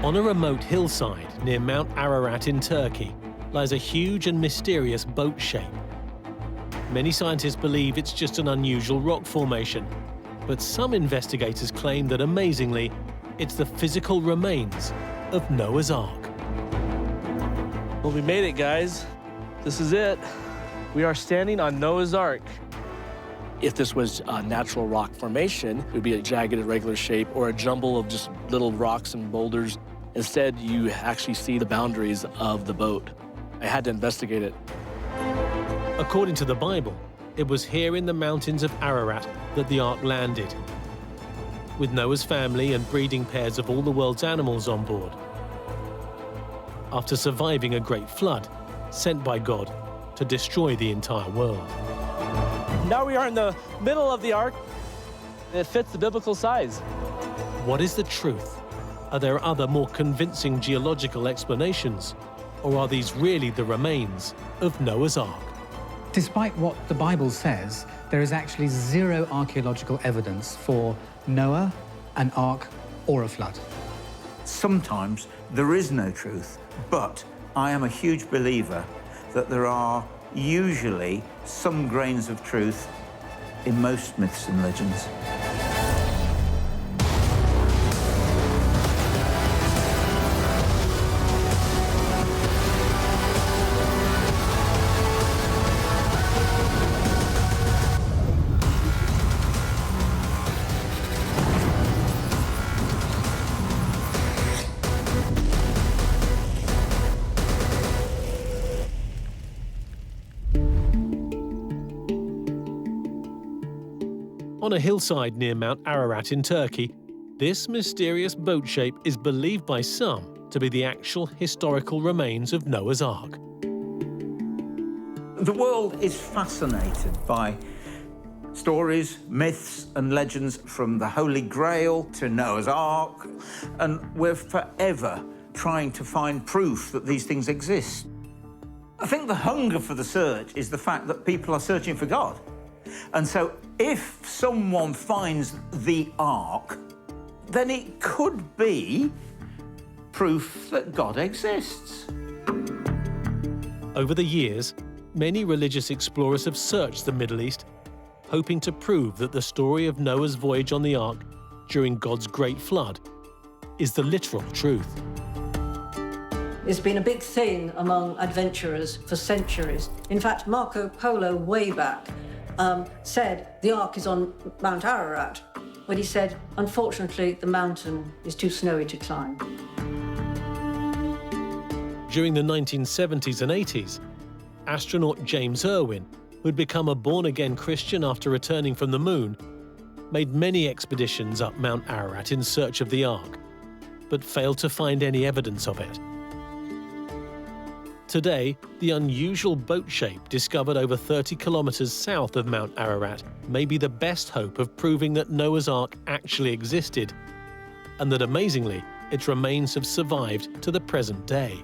On a remote hillside near Mount Ararat in Turkey lies a huge and mysterious boat shape. Many scientists believe it's just an unusual rock formation, but some investigators claim that, amazingly, it's the physical remains of Noah's Ark. Well, we made it, guys. This is it. We are standing on Noah's Ark. If this was a natural rock formation, it would be a jagged, irregular shape or a jumble of just little rocks and boulders. Instead, you actually see the boundaries of the boat. I had to investigate it. According to the Bible, it was here in the mountains of Ararat that the Ark landed, with Noah's family and breeding pairs of all the world's animals on board. After surviving a great flood sent by God to destroy the entire world. Now we are in the middle of the Ark. It fits the biblical size. What is the truth? Are there other, more convincing geological explanations? Or are these really the remains of Noah's Ark? Despite what the Bible says, there is actually zero archaeological evidence for Noah, an ark, or a flood. Sometimes there is no truth, but I am a huge believer that there are usually some grains of truth in most myths and legends. On a hillside near Mount Ararat in Turkey, this mysterious boat shape is believed by some to be the actual historical remains of Noah's Ark. The world is fascinated by stories, myths and legends, from the Holy Grail to Noah's Ark, and we're forever trying to find proof that these things exist. I think the hunger for the search is the fact that people are searching for God. And so if someone finds the Ark, then it could be proof that God exists. Over the years, many religious explorers have searched the Middle East, hoping to prove that the story of Noah's voyage on the Ark during God's great flood is the literal truth. It's been a big thing among adventurers for centuries. In fact, Marco Polo, way back, said the Ark is on Mount Ararat, but he said, unfortunately, the mountain is too snowy to climb. During the 1970s and 80s, astronaut James Irwin, who had become a born-again Christian after returning from the moon, made many expeditions up Mount Ararat in search of the Ark, but failed to find any evidence of it. Today, the unusual boat shape discovered over 30 kilometers south of Mount Ararat may be the best hope of proving that Noah's Ark actually existed, and that, amazingly, its remains have survived to the present day.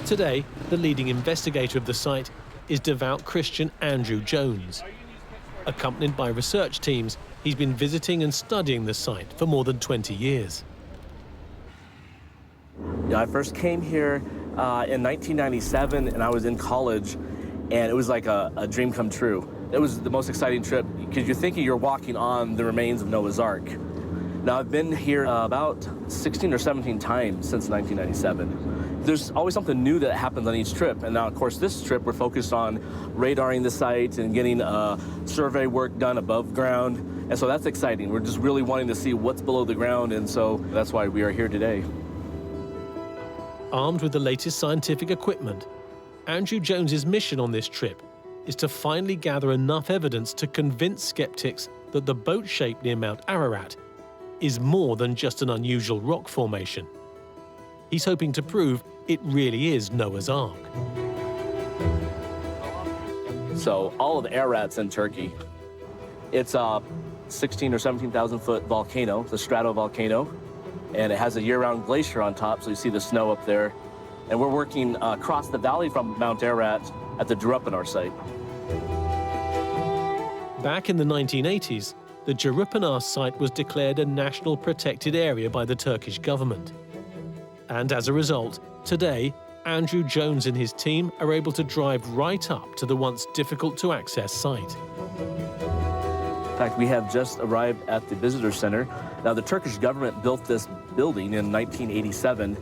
Today, the leading investigator of the site is devout Christian Andrew Jones. Accompanied by research teams, he's been visiting and studying the site for more than 20 years. Yeah, I first came here in 1997, and I was in college, and it was like a dream come true. It was the most exciting trip, because you're thinking you're walking on the remains of Noah's Ark. Now, I've been here about 16 or 17 times since 1997. There's always something new that happens on each trip. And now, of course, this trip, we're focused on radaring the site and getting survey work done above ground. And so that's exciting. We're just really wanting to see what's below the ground. And so that's why we are here today. Armed with the latest scientific equipment, Andrew Jones's mission on this trip is to finally gather enough evidence to convince skeptics that the boat shape near Mount Ararat is more than just an unusual rock formation. He's hoping to prove it really is Noah's Ark. So all of Ararat's in Turkey. It's a 16 or 17,000 foot volcano, the stratovolcano, and it has a year-round glacier on top, so you see the snow up there. And we're working across the valley from Mount Ararat at the Drupanar site. Back in the 1980s, the Jerupanar site was declared a national protected area by the Turkish government. And as a result, today, Andrew Jones and his team are able to drive right up to the once difficult-to-access site. In fact, we have just arrived at the visitor center. Now, the Turkish government built this building in 1987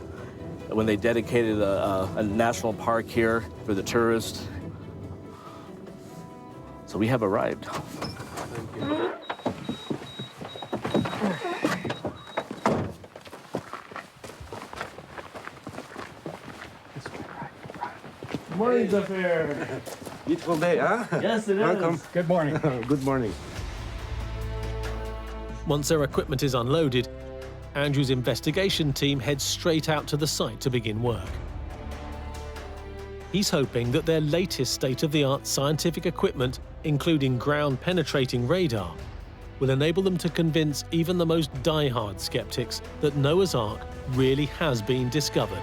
when they dedicated a national park here for the tourists. So we have arrived. Thank you. Good morning, Zafir. Beautiful day, huh? Yes, it is. Welcome. Good morning. Good morning. Once their equipment is unloaded, Andrew's investigation team heads straight out to the site to begin work. He's hoping that their latest state-of-the-art scientific equipment, including ground-penetrating radar, will enable them to convince even the most die-hard skeptics that Noah's Ark really has been discovered.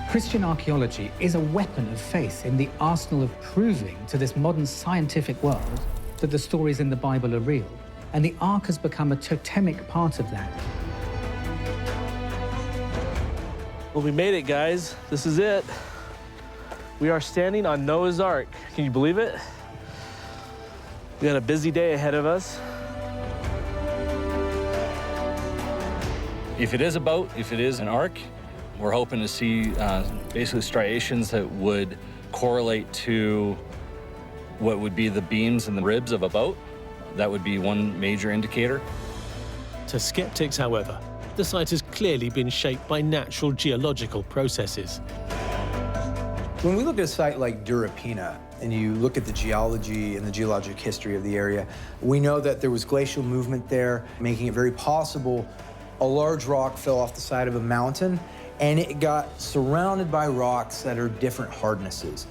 Christian archaeology is a weapon of faith in the arsenal of proving to this modern scientific world that the stories in the Bible are real, and the Ark has become a totemic part of that. Well, we made it, guys. This is it. We are standing on Noah's Ark. Can you believe it? We got a busy day ahead of us. If it is a boat, if it is an ark, we're hoping to see basically striations that would correlate to what would be the beams and the ribs of a boat. That would be one major indicator. To skeptics, however, the site has clearly been shaped by natural geological processes. When we look at a site like Durapina, and you look at the geology and the geologic history of the area, we know that there was glacial movement there, making it very possible a large rock fell off the side of a mountain, and it got surrounded by rocks that are different hardnesses.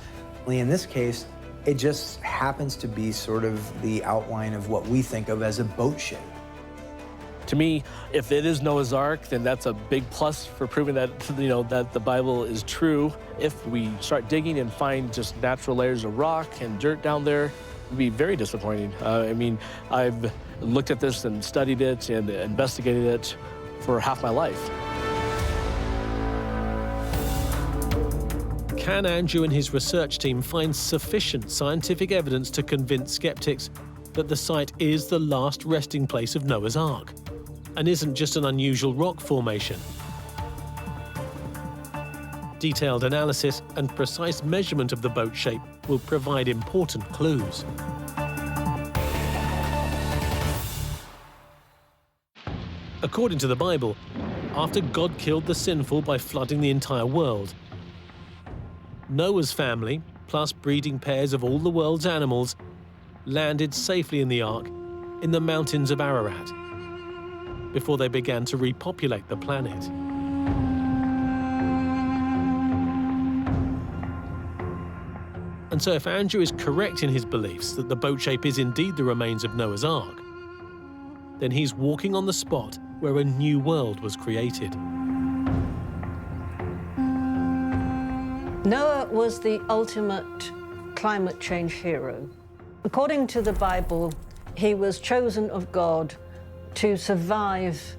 In this case, it just happens to be sort of the outline of what we think of as a boat shape. To me, if it is Noah's Ark, then that's a big plus for proving that, that the Bible is true. If we start digging and find just natural layers of rock and dirt down there, it would be very disappointing. I've looked at this and studied it and investigated it for half my life. Can Andrew and his research team find sufficient scientific evidence to convince skeptics that the site is the last resting place of Noah's Ark and isn't just an unusual rock formation? Detailed analysis and precise measurement of the boat shape will provide important clues. According to the Bible, after God killed the sinful by flooding the entire world, Noah's family, plus breeding pairs of all the world's animals, landed safely in the Ark in the mountains of Ararat before they began to repopulate the planet. And so if Andrew is correct in his beliefs that the boat shape is indeed the remains of Noah's Ark, then he's walking on the spot where a new world was created. Noah was the ultimate climate change hero. According to the Bible, he was chosen of God to survive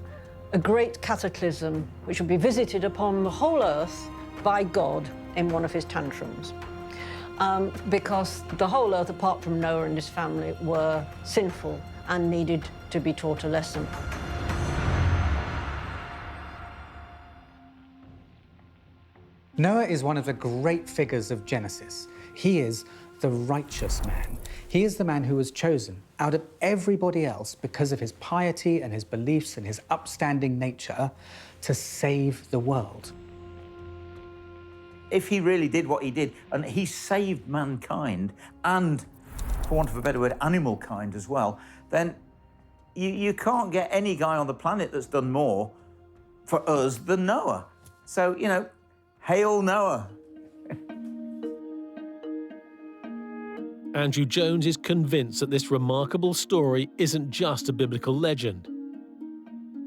a great cataclysm which would be visited upon the whole earth by God in one of his tantrums. Because the whole earth, apart from Noah and his family, were sinful and needed to be taught a lesson. Noah is one of the great figures of Genesis. He is the righteous man. He is the man who was chosen out of everybody else because of his piety and his beliefs and his upstanding nature to save the world. If he really did what he did, and he saved mankind, and, for want of a better word, animal kind as well, then you can't get any guy on the planet that's done more for us than Noah. So, hail Noah. Andrew Jones is convinced that this remarkable story isn't just a biblical legend.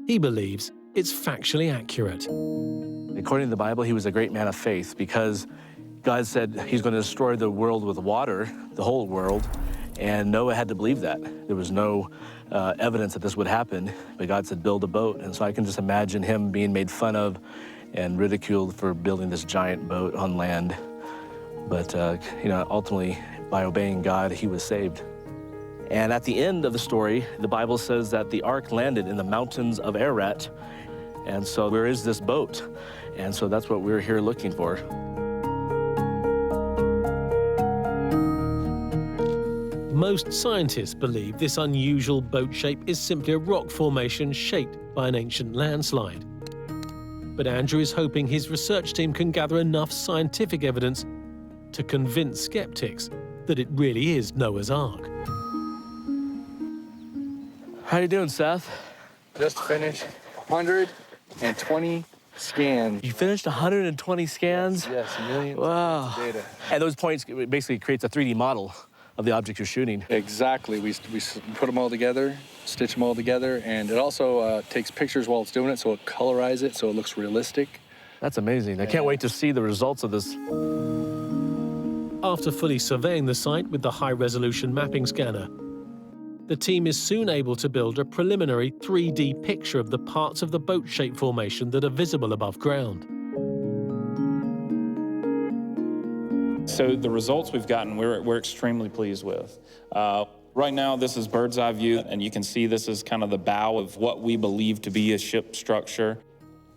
He believes it's factually accurate. According to the Bible, he was a great man of faith because God said he's going to destroy the world with water, the whole world, and Noah had to believe that. There was no evidence that this would happen, but God said, build a boat. And so I can just imagine him being made fun of and ridiculed for building this giant boat on land. But, ultimately, by obeying God, he was saved. And at the end of the story, the Bible says that the ark landed in the mountains of Ararat. And so where is this boat? And so that's what we're here looking for. Most scientists believe this unusual boat shape is simply a rock formation shaped by an ancient landslide. But Andrew is hoping his research team can gather enough scientific evidence to convince skeptics that it really is Noah's Ark. How you doing, Seth? Just finished 120 scans. You finished 120 scans? Yes, millions Wow. of data. And those points basically creates a 3D model of the object you're shooting. Exactly. We put them all together, stitch them all together, and it also takes pictures while it's doing it, so it colorizes it, so it looks realistic. That's amazing. I can't wait to see the results of this. After fully surveying the site with the high-resolution mapping scanner, the team is soon able to build a preliminary 3D picture of the parts of the boat-shaped formation that are visible above ground. So the results we've gotten, we're extremely pleased with. Right now, this is bird's eye view, and you can see this is kind of the bow of what we believe to be a ship structure.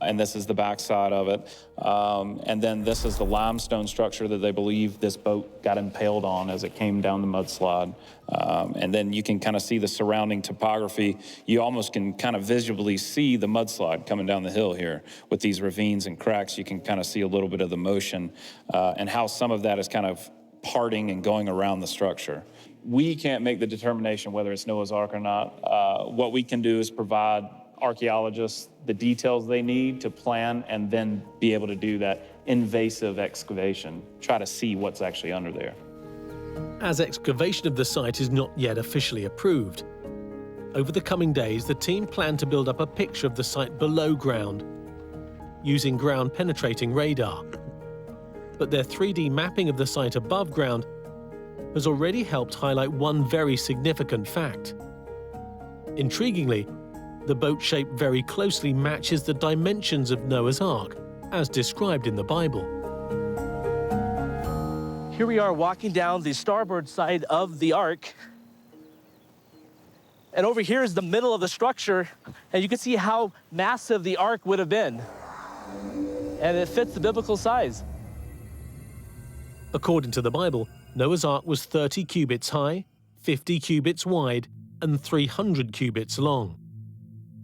And this is the backside of it. And then this is the limestone structure that they believe this boat got impaled on as it came down the mudslide. And then you can kind of see the surrounding topography. You almost can kind of visually see the mudslide coming down the hill here. With these ravines and cracks, you can kind of see a little bit of the motion and how some of that is kind of parting and going around the structure. We can't make the determination whether it's Noah's Ark or not. What we can do is provide archaeologists the details they need to plan and then be able to do that invasive excavation, try to see what's actually under there. As excavation of the site is not yet officially approved, over the coming days the team plan to build up a picture of the site below ground using ground-penetrating radar. But their 3D mapping of the site above ground has already helped highlight one very significant fact. Intriguingly, the boat shape very closely matches the dimensions of Noah's Ark, as described in the Bible. Here we are walking down the starboard side of the ark. And over here is the middle of the structure, and you can see how massive the ark would have been. And it fits the biblical size. According to the Bible, Noah's Ark was 30 cubits high, 50 cubits wide, and 300 cubits long.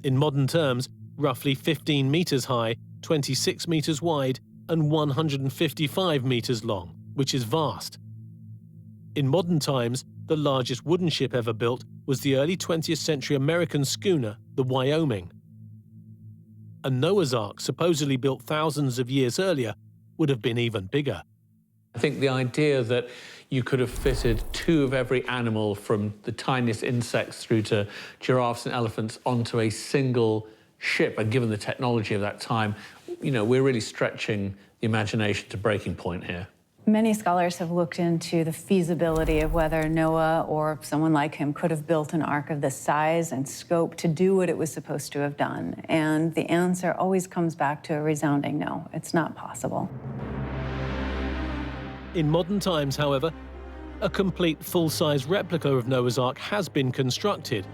In modern terms, roughly 15 meters high, 26 meters wide, and 155 meters long, which is vast. In modern times, the largest wooden ship ever built was the early 20th century American schooner, the Wyoming. A Noah's Ark, supposedly built thousands of years earlier, would have been even bigger. I think the idea that you could have fitted two of every animal, from the tiniest insects through to giraffes and elephants, onto a single ship, and given the technology of that time, we're really stretching the imagination to breaking point here. Many scholars have looked into the feasibility of whether Noah or someone like him could have built an ark of this size and scope to do what it was supposed to have done. And the answer always comes back to a resounding no. It's not possible. In modern times, however, a complete full-size replica of Noah's Ark has been constructed.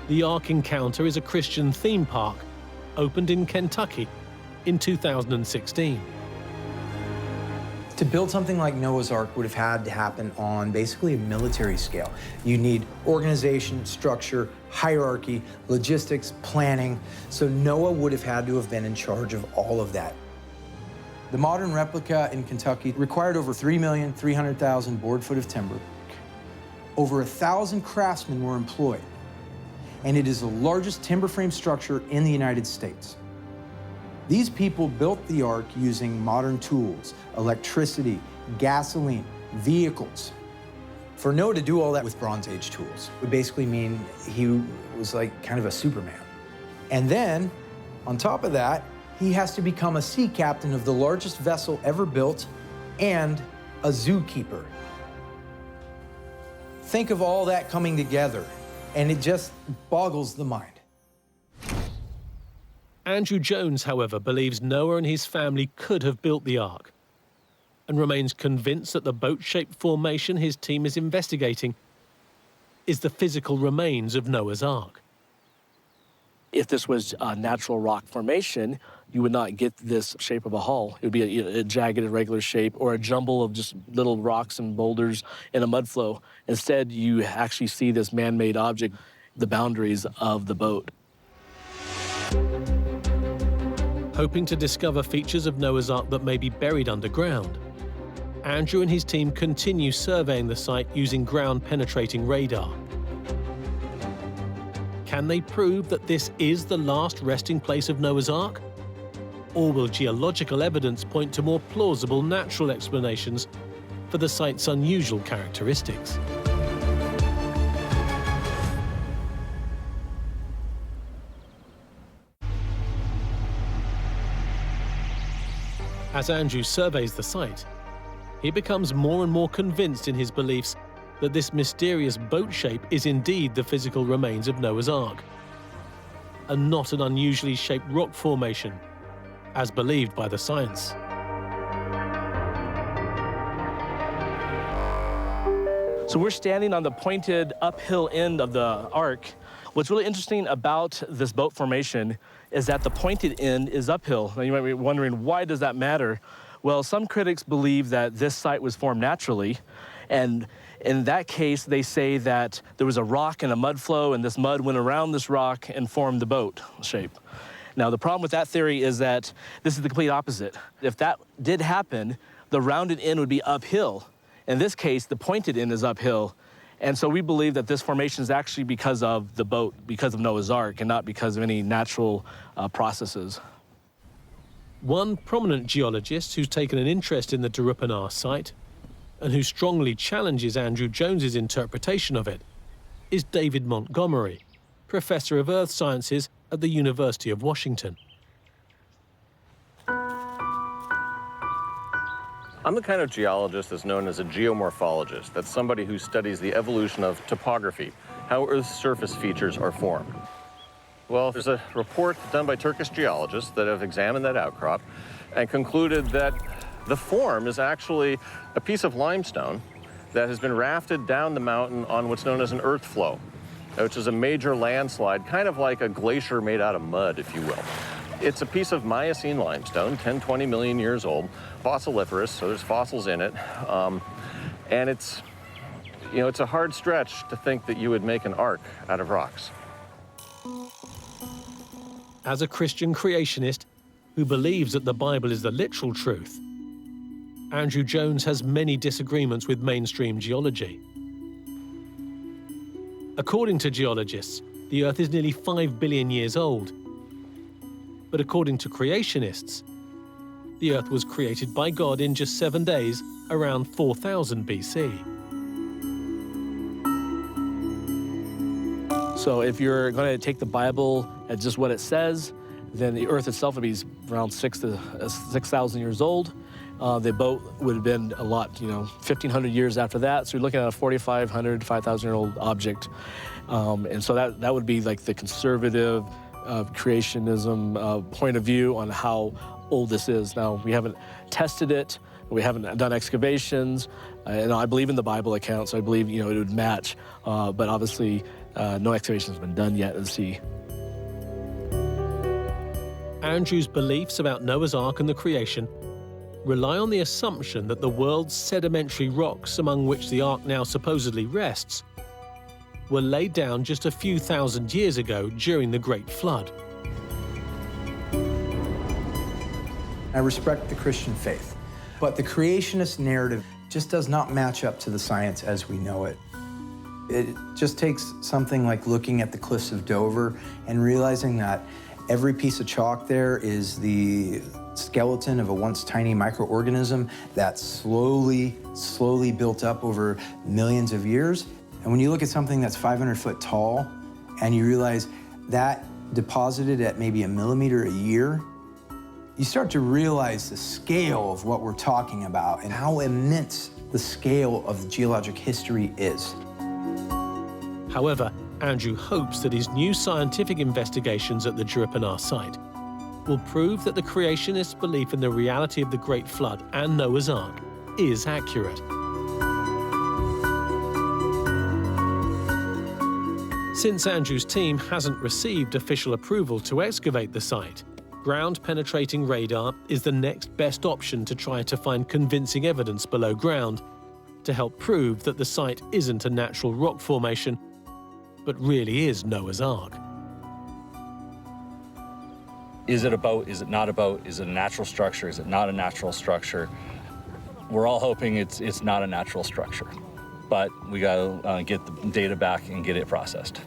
The Ark Encounter is a Christian theme park, opened in Kentucky in 2016. To build something like Noah's Ark would have had to happen on basically a military scale. You need organization, structure, hierarchy, logistics, planning. So Noah would have had to have been in charge of all of that. The modern replica in Kentucky required over 3,300,000 board foot of timber. Over 1,000 craftsmen were employed, and it is the largest timber frame structure in the United States. These people built the Ark using modern tools, electricity, gasoline, vehicles. For Noah to do all that with Bronze Age tools would basically mean he was like kind of a Superman. And then, on top of that, he has to become a sea captain of the largest vessel ever built and a zookeeper. Think of all that coming together, and it just boggles the mind. Andrew Jones, however, believes Noah and his family could have built the Ark, and remains convinced that the boat-shaped formation his team is investigating is the physical remains of Noah's Ark. If this was a natural rock formation, you would not get this shape of a hull. It would be a jagged, irregular shape, or a jumble of just little rocks and boulders in a mud flow. Instead, you actually see this man-made object, the boundaries of the boat. Hoping to discover features of Noah's Ark that may be buried underground, Andrew and his team continue surveying the site using ground-penetrating radar. Can they prove that this is the last resting place of Noah's Ark? Or will geological evidence point to more plausible natural explanations for the site's unusual characteristics? As Andrew surveys the site, he becomes more and more convinced in his beliefs that this mysterious boat shape is indeed the physical remains of Noah's Ark, and not an unusually shaped rock formation, as believed by the science. So we're standing on the pointed uphill end of the Ark. What's really interesting about this boat formation is that the pointed end is uphill. Now you might be wondering, why does that matter? Well, some critics believe that this site was formed naturally, and in that case, they say that there was a rock and a mud flow, and this mud went around this rock and formed the boat shape. Now, the problem with that theory is that this is the complete opposite. If that did happen, the rounded end would be uphill. In this case, the pointed end is uphill. And so we believe that this formation is actually because of the boat, because of Noah's Ark, and not because of any natural processes. One prominent geologist who's taken an interest in the Turin site, and who strongly challenges Andrew Jones's interpretation of it, is David Montgomery, Professor of Earth Sciences at the University of Washington. I'm the kind of geologist that's known as a geomorphologist. That's somebody who studies the evolution of topography, how Earth's surface features are formed. Well, there's a report done by Turkish geologists that have examined that outcrop and concluded that the form is actually a piece of limestone that has been rafted down the mountain on what's known as an earth flow, which is a major landslide, kind of like a glacier made out of mud, if you will. It's a piece of Miocene limestone, 10, 20 million years old, fossiliferous, so there's fossils in it. And it's a hard stretch to think that you would make an ark out of rocks. As a Christian creationist who believes that the Bible is the literal truth, Andrew Jones has many disagreements with mainstream geology. According to geologists, the Earth is nearly 5 billion years old. But according to creationists, the Earth was created by God in just 7 days, around 4000 BC. So if you're going to take the Bible at just what it says, then the Earth itself would be around 6,000 years old. The boat would have been a lot, 1,500 years after that. So you're looking at a 4,500, 5,000-year-old object. And so that would be like the conservative creationism point of view on how old this is. Now, we haven't tested it. We haven't done excavations. And I believe in the Bible account, so I believe, it would match. But obviously, no excavation has been done yet at the sea. Andrew's beliefs about Noah's Ark and the creation rely on the assumption that the world's sedimentary rocks, among which the Ark now supposedly rests, were laid down just a few thousand years ago during the Great Flood. I respect the Christian faith, but the creationist narrative just does not match up to the science as we know it. It just takes something like looking at the cliffs of Dover and realizing that every piece of chalk there is the skeleton of a once tiny microorganism that slowly built up over millions of years. And when you look at something that's 500 foot tall and you realize that deposited at maybe 1 millimeter a year, you start to realize the scale of what we're talking about and how immense the scale of geologic history is. However, Andrew hopes that his new scientific investigations at the Juripanar site will prove that the creationists' belief in the reality of the Great Flood and Noah's Ark is accurate. Since Andrew's team hasn't received official approval to excavate the site, ground-penetrating radar is the next best option to try to find convincing evidence below ground to help prove that the site isn't a natural rock formation, but really is Noah's Ark. Is it about, is it not about, is it a natural structure, is it not a natural structure? We're all hoping it's not a natural structure, but we gotta get the data back and get it processed.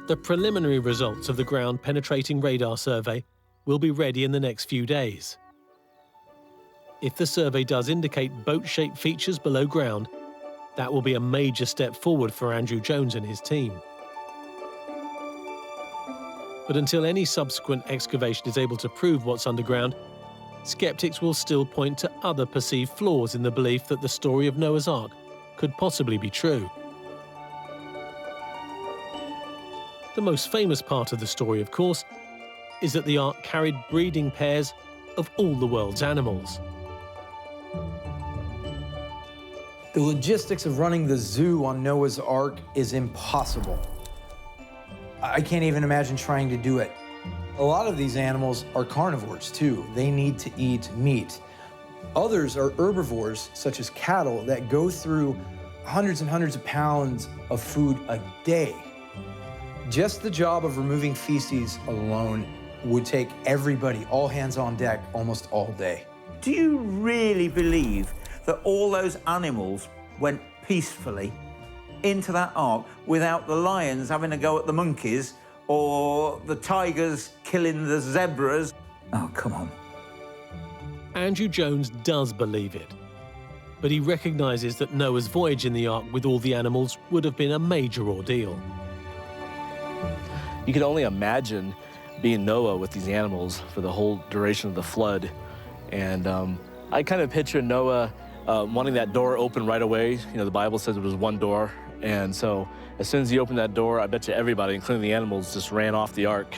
The preliminary results of the ground-penetrating radar survey will be ready in the next few days. If the survey does indicate boat-shaped features below ground, that will be a major step forward for Andrew Jones and his team. But until any subsequent excavation is able to prove what's underground, skeptics will still point to other perceived flaws in the belief that the story of Noah's Ark could possibly be true. The most famous part of the story, of course, is that the Ark carried breeding pairs of all the world's animals. The logistics of running the zoo on Noah's Ark is impossible. I can't even imagine trying to do it. A lot of these animals are carnivores too. They need to eat meat. Others are herbivores, such as cattle, that go through hundreds and hundreds of pounds of food a day. Just the job of removing feces alone would take everybody, all hands on deck, almost all day. Do you really believe that all those animals went peacefully into that ark without the lions having a go at the monkeys or the tigers killing the zebras? Oh, come on. Andrew Jones does believe it, but he recognizes that Noah's voyage in the Ark with all the animals would have been a major ordeal. You can only imagine being Noah with these animals for the whole duration of the flood. And I kind of picture Noah wanting that door open right away. You know, the Bible says it was one door. And so as soon as he opened that door, I bet you everybody, including the animals, just ran off the ark.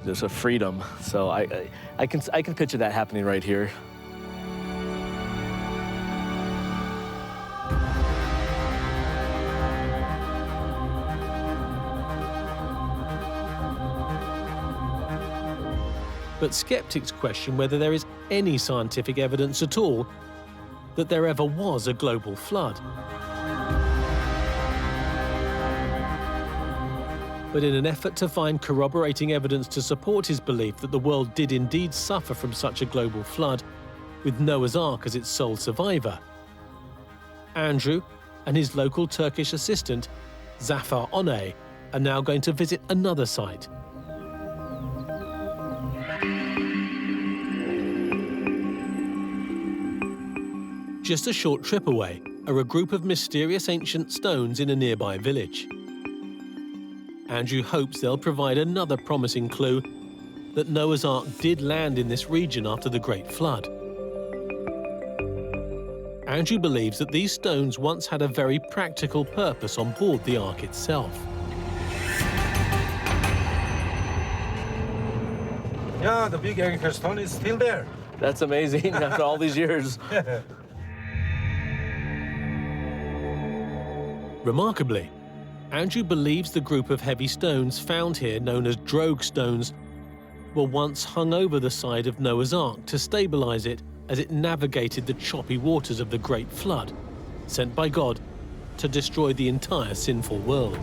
There's a freedom. So I can picture that happening right here. But skeptics question whether there is any scientific evidence at all that there ever was a global flood. But in an effort to find corroborating evidence to support his belief that the world did indeed suffer from such a global flood, with Noah's Ark as its sole survivor, Andrew and his local Turkish assistant, Zafer Onay, are now going to visit another site. Just a short trip away are a group of mysterious ancient stones in a nearby village. Andrew hopes they'll provide another promising clue that Noah's Ark did land in this region after the Great Flood. Andrew believes that these stones once had a very practical purpose on board the Ark itself. Yeah, the big anchor stone is still there. That's amazing after all these years. Remarkably, Andrew believes the group of heavy stones found here, known as drogue stones, were once hung over the side of Noah's Ark to stabilize it as it navigated the choppy waters of the Great Flood, sent by God to destroy the entire sinful world.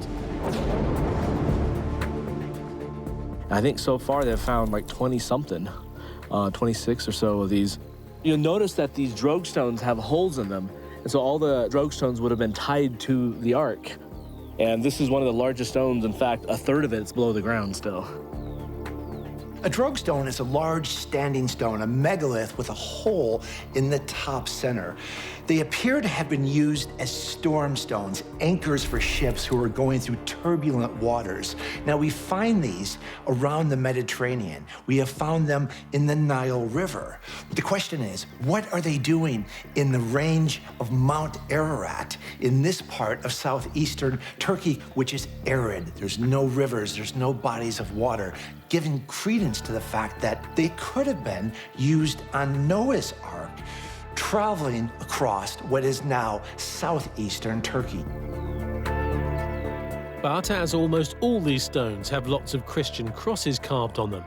I think so far they've found like 20-something, 26 or so of these. You'll notice that these drogue stones have holes in them, and so all the drogue stones would have been tied to the Ark. And this is one of the largest stones. In fact, a third of it is below the ground still. A drugstone is a large standing stone, a megalith with a hole in the top center. They appear to have been used as storm stones, anchors for ships who are going through turbulent waters. Now, we find these around the Mediterranean. We have found them in the Nile River. The question is, what are they doing in the range of Mount Ararat in this part of southeastern Turkey, which is arid? There's no rivers, there's no bodies of water, giving credence to the fact that they could have been used on Noah's Ark, traveling across what is now southeastern Turkey. But as almost all these stones have lots of Christian crosses carved on them,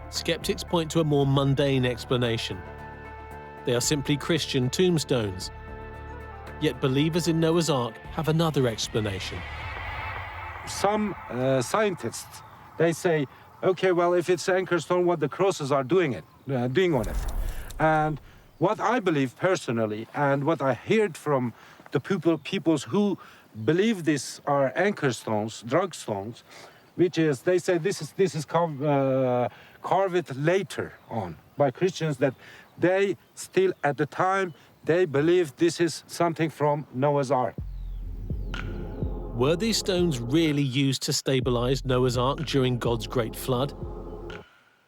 skeptics point to a more mundane explanation. They are simply Christian tombstones. Yet believers in Noah's Ark have another explanation. Some scientists, they say, okay, well, if it's anchor stone, what the crosses are doing on it. And what I believe personally, and what I heard from the peoples who believe these are anchor stones, drug stones, which is, they say this is carved later on by Christians, that they still, at the time, they believe this is something from Noah's Ark. Were these stones really used to stabilize Noah's Ark during God's great flood?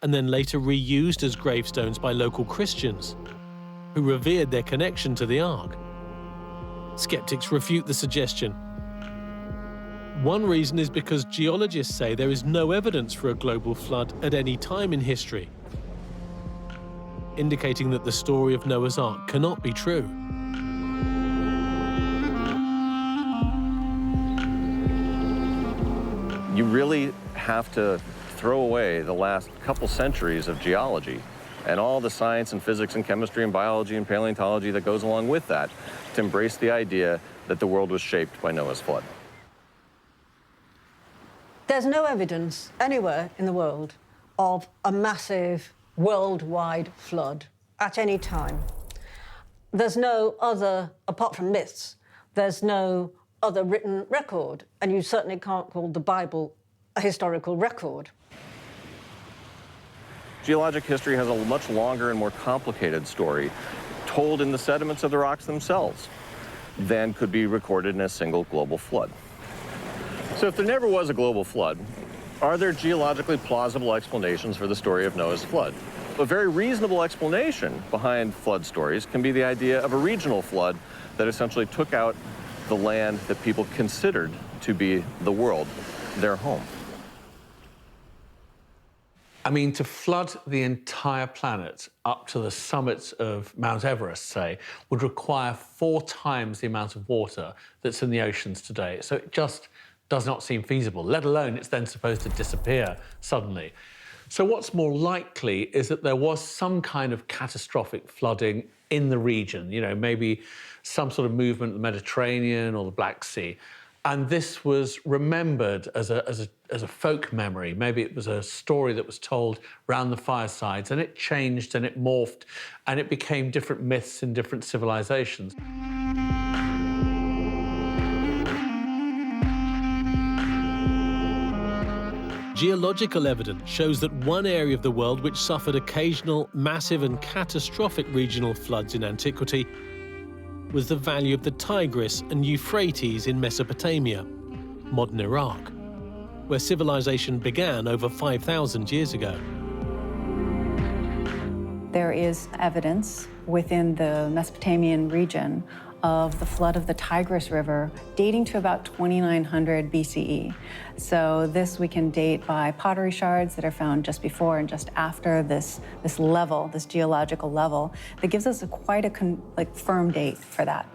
And then later reused as gravestones by local Christians, who revered their connection to the Ark? Skeptics refute the suggestion. One reason is because geologists say there is no evidence for a global flood at any time in history, indicating that the story of Noah's Ark cannot be true. You really have to throw away the last couple centuries of geology and all the science and physics and chemistry and biology and paleontology that goes along with that to embrace the idea that the world was shaped by Noah's flood. There's no evidence anywhere in the world of a massive worldwide flood at any time. There's no other, apart from myths, there's no other written record, and you certainly can't call the Bible a historical record. Geologic history has a much longer and more complicated story told in the sediments of the rocks themselves than could be recorded in a single global flood. So if there never was a global flood, are there geologically plausible explanations for the story of Noah's flood? A very reasonable explanation behind flood stories can be the idea of a regional flood that essentially took out the land that people considered to be the world, their home. I mean, to flood the entire planet up to the summits of Mount Everest, say, would require 4 times the amount of water that's in the oceans today. So it just does not seem feasible, let alone it's then supposed to disappear suddenly. So what's more likely is that there was some kind of catastrophic flooding in the region, you know, maybe some sort of movement in the Mediterranean or the Black Sea. And this was remembered as a folk memory. Maybe it was a story that was told round the firesides, and it changed and it morphed, and it became different myths in different civilizations. Geological evidence shows that one area of the world which suffered occasional, massive and catastrophic regional floods in antiquity was the valley of the Tigris and Euphrates in Mesopotamia, modern Iraq, where civilization began over 5,000 years ago. There is evidence within the Mesopotamian region of the flood of the Tigris River dating to about 2900 BCE. So this we can date by pottery shards that are found just before and just after this level, this geological level, that gives us quite a firm date for that.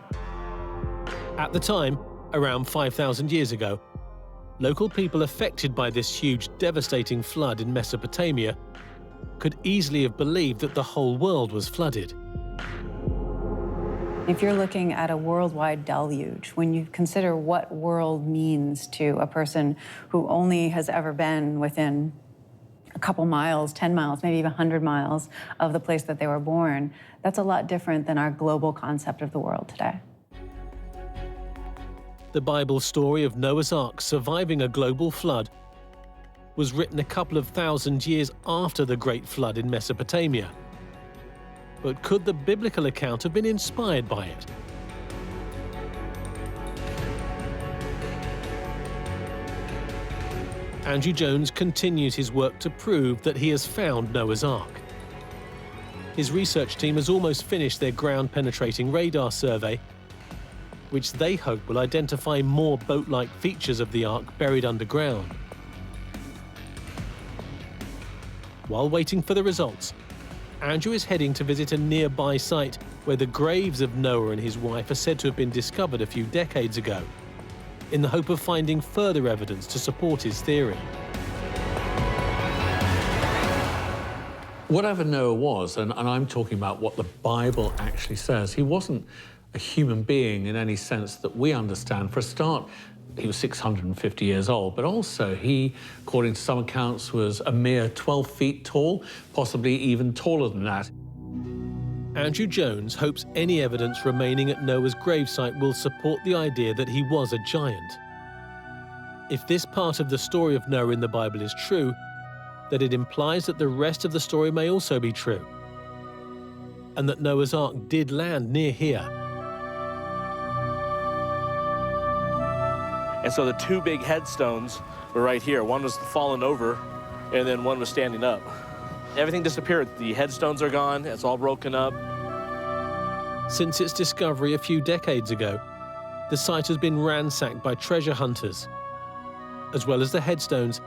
At the time, around 5,000 years ago, local people affected by this huge, devastating flood in Mesopotamia could easily have believed that the whole world was flooded. If you're looking at a worldwide deluge, when you consider what world means to a person who only has ever been within a couple miles, 10 miles, maybe even 100 miles of the place that they were born, that's a lot different than our global concept of the world today. The Bible story of Noah's Ark surviving a global flood was written a couple of thousand years after the Great Flood in Mesopotamia. But could the biblical account have been inspired by it? Andrew Jones continues his work to prove that he has found Noah's Ark. His research team has almost finished their ground-penetrating radar survey, which they hope will identify more boat-like features of the Ark buried underground. While waiting for the results, Andrew is heading to visit a nearby site where the graves of Noah and his wife are said to have been discovered a few decades ago, in the hope of finding further evidence to support his theory. Whatever Noah was, and I'm talking about what the Bible actually says, he wasn't a human being in any sense that we understand. For a start, he was 650 years old, but also he, according to some accounts, was a mere 12 feet tall, possibly even taller than that. Andrew Jones hopes any evidence remaining at Noah's gravesite will support the idea that he was a giant. If this part of the story of Noah in the Bible is true, then it implies that the rest of the story may also be true, and that Noah's Ark did land near here. And so the two big headstones were right here. One was fallen over, and then one was standing up. Everything disappeared. The headstones are gone. It's all broken up. Since its discovery a few decades ago, the site has been ransacked by treasure hunters. As well as the headstones,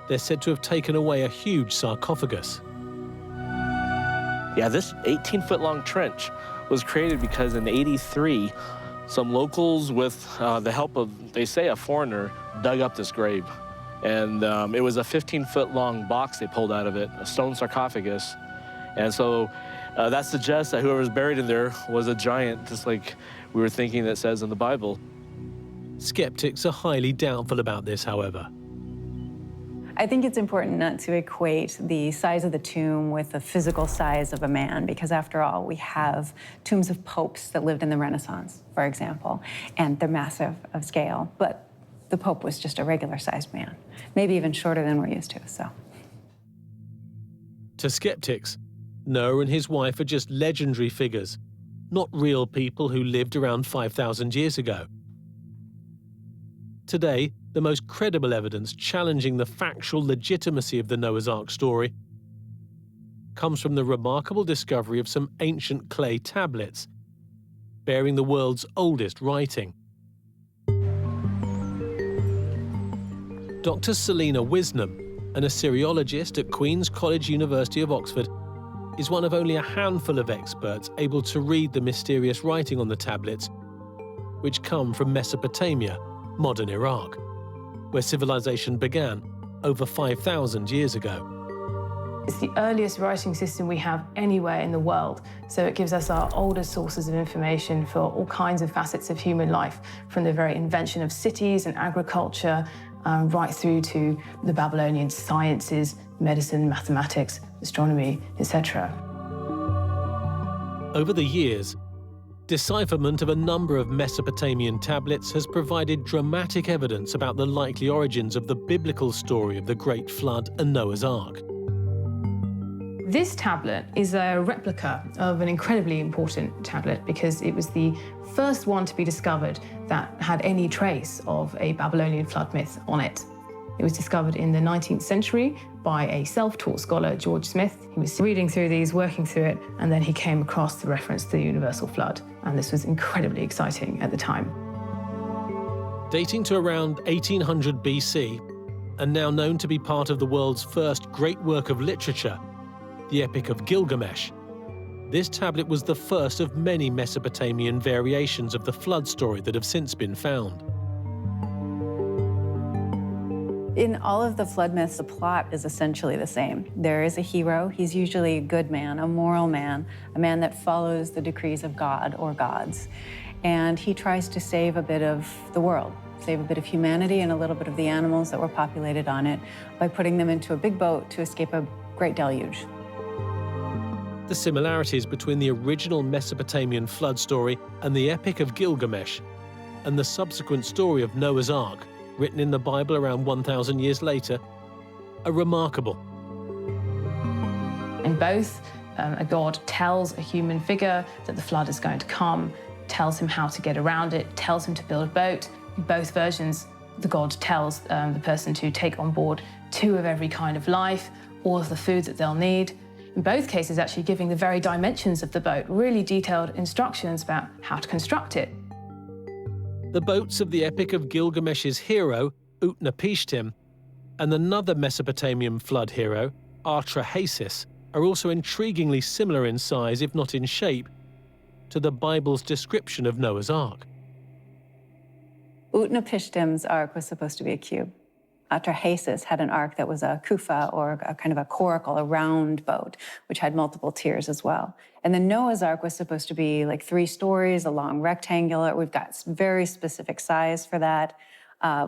they're said to have taken away a huge sarcophagus. Yeah, this 18-foot-long trench was created because in '83, some locals, with the help of, they say, a foreigner, dug up this grave. And it was a 15-foot-long box they pulled out of it, a stone sarcophagus. And so that suggests that whoever was buried in there was a giant, just like we were thinking that says in the Bible. Skeptics are highly doubtful about this, however. I think it's important not to equate the size of the tomb with the physical size of a man, because after all, we have tombs of popes that lived in the Renaissance, for example, and they're massive of scale, but the Pope was just a regular-sized man, maybe even shorter than we're used to, so. To skeptics, Noah and his wife are just legendary figures, not real people who lived around 5,000 years ago. Today, the most credible evidence challenging the factual legitimacy of the Noah's Ark story comes from the remarkable discovery of some ancient clay tablets bearing the world's oldest writing. Dr. Selina Wisnam, an Assyriologist at Queen's College, University of Oxford, is one of only a handful of experts able to read the mysterious writing on the tablets, which come from Mesopotamia, modern Iraq, where civilization began over 5,000 years ago. It's the earliest writing system we have anywhere in the world, so it gives us our oldest sources of information for all kinds of facets of human life, from the very invention of cities and agriculture, right through to the Babylonian sciences, medicine, mathematics, astronomy, etc. Over the years, decipherment of a number of Mesopotamian tablets has provided dramatic evidence about the likely origins of the biblical story of the Great Flood and Noah's Ark. This tablet is a replica of an incredibly important tablet because it was the first one to be discovered that had any trace of a Babylonian flood myth on it. It was discovered in the 19th century by a self-taught scholar, George Smith. He was reading through these, working through it, and then he came across the reference to the universal flood. And this was incredibly exciting at the time. Dating to around 1800 BC, and now known to be part of the world's first great work of literature, the Epic of Gilgamesh, this tablet was the first of many Mesopotamian variations of the flood story that have since been found. In all of the flood myths, the plot is essentially the same. There is a hero. He's usually a good man, a moral man, a man that follows the decrees of God or gods. And he tries to save a bit of the world, save a bit of humanity and a little bit of the animals that were populated on it by putting them into a big boat to escape a great deluge. The similarities between the original Mesopotamian flood story and the Epic of Gilgamesh, and the subsequent story of Noah's Ark, written in the Bible around 1,000 years later, are remarkable. In both, a god tells a human figure that the flood is going to come, tells him how to get around it, tells him to build a boat. In both versions, the god tells the person to take on board 2 of every kind of life, all of the food that they'll need. In both cases, actually giving the very dimensions of the boat, really detailed instructions about how to construct it. The boats of the Epic of Gilgamesh's hero, Utnapishtim, and another Mesopotamian flood hero, Artrahasis, are also intriguingly similar in size, if not in shape, to the Bible's description of Noah's Ark. Utnapishtim's ark was supposed to be a cube. Artrahasis had an ark that was a kufa, or a kind of a coracle, a round boat, which had multiple tiers as well. And then Noah's ark was supposed to be like 3 stories, a long rectangular. We've got very specific size for that.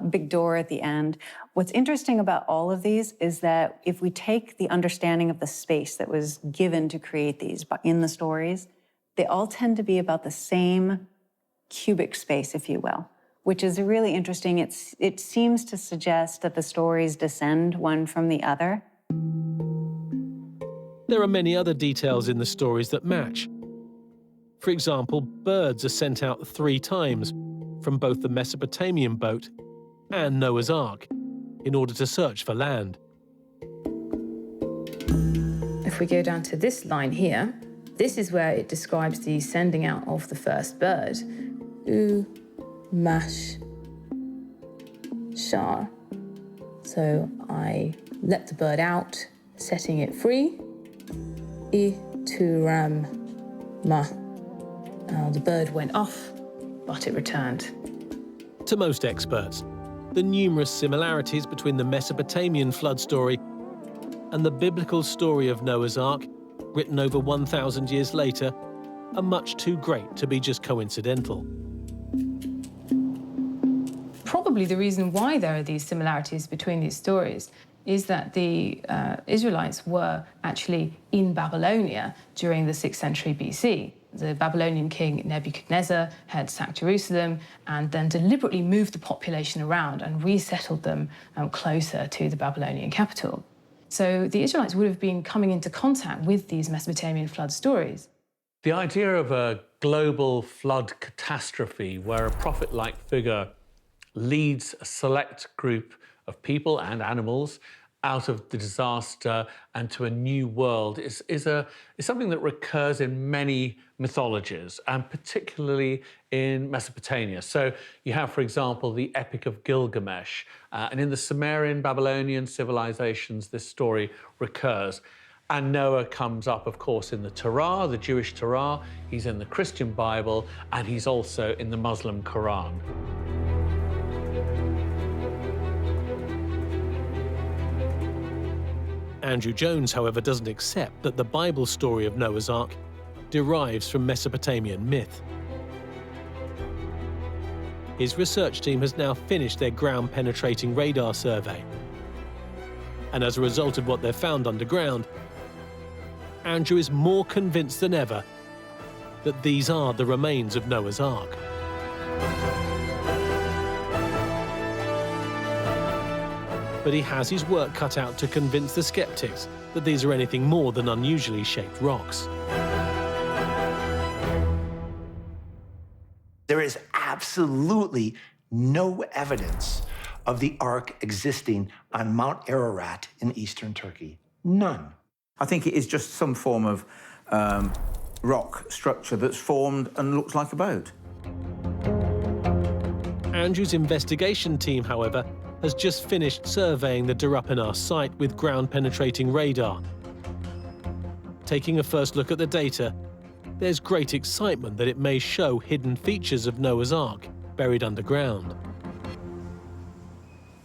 Big door at the end. What's interesting about all of these is that if we take the understanding of the space that was given to create these in the stories, they all tend to be about the same cubic space, if you will, which is really interesting. It seems to suggest that the stories descend one from the other. There are many other details in the stories that match. For example, birds are sent out 3 times from both the Mesopotamian boat and Noah's Ark in order to search for land. If we go down to this line here, this is where it describes the sending out of the first bird. Mash Shar. So I let the bird out, setting it free. Turam Ma. The bird went off, but it returned. To most experts, the numerous similarities between the Mesopotamian flood story and the biblical story of Noah's Ark, written over 1,000 years later, are much too great to be just coincidental. Probably the reason why there are these similarities between these stories is that the Israelites were actually in Babylonia during the 6th century BC. The Babylonian king Nebuchadnezzar had sacked Jerusalem and then deliberately moved the population around and resettled them closer to the Babylonian capital. So the Israelites would have been coming into contact with these Mesopotamian flood stories. The idea of a global flood catastrophe where a prophet-like figure leads a select group of people and animals out of the disaster and to a new world is something that recurs in many mythologies, and particularly in Mesopotamia. So you have, for example, the Epic of Gilgamesh, and in the Sumerian Babylonian civilizations, this story recurs. And Noah comes up, of course, in the Torah, the Jewish Torah, he's in the Christian Bible, and he's also in the Muslim Quran. Andrew Jones, however, doesn't accept that the Bible story of Noah's Ark derives from Mesopotamian myth. His research team has now finished their ground-penetrating radar survey. And as a result of what they've found underground, Andrew is more convinced than ever that these are the remains of Noah's Ark. But he has his work cut out to convince the skeptics that these are anything more than unusually shaped rocks. There is absolutely no evidence of the Ark existing on Mount Ararat in eastern Turkey. None. I think it is just some form of rock structure that's formed and looks like a boat. Andrew's investigation team, however, has just finished surveying the Durapanar site with ground-penetrating radar. Taking a first look at the data, there's great excitement that it may show hidden features of Noah's Ark buried underground.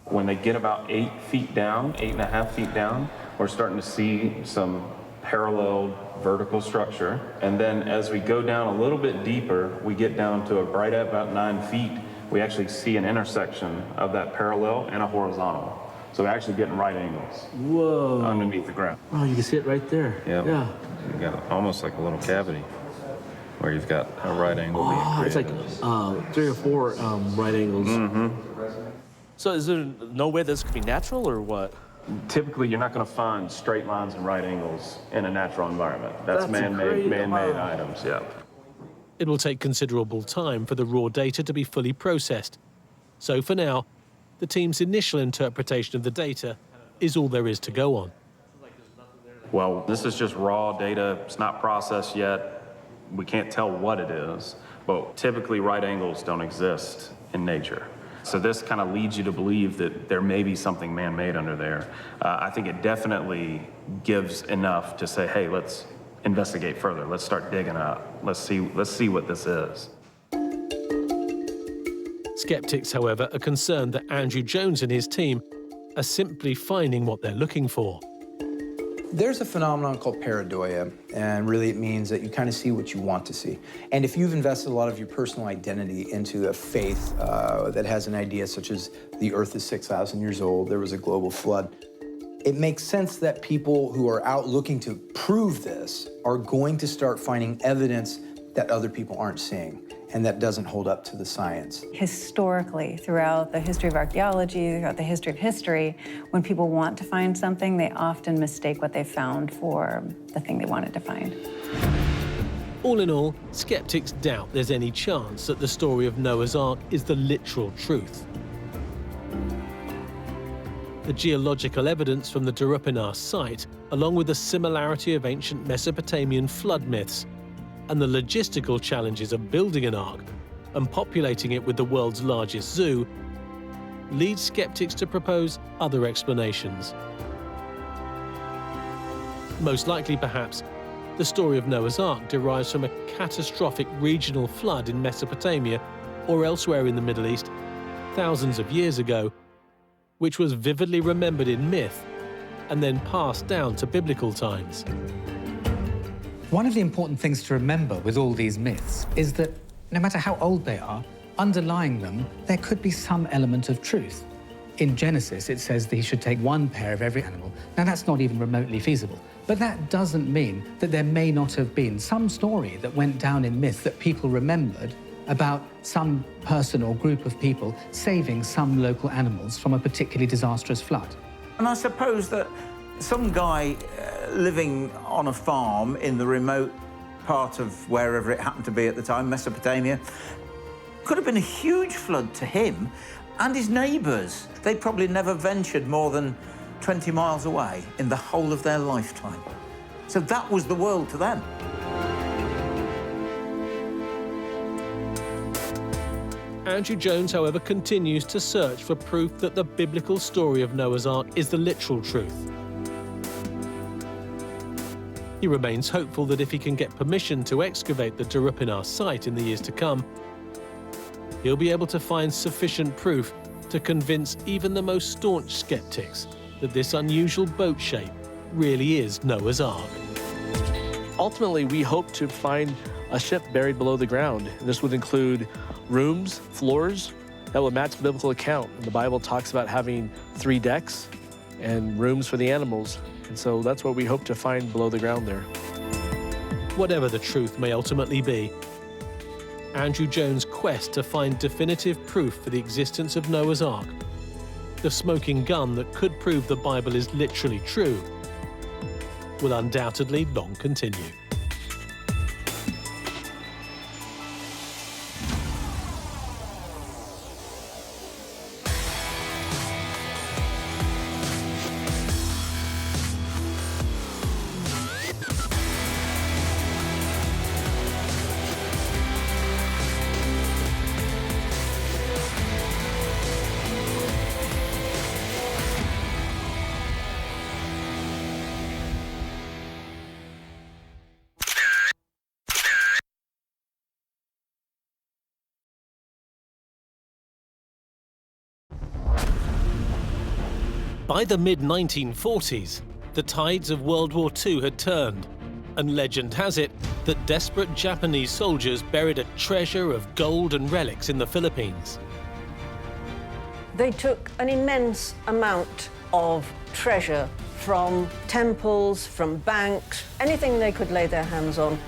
When they get about 8 feet down, 8.5 feet down, we're starting to see some parallel vertical structure. And then as we go down a little bit deeper, we get down to right at about 9 feet, we actually see an intersection of that parallel and a horizontal. So we're actually getting right angles. Whoa. Underneath the ground. Oh, you can see it right there. Yep. Yeah. You got almost like a little cavity where you've got a right angle being created. It's like 3 or 4 right angles. Mm-hmm. So is there no way this could be natural or what? Typically, you're not going to find straight lines and right angles in a natural environment. That's man-made items, yeah. It will take considerable time for the raw data to be fully processed. So for now, the team's initial interpretation of the data is all there is to go on. Well, this is just raw data. It's not processed yet. We can't tell what it is, but typically right angles don't exist in nature. So this kind of leads you to believe that there may be something man-made under there. I think it definitely gives enough to say, hey, let's investigate further. Let's start digging up. Let's see what this is. Skeptics, however, are concerned that Andrew Jones and his team are simply finding what they're looking for. There's a phenomenon called pareidoia, and really it means that you kind of see what you want to see. And if you've invested a lot of your personal identity into a faith that has an idea such as the Earth is 6,000 years old, there was a global flood, it makes sense that people who are out looking to prove this are going to start finding evidence that other people aren't seeing, and that doesn't hold up to the science. Historically, throughout the history of archaeology, throughout the history of history, when people want to find something, they often mistake what they found for the thing they wanted to find. All in all, skeptics doubt there's any chance that the story of Noah's Ark is the literal truth. The geological evidence from the Turin site, along with the similarity of ancient Mesopotamian flood myths, and the logistical challenges of building an ark and populating it with the world's largest zoo, lead skeptics to propose other explanations. Most likely, perhaps, the story of Noah's Ark derives from a catastrophic regional flood in Mesopotamia or elsewhere in the Middle East thousands of years ago, which was vividly remembered in myth and then passed down to biblical times. One of the important things to remember with all these myths is that no matter how old they are, underlying them, there could be some element of truth. In Genesis, it says that he should take one pair of every animal. Now, that's not even remotely feasible. But that doesn't mean that there may not have been some story that went down in myth that people remembered about some person or group of people saving some local animals from a particularly disastrous flood. And I suppose that some guy living on a farm in the remote part of wherever it happened to be at the time, Mesopotamia, could have been a huge flood to him and his neighbours. They probably never ventured more than 20 miles away in the whole of their lifetime. So that was the world to them. Andrew Jones, however, continues to search for proof that the biblical story of Noah's Ark is the literal truth. He remains hopeful that if he can get permission to excavate the Turin site in the years to come, he'll be able to find sufficient proof to convince even the most staunch skeptics that this unusual boat shape really is Noah's Ark. Ultimately, we hope to find a ship buried below the ground. This would include rooms, floors that would match the biblical account. The Bible talks about having 3 decks and rooms for the animals. And so that's what we hope to find below the ground there. Whatever the truth may ultimately be, Andrew Jones' quest to find definitive proof for the existence of Noah's Ark, the smoking gun that could prove the Bible is literally true, will undoubtedly long continue. By the mid-1940s, the tides of World War II had turned, and legend has it that desperate Japanese soldiers buried a treasure of gold and relics in the Philippines. They took an immense amount of treasure from temples, from banks, anything they could lay their hands on.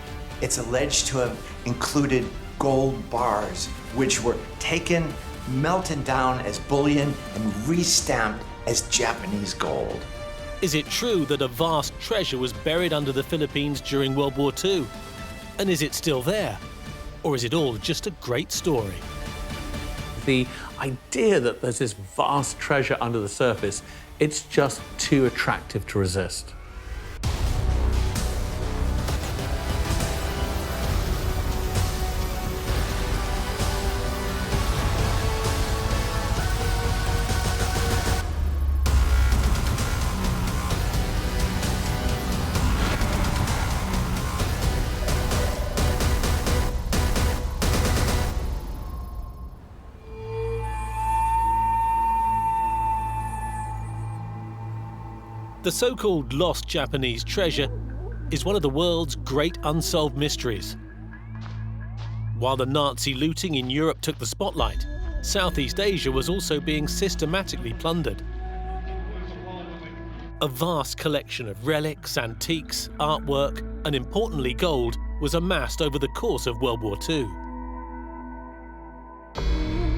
It's alleged to have included gold bars, which were taken, melted down as bullion, and re-stamped as Japanese gold. Is it true that a vast treasure was buried under the Philippines during World War II? And is it still there? Or is it all just a great story? The idea that there's this vast treasure under the surface, it's just too attractive to resist. The so-called lost Japanese treasure is one of the world's great unsolved mysteries. While the Nazi looting in Europe took the spotlight, Southeast Asia was also being systematically plundered. A vast collection of relics, antiques, artwork, and importantly gold was amassed over the course of World War II.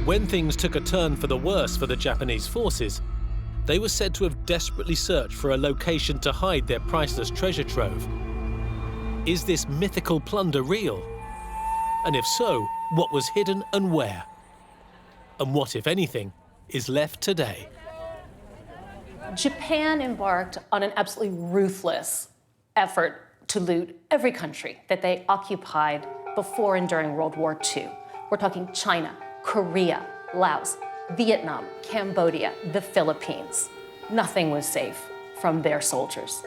When things took a turn for the worse for the Japanese forces, they were said to have desperately searched for a location to hide their priceless treasure trove. Is this mythical plunder real? And if so, what was hidden and where? And what, if anything, is left today? Japan embarked on an absolutely ruthless effort to loot every country that they occupied before and during World War II. We're talking China, Korea, Laos, Vietnam, Cambodia, the Philippines. Nothing was safe from their soldiers.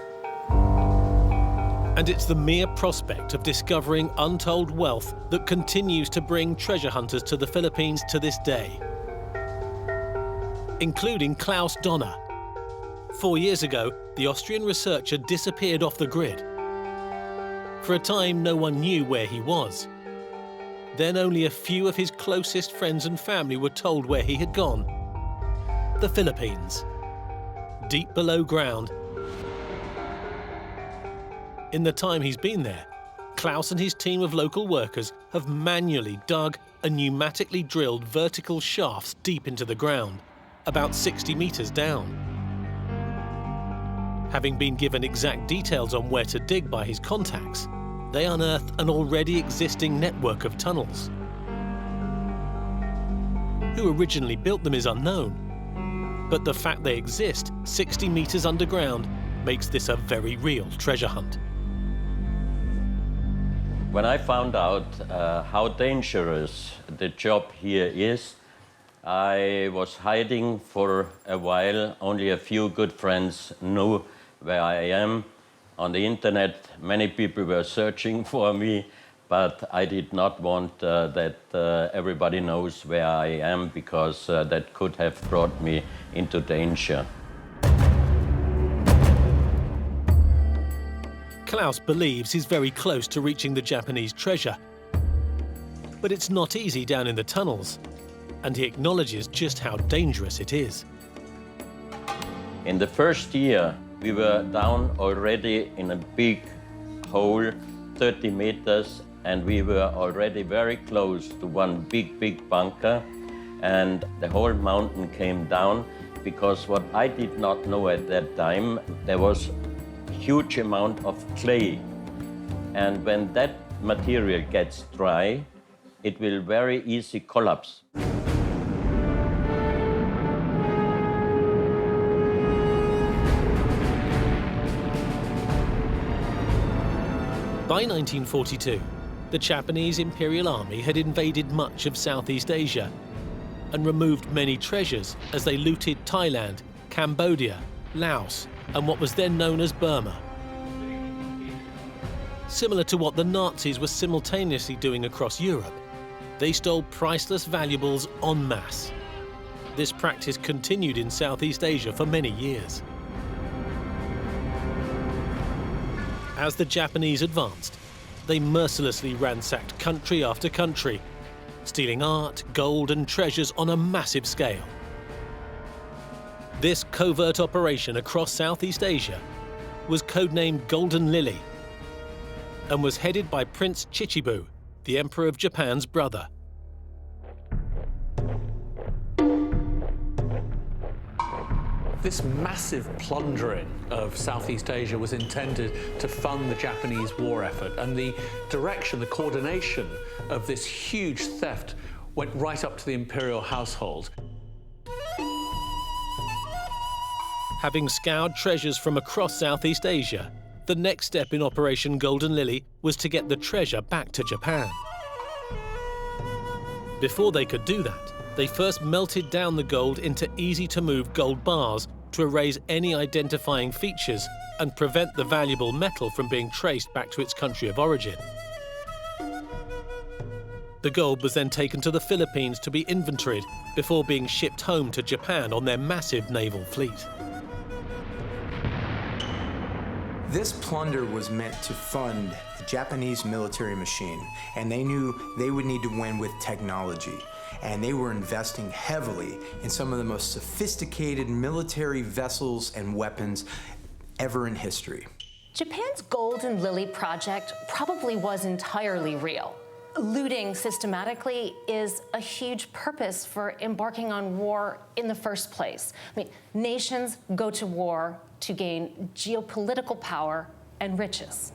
And it's the mere prospect of discovering untold wealth that continues to bring treasure hunters to the Philippines to this day, including Klaus Donner. 4 years ago, the Austrian researcher disappeared off the grid. For a time, no one knew where he was. Then only a few of his closest friends and family were told where he had gone. The Philippines, deep below ground. In the time he's been there, Klaus and his team of local workers have manually dug and pneumatically drilled vertical shafts deep into the ground, about 60 meters down. Having been given exact details on where to dig by his contacts, they unearthed an already existing network of tunnels. Who originally built them is unknown, but the fact they exist 60 meters underground makes this a very real treasure hunt. When I found out how dangerous the job here is, I was hiding for a while. Only a few good friends knew where I am. On the internet, many people were searching for me, but I did not want that everybody knows where I am, because that could have brought me into danger. Klaus believes he's very close to reaching the Japanese treasure. But it's not easy down in the tunnels, and he acknowledges just how dangerous it is. In the first year, we were down already in a big hole, 30 meters, and we were already very close to one big bunker, and the whole mountain came down, because what I did not know at that time, there was a huge amount of clay. And when that material gets dry, it will very easy collapse. By 1942, the Japanese Imperial Army had invaded much of Southeast Asia and removed many treasures as they looted Thailand, Cambodia, Laos, and what was then known as Burma. Similar to what the Nazis were simultaneously doing across Europe, they stole priceless valuables en masse. This practice continued in Southeast Asia for many years. As the Japanese advanced, they mercilessly ransacked country after country, stealing art, gold, and treasures on a massive scale. This covert operation across Southeast Asia was codenamed Golden Lily and was headed by Prince Chichibu, the Emperor of Japan's brother. This massive plundering of Southeast Asia was intended to fund the Japanese war effort, and the direction, the coordination of this huge theft went right up to the imperial household. Having scoured treasures from across Southeast Asia, the next step in Operation Golden Lily was to get the treasure back to Japan. Before they could do that, they first melted down the gold into easy-to-move gold bars to erase any identifying features and prevent the valuable metal from being traced back to its country of origin. The gold was then taken to the Philippines to be inventoried before being shipped home to Japan on their massive naval fleet. This plunder was meant to fund the Japanese military machine, and they knew they would need to win with technology. And they were investing heavily in some of the most sophisticated military vessels and weapons ever in history. Japan's Golden Lily project probably was entirely real. Looting systematically is a huge purpose for embarking on war in the first place. I mean, nations go to war to gain geopolitical power and riches.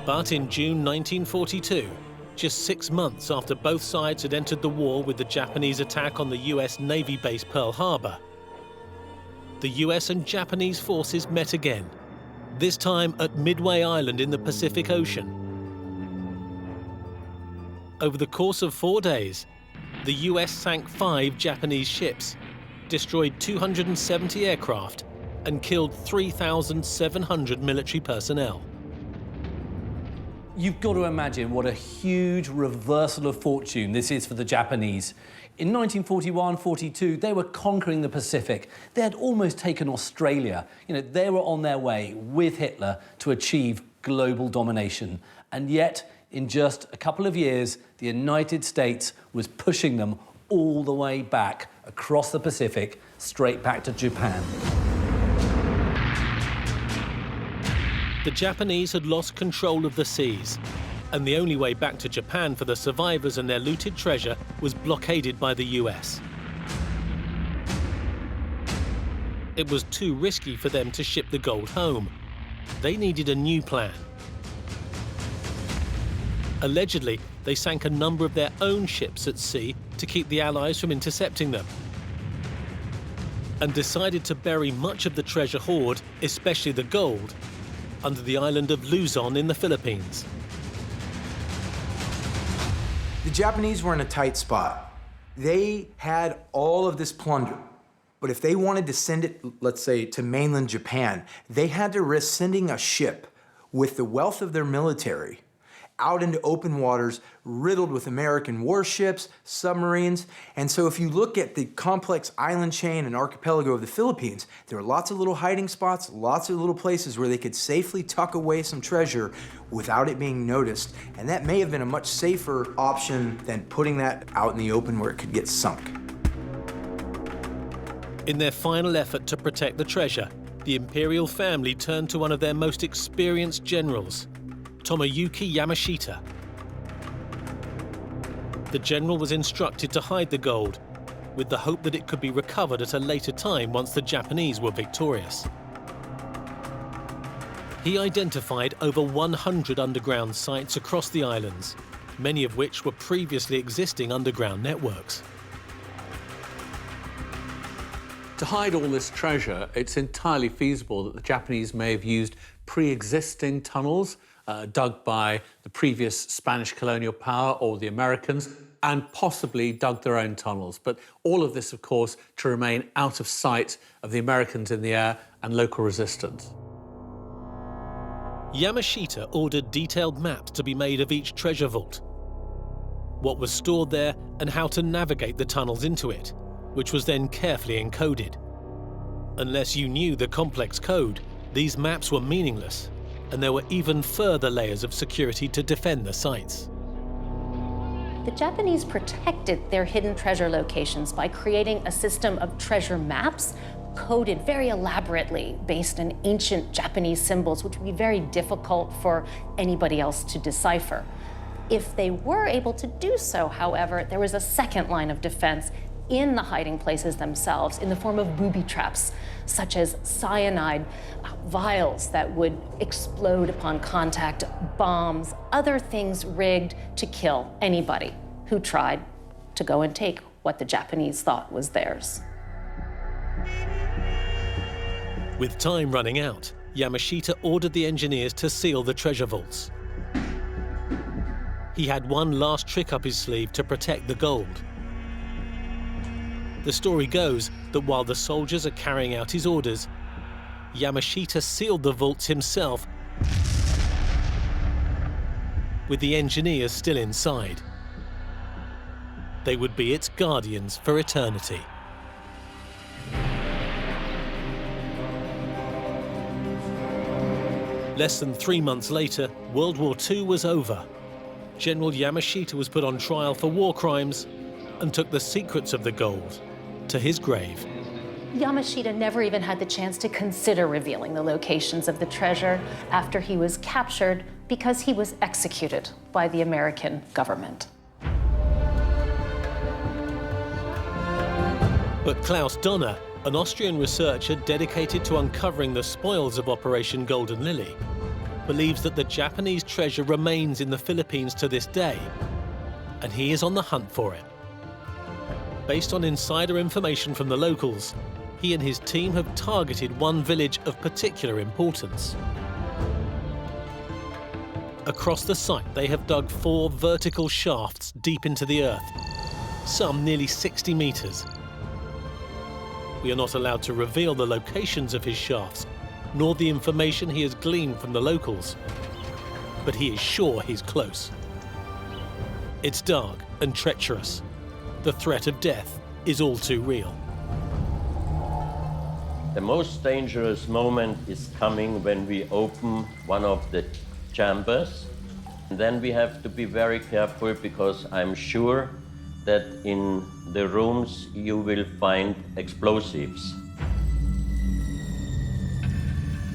But in June 1942, just 6 months after both sides had entered the war with the Japanese attack on the US Navy base Pearl Harbor, the US and Japanese forces met again, this time at Midway Island in the Pacific Ocean. Over the course of 4 days, the US sank 5 Japanese ships, destroyed 270 aircraft, and killed 3,700 military personnel. You've got to imagine what a huge reversal of fortune this is for the Japanese. In 1941-42, they were conquering the Pacific. They had almost taken Australia. You know, they were on their way with Hitler to achieve global domination. And yet, in just a couple of years, the United States was pushing them all the way back across the Pacific, straight back to Japan. The Japanese had lost control of the seas, and the only way back to Japan for the survivors and their looted treasure was blockaded by the US. It was too risky for them to ship the gold home. They needed a new plan. Allegedly, they sank a number of their own ships at sea to keep the Allies from intercepting them, and decided to bury much of the treasure hoard, especially the gold, under the island of Luzon in the Philippines. The Japanese were in a tight spot. They had all of this plunder, but if they wanted to send it, let's say, to mainland Japan, they had to risk sending a ship with the wealth of their military out into open waters riddled with American warships, submarines. And so if you look at the complex island chain and archipelago of the Philippines, there are lots of little hiding spots, lots of little places where they could safely tuck away some treasure without it being noticed. And that may have been a much safer option than putting that out in the open where it could get sunk. In their final effort to protect the treasure, the imperial family turned to one of their most experienced generals, Tomoyuki Yamashita. The general was instructed to hide the gold, with the hope that it could be recovered at a later time once the Japanese were victorious. He identified over 100 underground sites across the islands, many of which were previously existing underground networks. To hide all this treasure, it's entirely feasible that the Japanese may have used pre-existing tunnels dug by the previous Spanish colonial power or the Americans, and possibly dug their own tunnels. But all of this, of course, to remain out of sight of the Americans in the air and local resistance. Yamashita ordered detailed maps to be made of each treasure vault, what was stored there and how to navigate the tunnels into it, which was then carefully encoded. Unless you knew the complex code, these maps were meaningless, and there were even further layers of security to defend the sites. The Japanese protected their hidden treasure locations by creating a system of treasure maps coded very elaborately based on ancient Japanese symbols, which would be very difficult for anybody else to decipher. If they were able to do so, however, there was a second line of defense in the hiding places themselves in the form of booby traps, such as cyanide vials that would explode upon contact, bombs, other things rigged to kill anybody who tried to go and take what the Japanese thought was theirs. With time running out, Yamashita ordered the engineers to seal the treasure vaults. He had one last trick up his sleeve to protect the gold. The story goes that while the soldiers are carrying out his orders, Yamashita sealed the vaults himself, with the engineers still inside. They would be its guardians for eternity. Less than 3 months later, World War II was over. General Yamashita was put on trial for war crimes and took the secrets of the gold to his grave. Yamashita never even had the chance to consider revealing the locations of the treasure after he was captured because he was executed by the American government. But Klaus Donner, an Austrian researcher dedicated to uncovering the spoils of Operation Golden Lily, believes that the Japanese treasure remains in the Philippines to this day, and he is on the hunt for it. Based on insider information from the locals, he and his team have targeted one village of particular importance. Across the site, they have dug 4 vertical shafts deep into the earth, some nearly 60 meters. We are not allowed to reveal the locations of his shafts, nor the information he has gleaned from the locals, but he is sure he's close. It's dark and treacherous. The threat of death is all too real. The most dangerous moment is coming when we open one of the chambers. And then we have to be very careful because I'm sure that in the rooms you will find explosives.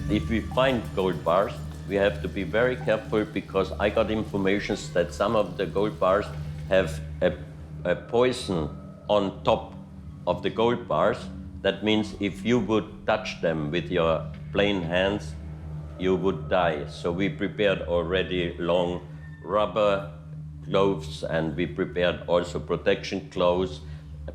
If we find gold bars, we have to be very careful because I got information that some of the gold bars have a poison on top of the gold bars. That means if you would touch them with your plain hands, you would die. So we prepared already long rubber gloves and we prepared also protection clothes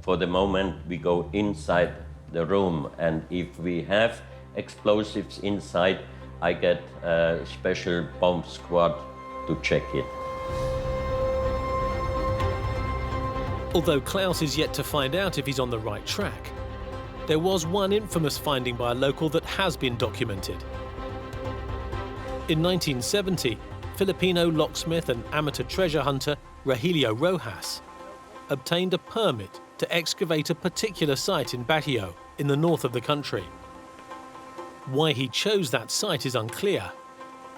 for the moment we go inside the room. And if we have explosives inside, I get a special bomb squad to check it. Although Klaus is yet to find out if he's on the right track, there was one infamous finding by a local that has been documented. In 1970, Filipino locksmith and amateur treasure hunter Rogelio Rojas obtained a permit to excavate a particular site in Baguio, in the north of the country. Why he chose that site is unclear,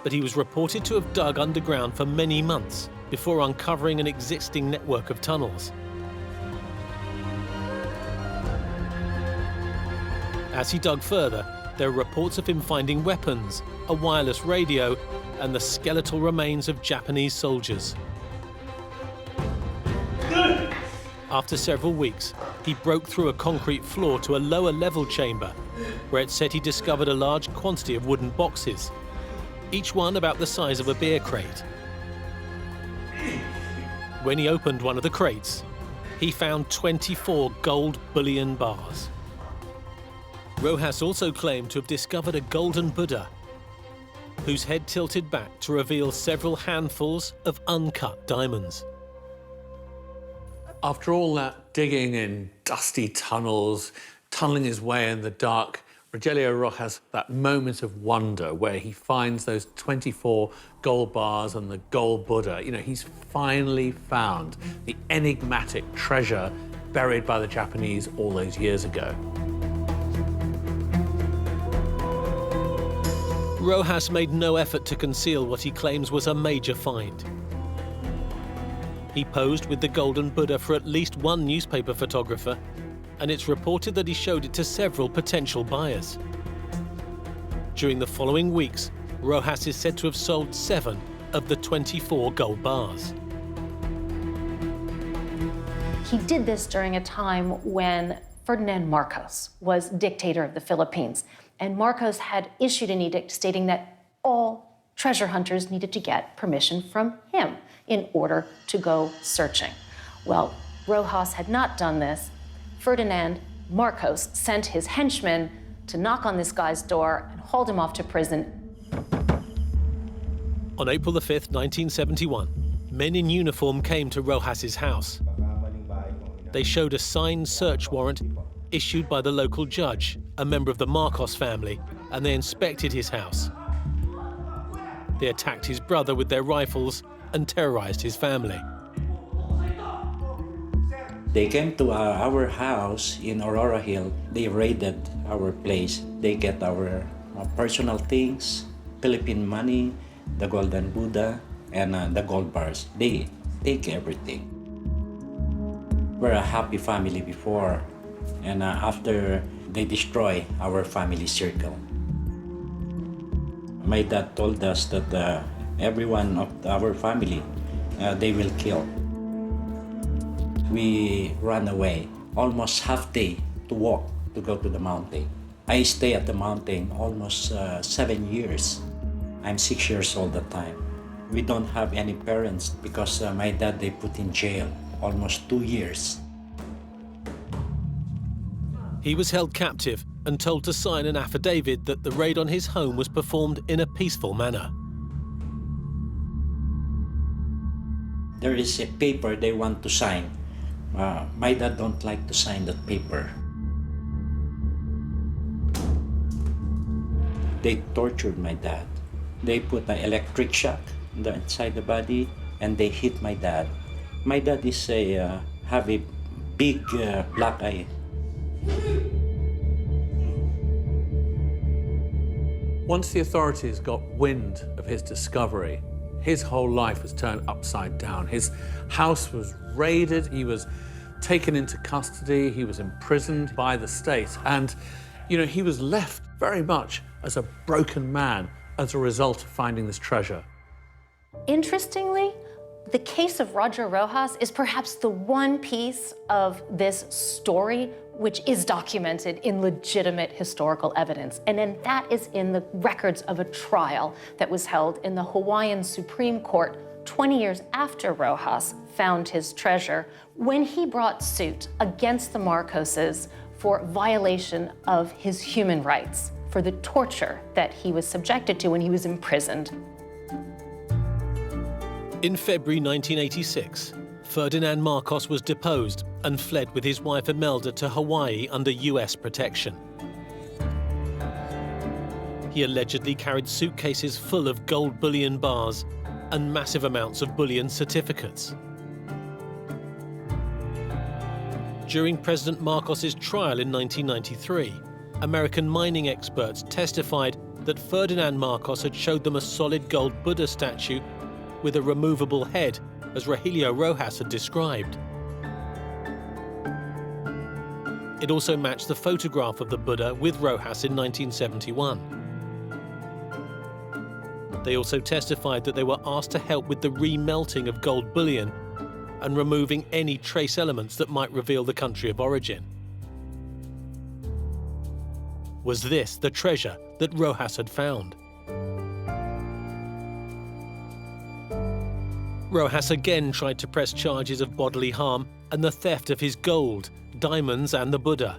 but he was reported to have dug underground for many months before uncovering an existing network of tunnels. As he dug further, there are reports of him finding weapons, a wireless radio, and the skeletal remains of Japanese soldiers. After several weeks, he broke through a concrete floor to a lower level chamber, where it said he discovered a large quantity of wooden boxes, each one about the size of a beer crate. When he opened one of the crates, he found 24 gold bullion bars. Rojas also claimed to have discovered a golden Buddha, whose head tilted back to reveal several handfuls of uncut diamonds. After all that digging in dusty tunnels, tunneling his way in the dark, Rogelio Rojas, that moment of wonder where he finds those 24 gold bars and the gold Buddha, he's finally found the enigmatic treasure buried by the Japanese all those years ago. Rojas made no effort to conceal what he claims was a major find. He posed with the golden Buddha for at least one newspaper photographer, and it's reported that he showed it to several potential buyers. During the following weeks, Rojas is said to have sold 7 of the 24 gold bars. He did this during a time when Ferdinand Marcos was dictator of the Philippines, and Marcos had issued an edict stating that all treasure hunters needed to get permission from him in order to go searching. Well, Rojas had not done this. Ferdinand Marcos sent his henchmen to knock on this guy's door and hauled him off to prison. On April the 5th, 1971, men in uniform came to Rojas's house. They showed a signed search warrant issued by the local judge, a member of the Marcos family, and they inspected his house. They attacked his brother with their rifles and terrorized his family. They came to our house in Aurora Hill. They raided our place. They get our personal things, Philippine money, the golden Buddha, and the gold bars. They take everything. We're a happy family before, and after they destroy our family circle. My dad told us that everyone of our family, they will kill. We ran away, almost half day to walk to go to the mountain. I stay at the mountain almost 7 years. I'm 6 years old at the time. We don't have any parents because my dad, they put in jail almost 2 years. He was held captive and told to sign an affidavit that the raid on his home was performed in a peaceful manner. There is a paper they want to sign. My dad don't like to sign that paper. They tortured my dad. They put an electric shock inside the body and they hit my dad. My dad is have a big black eye. Once the authorities got wind of his discovery, his whole life was turned upside down. His house was raided, he was taken into custody, he was imprisoned by the state, and, you know, he was left very much as a broken man as a result of finding this treasure. Interestingly, the case of Roger Rojas is perhaps the one piece of this story which is documented in legitimate historical evidence. And then that is in the records of a trial that was held in the Hawaiian Supreme Court 20 years after Rojas found his treasure, when he brought suit against the Marcoses for violation of his human rights, for the torture that he was subjected to when he was imprisoned. In February 1986, Ferdinand Marcos was deposed and fled with his wife Imelda to Hawaii under US protection. He allegedly carried suitcases full of gold bullion bars and massive amounts of bullion certificates. During President Marcos's trial in 1993, American mining experts testified that Ferdinand Marcos had showed them a solid gold Buddha statue with a removable head, as Rogelio Rojas had described. It also matched the photograph of the Buddha with Rojas in 1971. They also testified that they were asked to help with the remelting of gold bullion and removing any trace elements that might reveal the country of origin. Was this the treasure that Rojas had found? Rojas again tried to press charges of bodily harm and the theft of his gold, diamonds, and the Buddha.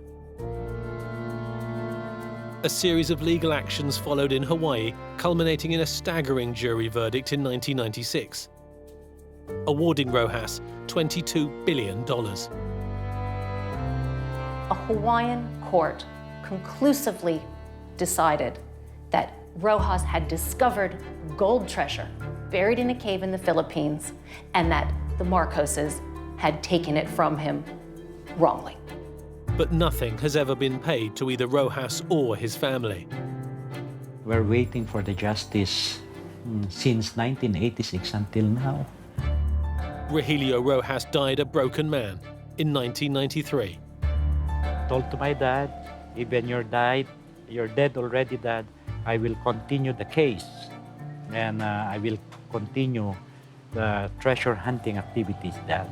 A series of legal actions followed in Hawaii, culminating in a staggering jury verdict in 1996, awarding Rojas $22 billion. A Hawaiian court conclusively decided that Rojas had discovered gold treasure buried in a cave in the Philippines, and that the Marcoses had taken it from him wrongly. But nothing has ever been paid to either Rojas or his family. We're waiting for the justice since 1986 until now. Rogelio Rojas died a broken man in 1993. Told to my dad, even you're dead already, Dad, I will continue the case. And I will continue the treasure hunting activities, Dad.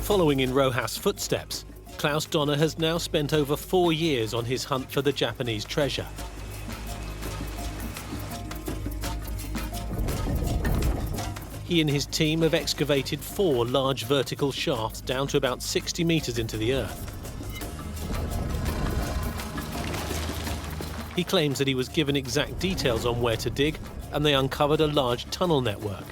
Following in Rojas' footsteps, Klaus Donner has now spent over 4 years on his hunt for the Japanese treasure. He and his team have excavated 4 large vertical shafts down to about 60 meters into the earth. He claims that he was given exact details on where to dig, and they uncovered a large tunnel network.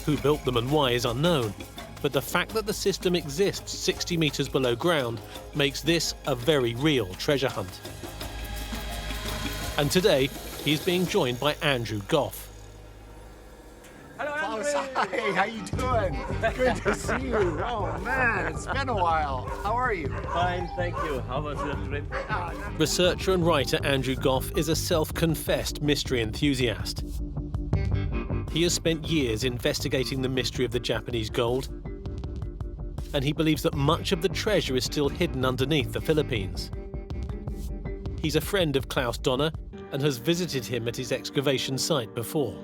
Who built them and why is unknown, but the fact that the system exists 60 meters below ground makes this a very real treasure hunt. And today, he's being joined by Andrew Goff. Hello, hi, how you doing? Good to see you. Oh man, it's been a while. How are you? Fine, thank you. How was your trip? Researcher and writer Andrew Goff is a self-confessed mystery enthusiast. He has spent years investigating the mystery of the Japanese gold, and he believes that much of the treasure is still hidden underneath the Philippines. He's a friend of Klaus Donner and has visited him at his excavation site before.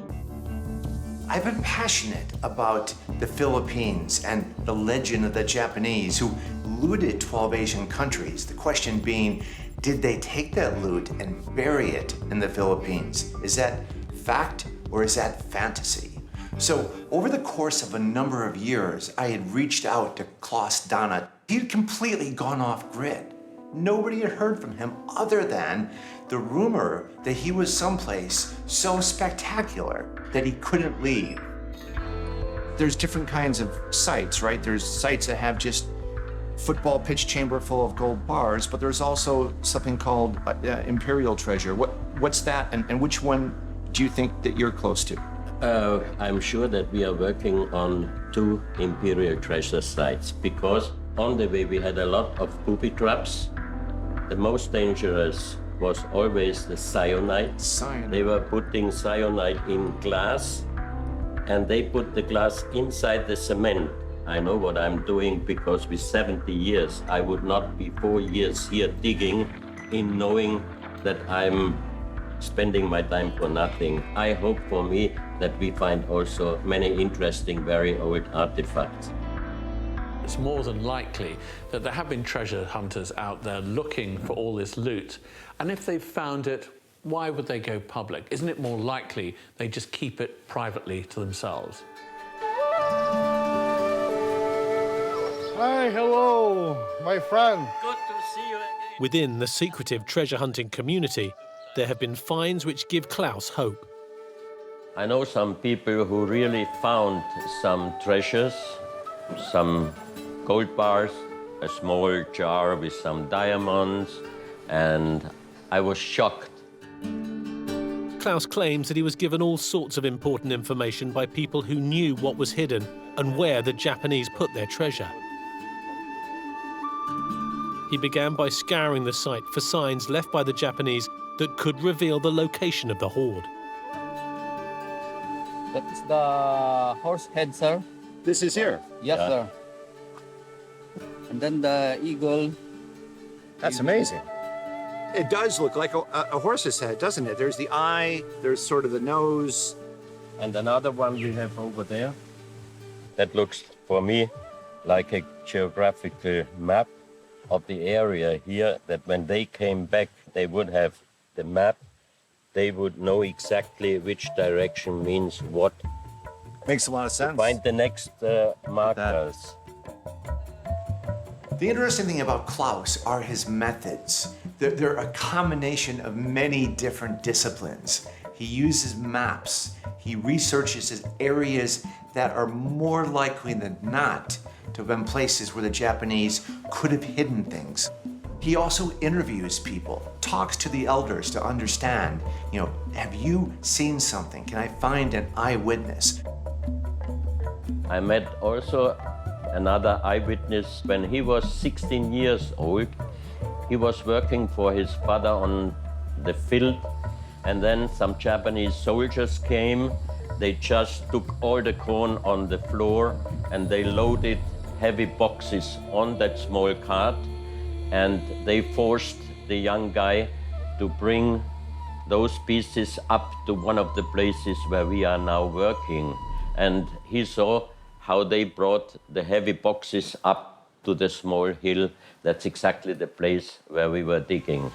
I've been passionate about the Philippines and the legend of the Japanese who looted 12 Asian countries. The question being, did they take that loot and bury it in the Philippines? Is that fact or is that fantasy? So over the course of a number of years, I had reached out to Klaus Donner. He'd completely gone off grid. Nobody had heard from him other than the rumor that he was someplace so spectacular that he couldn't leave. There's different kinds of sites, right? There's sites that have just football pitch chamber full of gold bars, but there's also something called imperial treasure. What's that, and which one do you think that you're close to? I'm sure that we are working on 2 imperial treasure sites because on the way we had a lot of booby traps. The most dangerous was always the cyanide. They were putting cyanide in glass, and they put the glass inside the cement. I know what I'm doing because with 70 years, I would not be 4 years here digging in knowing that I'm spending my time for nothing. I hope for me that we find also many interesting, very old artifacts. It's more than likely that there have been treasure hunters out there looking for all this loot. And if they've found it, why would they go public? Isn't it more likely they just keep it privately to themselves? Hi, hello, my friend. Good to see you again. Within the secretive treasure hunting community, there have been finds which give Klaus hope. I know some people who really found some treasures, some gold bars, a small jar with some diamonds, and I was shocked. Klaus claims that he was given all sorts of important information by people who knew what was hidden and where the Japanese put their treasure. He began by scouring the site for signs left by the Japanese that could reveal the location of the hoard. That's the horse head, sir. This is here? Yes, sir. And then the eagle. That's amazing. It does look like a horse's head, doesn't it? There's the eye, there's sort of the nose. And another one we have over there. That looks, for me, like a geographical map of the area here, that when they came back, they would have the map. They would know exactly which direction means what. Makes a lot of sense. Find the next markers. The interesting thing about Klaus are his methods. They're a combination of many different disciplines. He uses maps. He researches his areas that are more likely than not to have been places where the Japanese could have hidden things. He also interviews people, talks to the elders to understand, have you seen something? Can I find an eyewitness? I met also another eyewitness when he was 16 years old. He was working for his father on the field, and then some Japanese soldiers came. They just took all the corn on the floor and they loaded heavy boxes on that small cart, and they forced the young guy to bring those pieces up to one of the places where we are now working. And he saw how they brought the heavy boxes up to the small hill. That's exactly the place where we were digging.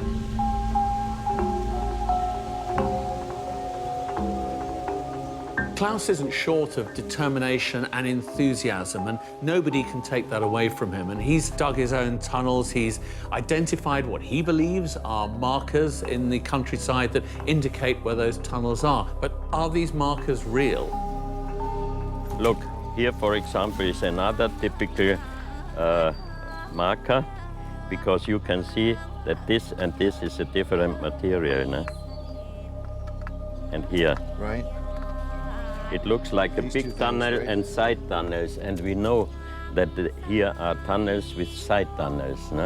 Klaus isn't short of determination and enthusiasm, and nobody can take that away from him. And he's dug his own tunnels. He's identified what he believes are markers in the countryside that indicate where those tunnels are. But are these markers real? Look, here, for example, is another typical marker, because you can see that this and this is a different material. No? And here. Right. It looks like a big tunnel and side tunnels, and we know that here are tunnels with side tunnels. No?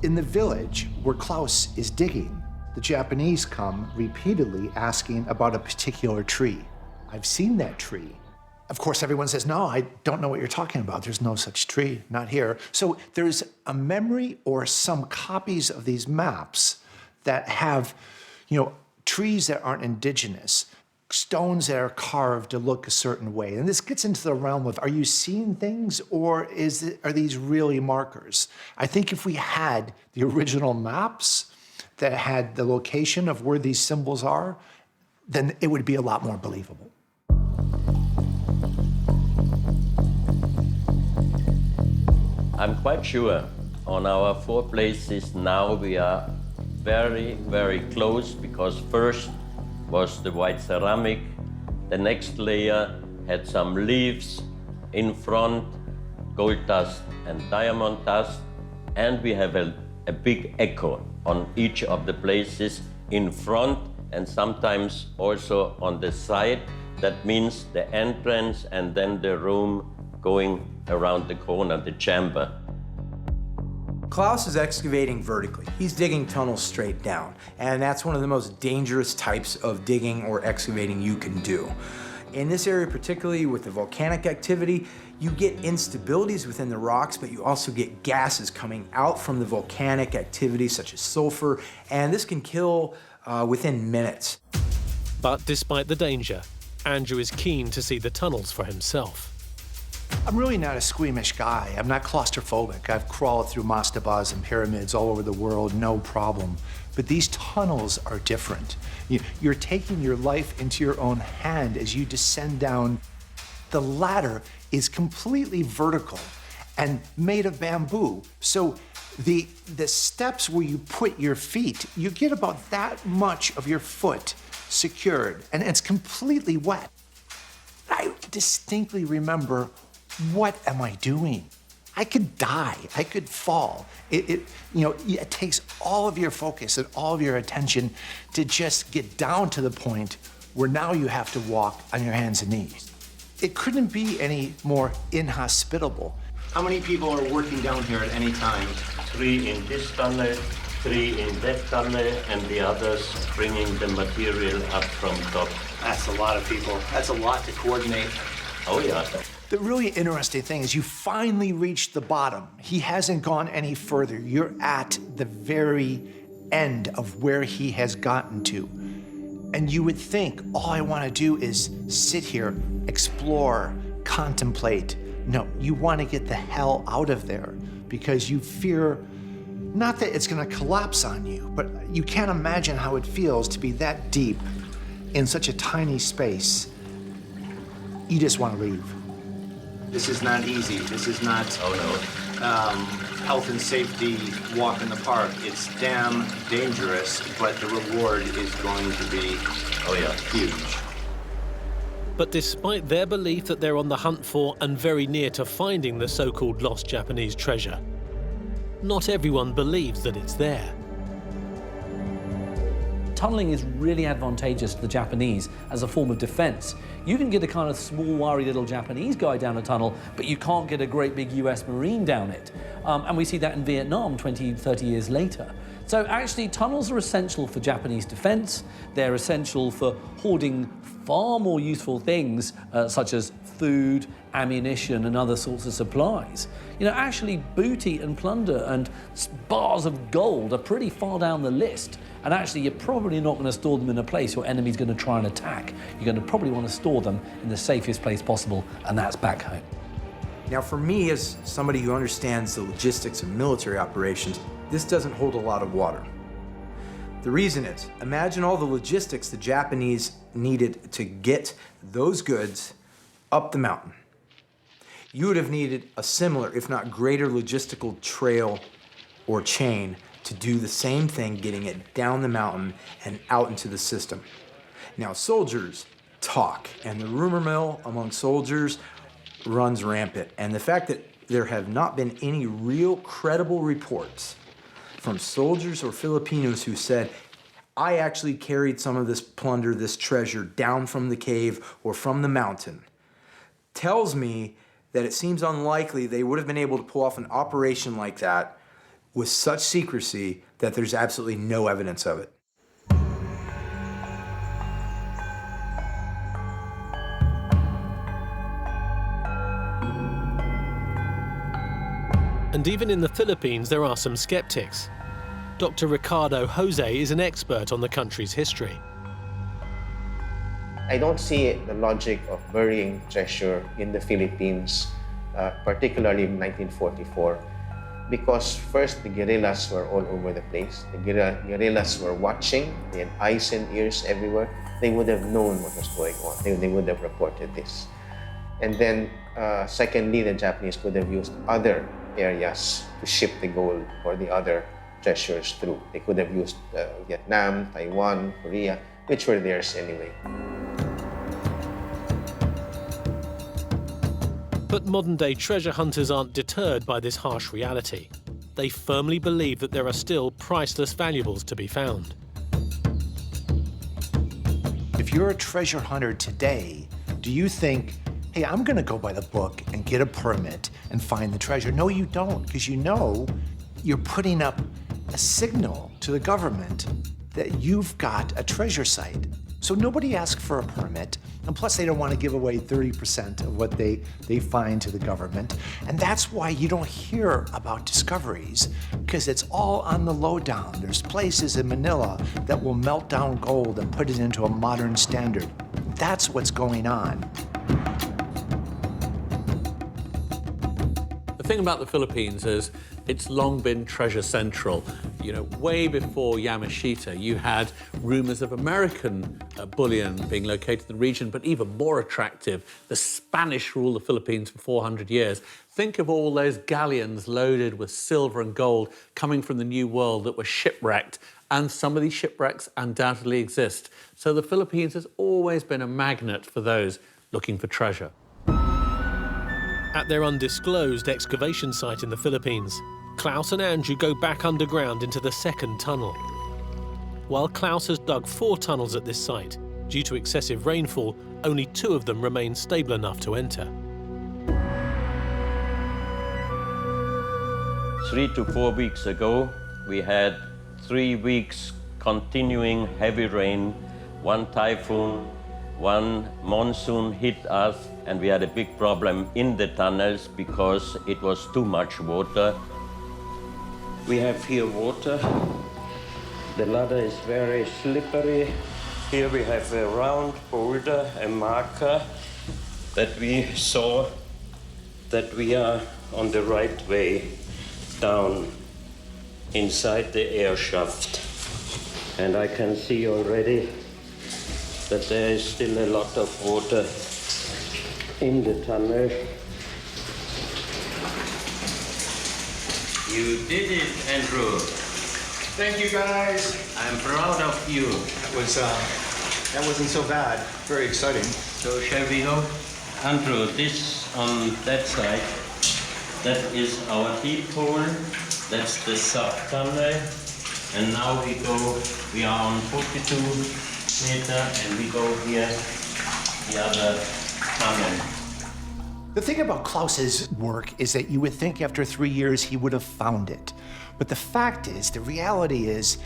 In the village where Klaus is digging, the Japanese come repeatedly asking about a particular tree. I've seen that tree. Of course, everyone says, no, I don't know what you're talking about. There's no such tree, not here. So there's a memory or some copies of these maps that have, you know, trees that aren't indigenous, stones that are carved to look a certain way. And this gets into the realm of, are you seeing things, or are these really markers? I think if we had the original maps that had the location of where these symbols are, then it would be a lot more believable. I'm quite sure on our 4 places now we are very, very close, because first was the white ceramic, the next layer had some leaves in front, gold dust and diamond dust, and we have a big echo on each of the places in front and sometimes also on the side. That means the entrance and then the room going around the corner, the chamber. Klaus is excavating vertically. He's digging tunnels straight down, and that's one of the most dangerous types of digging or excavating you can do. In this area, particularly with the volcanic activity, you get instabilities within the rocks, but you also get gases coming out from the volcanic activity, such as sulfur, and this can kill within minutes. But despite the danger, Andrew is keen to see the tunnels for himself. I'm really not a squeamish guy. I'm not claustrophobic. I've crawled through mastabas and pyramids all over the world, no problem. But these tunnels are different. You're taking your life into your own hand as you descend down. The ladder is completely vertical and made of bamboo. So the steps where you put your feet, you get about that much of your foot secured, and it's completely wet. I distinctly remember, what am I doing? I could die, I could fall. It takes all of your focus and all of your attention to just get down to the point where now you have to walk on your hands and knees. It couldn't be any more inhospitable. How many people are working down here at any time? 3 in this tunnel, 3 in that tunnel, and the others bringing the material up from top. That's a lot of people. That's a lot to coordinate. Oh, yeah. The really interesting thing is you finally reached the bottom. He hasn't gone any further. You're at the very end of where he has gotten to. And you would think, all I want to do is sit here, explore, contemplate. No, you want to get the hell out of there because you fear, not that it's going to collapse on you, but you can't imagine how it feels to be that deep in such a tiny space. You just want to leave. This is not easy. This is not health and safety walk in the park. It's damn dangerous, but the reward is going to be, huge. But despite their belief that they're on the hunt for and very near to finding the so-called lost Japanese treasure, not everyone believes that it's there. Tunneling is really advantageous to the Japanese as a form of defense. You can get a kind of small, wiry little Japanese guy down a tunnel, but you can't get a great big US Marine down it. And we see that in Vietnam 20, 30 years later. So actually, tunnels are essential for Japanese defense. They're essential for hoarding far more useful things, such as food, ammunition, and other sorts of supplies. You know, actually, booty and plunder and bars of gold are pretty far down the list. And actually, you're probably not going to store them in a place your enemy's going to try and attack. You're going to probably want to store them in the safest place possible, and that's back home. Now, for me, as somebody who understands the logistics of military operations, this doesn't hold a lot of water. The reason is, imagine all the logistics the Japanese needed to get those goods up the mountain. You would have needed a similar, if not greater, logistical trail or chain to do the same thing, getting it down the mountain and out into the system. Now, soldiers talk, and the rumor mill among soldiers runs rampant. And the fact that there have not been any real credible reports from soldiers or Filipinos who said, I actually carried some of this plunder, this treasure, down from the cave or from the mountain, tells me that it seems unlikely they would have been able to pull off an operation like that with such secrecy that there's absolutely no evidence of it. And even in the Philippines, there are some skeptics. Dr. Ricardo Jose is an expert on the country's history. I don't see the logic of burying treasure in the Philippines, particularly in 1944, because first, the guerrillas were all over the place. The guerrillas were watching. They had eyes and ears everywhere. They would have known what was going on. They would have reported this. And then, secondly, the Japanese could have used other areas to ship the gold or the other treasures through. They could have used Vietnam, Taiwan, Korea, which were theirs anyway. But modern-day treasure hunters aren't deterred by this harsh reality. They firmly believe that there are still priceless valuables to be found. If you're a treasure hunter today, do you think, hey, I'm gonna go by the book and get a permit and find the treasure? No, you don't, because you know you're putting up a signal to the government that you've got a treasure site. So nobody asks for a permit, and plus they don't want to give away 30% of what they find to the government. And that's why you don't hear about discoveries, because it's all on the lowdown. There's places in Manila that will melt down gold and put it into a modern standard. That's what's going on. The thing about the Philippines is it's long been treasure central. You know, way before Yamashita, you had rumors of American bullion being located in the region, but even more attractive, the Spanish ruled the Philippines for 400 years. Think of all those galleons loaded with silver and gold coming from the New World that were shipwrecked, and some of these shipwrecks undoubtedly exist. So the Philippines has always been a magnet for those looking for treasure. At their undisclosed excavation site in the Philippines, Klaus and Andrew go back underground into the second tunnel. While Klaus has dug 4 tunnels at this site, due to excessive rainfall, only 2 of them remain stable enough to enter. 3 to 4 weeks ago, we had 3 weeks continuing heavy rain, 1 typhoon, 1 monsoon hit us, and we had a big problem in the tunnels because it was too much water. We have here water. The ladder is very slippery. Here we have a round boulder, a marker that we saw that we are on the right way down inside the air shaft. And I can see already that there is still a lot of water in the tunnel. You did it, Andrew. Thank you, guys. I'm proud of you. That wasn't so bad. Very exciting. So shall we go? Andrew, this on that side, that is our deep hole. That's the sub-tunnel. And now we are on 42 meter, and we go here, the other tunnel. The thing about Klaus's work is that you would think after 3 years he would have found it. But the fact is, the reality is,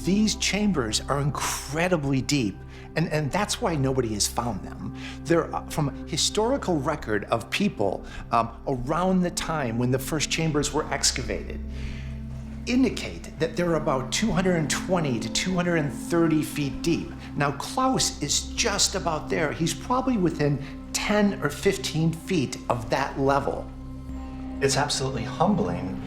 these chambers are incredibly deep, and that's why nobody has found them. They're from historical record of people around the time when the first chambers were excavated. indicate that they're about 220 to 230 feet deep. Now, Klaus is just about there. He's probably within 10 or 15 feet of that level. It's absolutely humbling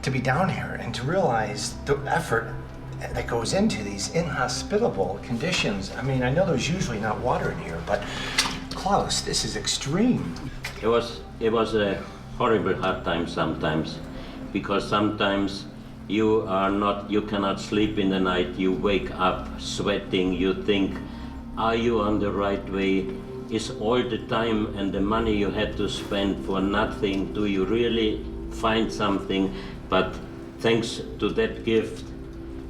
to be down here and to realize the effort that goes into these inhospitable conditions. I mean, I know there's usually not water in here, but Klaus, this is extreme. It was a horrible hard time sometimes, because sometimes you cannot sleep in the night, you wake up sweating, you think, are you on the right way? Is all the time and the money you had to spend for nothing, do you really find something? But thanks to that gift,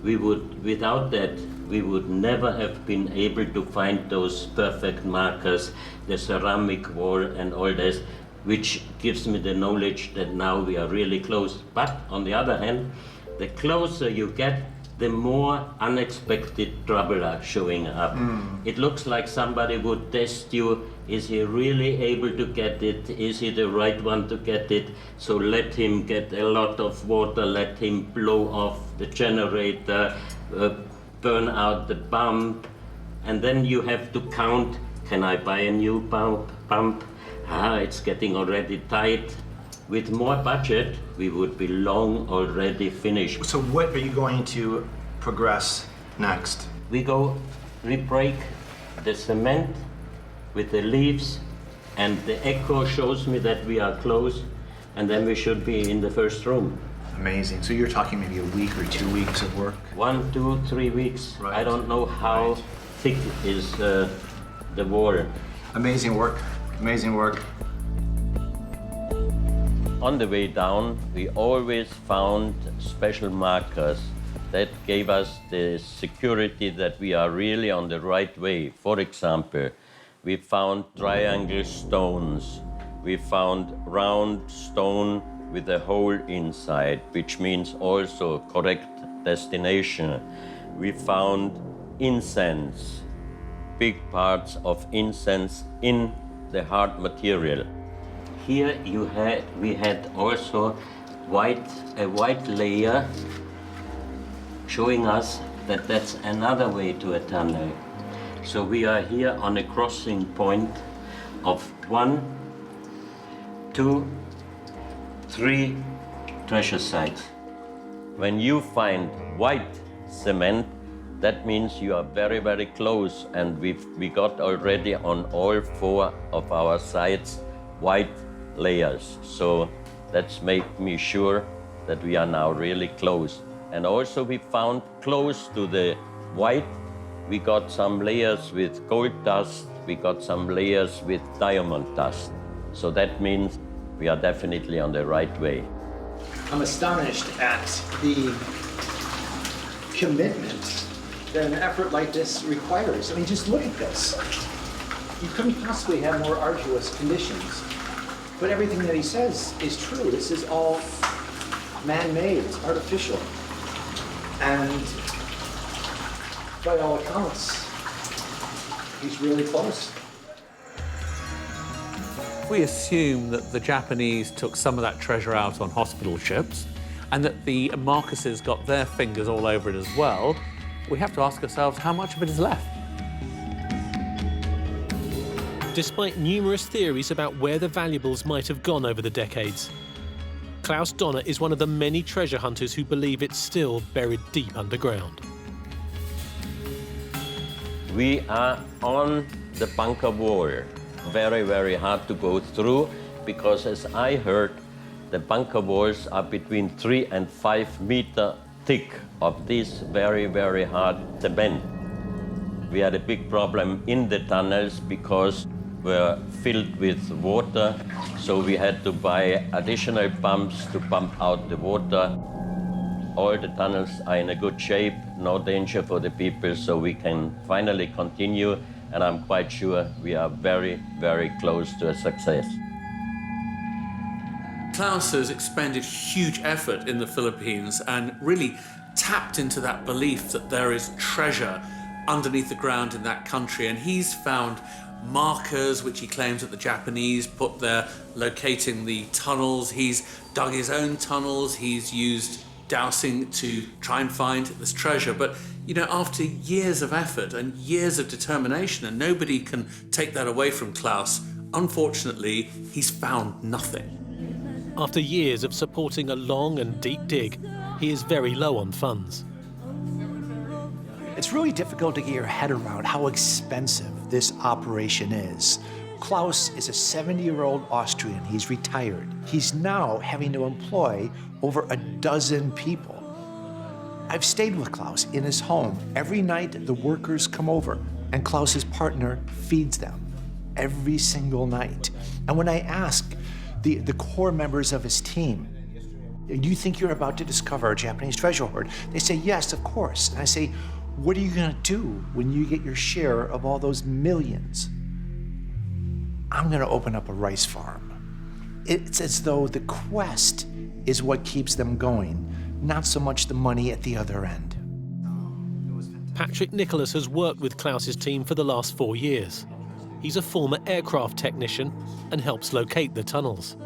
without that, we would never have been able to find those perfect markers, the ceramic wall and all this, which gives me the knowledge that now we are really close. But on the other hand, the closer you get, the more unexpected trouble are showing up. It looks like somebody would test you. Is he really able to get it? Is he the right one to get it? So let him get a lot of water, let him blow off the generator, burn out the pump, and then you have to count, can I buy a new pump? It's getting already tight. With more budget, we would be long already finished. So what are you going to progress next? We break the cement with the leaves, and the echo shows me that we are close, and then we should be in the first room. Amazing. So you're talking maybe a week or 2 weeks of work? 1, 2, 3 weeks. Right. I don't know how thick is the wall. Amazing work. Amazing work. On the way down, we always found special markers that gave us the security that we are really on the right way. For example, we found triangle stones. We found round stone with a hole inside, which means also correct destination. We found incense, big parts of incense in the hard material. Here we had also a white layer showing us that that's another way to a tunnel. So we are here on a crossing point of 1, 2, 3 treasure sites. When you find white cement, that means you are very, very close, and we got already on all 4 of our sites white layers. So that's made me sure that we are now really close. And also we found close to the white, we got some layers with gold dust, we got some layers with diamond dust. So that means we are definitely on the right way. I'm astonished at the commitment that an effort like this requires. I mean, just look at this. You couldn't possibly have more arduous conditions. But everything that he says is true. This is all man-made, it's artificial. And by all accounts, he's really close. We assume that the Japanese took some of that treasure out on hospital ships and that the Marcuses got their fingers all over it as well. We have to ask ourselves how much of it is left. Despite numerous theories about where the valuables might have gone over the decades, Klaus Donner is one of the many treasure hunters who believe it's still buried deep underground. We are on the bunker wall. Very, very hard to go through, because as I heard, the bunker walls are between 3 and 5 meters thick of this very, very hard cement. We had a big problem in the tunnels because were filled with water, so we had to buy additional pumps to pump out the water. All the tunnels are in a good shape, no danger for the people, so we can finally continue, and I'm quite sure we are very, very close to a success. Klaus has expended huge effort in the Philippines and really tapped into that belief that there is treasure underneath the ground in that country, and he's found markers which he claims that the Japanese put there locating the tunnels. He's dug his own tunnels, he's used dousing to try and find this treasure. But, you know, after years of effort and years of determination, and nobody can take that away from Klaus, unfortunately, he's found nothing. After years of supporting a long and deep dig, he is very low on funds. It's really difficult to get your head around how expensive this operation is. Klaus is a 70-year-old Austrian. He's retired. He's now having to employ over a dozen people. I've stayed with Klaus in his home. Every night, the workers come over, and Klaus's partner feeds them every single night. And when I ask the core members of his team, do you think you're about to discover a Japanese treasure hoard? They say, yes, of course. And I say, what are you gonna do when you get your share of all those millions? I'm gonna open up a rice farm. It's as though the quest is what keeps them going, not so much the money at the other end. Patrick Nicholas has worked with Klaus's team for the last 4 years. He's a former aircraft technician and helps locate the tunnels.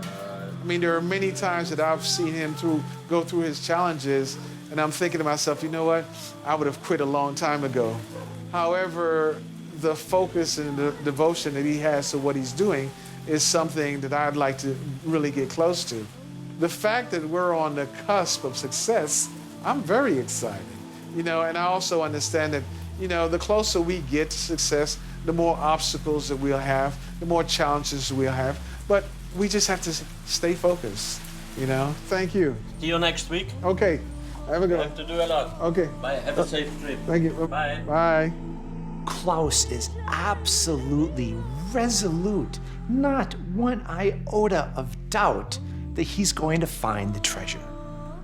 I mean, there are many times that I've seen him go through his challenges, and I'm thinking to myself, you know what? I would have quit a long time ago. However, the focus and the devotion that he has to what he's doing is something that I'd like to really get close to. The fact that we're on the cusp of success, I'm very excited. You know, and I also understand that, you know, the closer we get to success, the more obstacles that we'll have, the more challenges we'll have. But we just have to stay focused, you know? Thank you. See you next week. Okay. Have a good one. Have to do a lot. Okay. Bye. Have a safe trip. Thank you. Bye. Bye. Klaus is absolutely resolute, not one iota of doubt that he's going to find the treasure.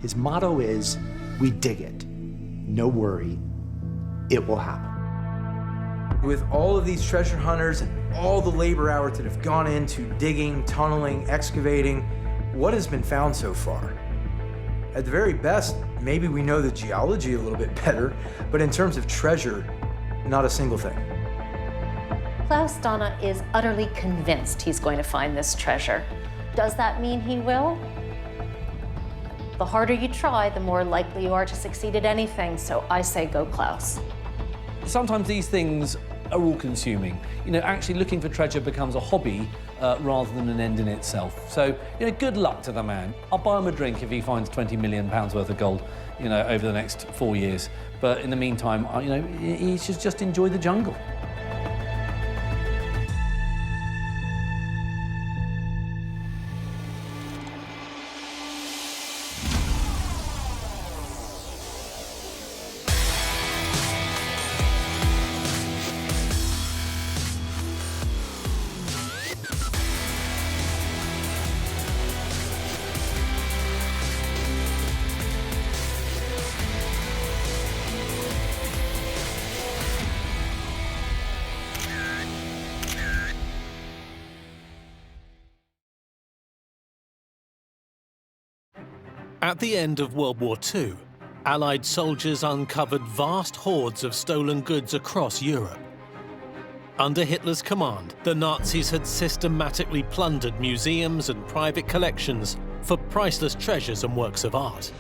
His motto is, we dig it. No worry, it will happen. With all of these treasure hunters and all the labor hours that have gone into digging, tunneling, excavating, what has been found so far? At the very best, maybe we know the geology a little bit better, but in terms of treasure, not a single thing. Klaus Dana is utterly convinced he's going to find this treasure. Does that mean he will? The harder you try, the more likely you are to succeed at anything, so I say go Klaus. Sometimes these things are all-consuming. You know, actually looking for treasure becomes a hobby rather than an end in itself. So, you know, good luck to the man. I'll buy him a drink if he finds £20 million worth of gold, you know, over the next 4 years. But in the meantime, you know, he should just enjoy the jungle. At the end of World War II, Allied soldiers uncovered vast hordes of stolen goods across Europe. Under Hitler's command, the Nazis had systematically plundered museums and private collections for priceless treasures and works of art.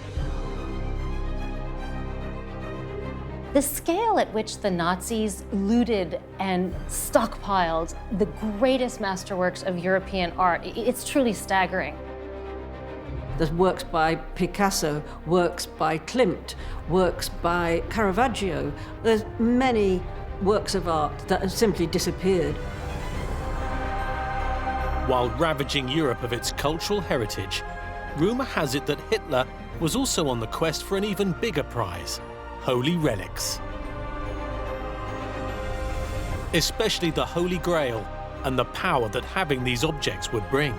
The scale at which the Nazis looted and stockpiled the greatest masterworks of European art, it's truly staggering. There's works by Picasso, works by Klimt, works by Caravaggio. There's many works of art that have simply disappeared. While ravaging Europe of its cultural heritage, rumour has it that Hitler was also on the quest for an even bigger prize, holy relics. Especially the Holy Grail and the power that having these objects would bring.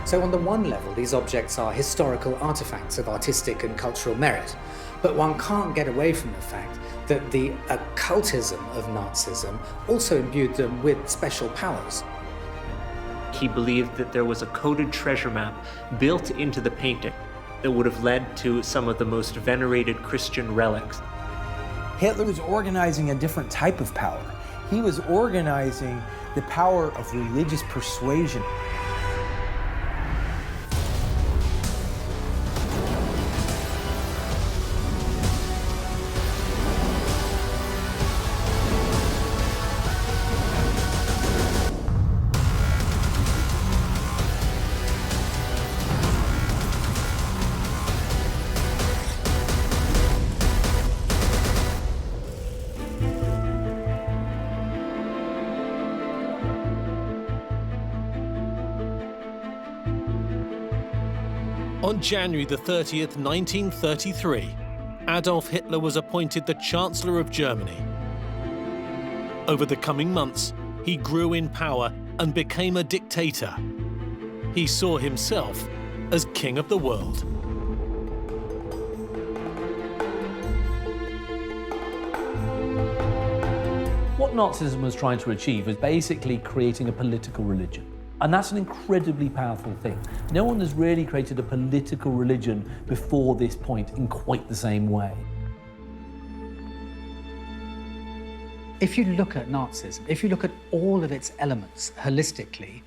So on the one level, these objects are historical artifacts of artistic and cultural merit, but one can't get away from the fact that the occultism of Nazism also imbued them with special powers. He believed that there was a coded treasure map built into the painting that would have led to some of the most venerated Christian relics. Hitler was organizing a different type of power. He was organizing the power of religious persuasion. On January the 30th, 1933, Adolf Hitler was appointed the Chancellor of Germany. Over the coming months, he grew in power and became a dictator. He saw himself as king of the world. What Nazism was trying to achieve was basically creating a political religion. And that's an incredibly powerful thing. No one has really created a political religion before this point in quite the same way. If you look at Nazism, if you look at all of its elements holistically,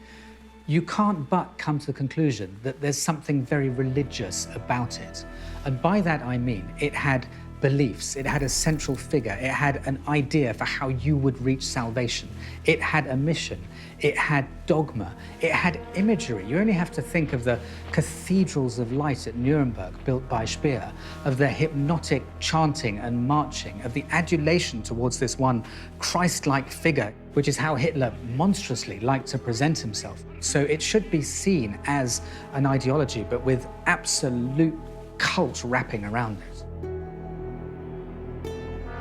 you can't but come to the conclusion that there's something very religious about it. And by that I mean it had beliefs, it had a central figure, it had an idea for how you would reach salvation, it had a mission, it had dogma, it had imagery. You only have to think of the cathedrals of light at Nuremberg built by Speer, of the hypnotic chanting and marching, of the adulation towards this one Christ-like figure, which is how Hitler monstrously liked to present himself. So it should be seen as an ideology, but with absolute cult wrapping around it.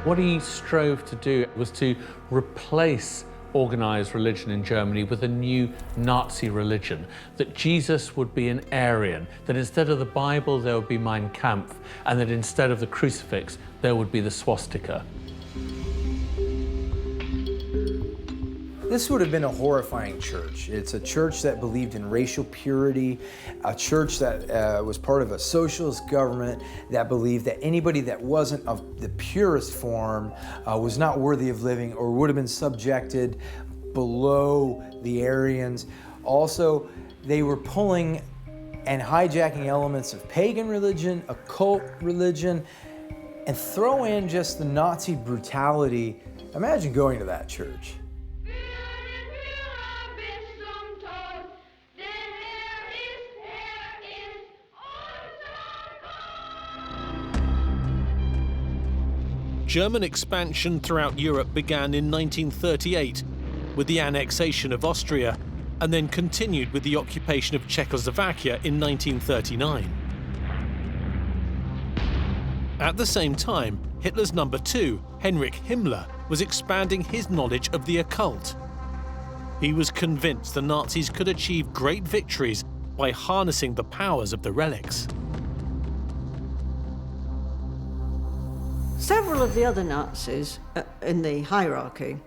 What he strove to do was to replace organized religion in Germany with a new Nazi religion, that Jesus would be an Aryan, that instead of the Bible there would be Mein Kampf, and that instead of the crucifix there would be the swastika. This would have been a horrifying church. It's a church that believed in racial purity, a church that was part of a socialist government that believed that anybody that wasn't of the purest form was not worthy of living or would have been subjected below the Aryans. Also, they were pulling and hijacking elements of pagan religion, occult religion, and throw in just the Nazi brutality. Imagine going to that church. German expansion throughout Europe began in 1938 with the annexation of Austria and then continued with the occupation of Czechoslovakia in 1939. At the same time, Hitler's number two, Heinrich Himmler, was expanding his knowledge of the occult. He was convinced the Nazis could achieve great victories by harnessing the powers of the relics. Several of the other Nazis in the hierarchy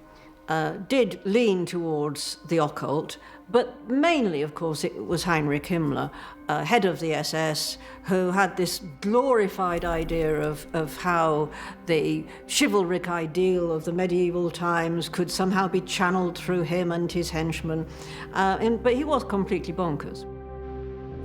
did lean towards the occult, but mainly, of course, it was Heinrich Himmler, head of the SS, who had this glorified idea of how the chivalric ideal of the medieval times could somehow be channeled through him and his henchmen, but he was completely bonkers.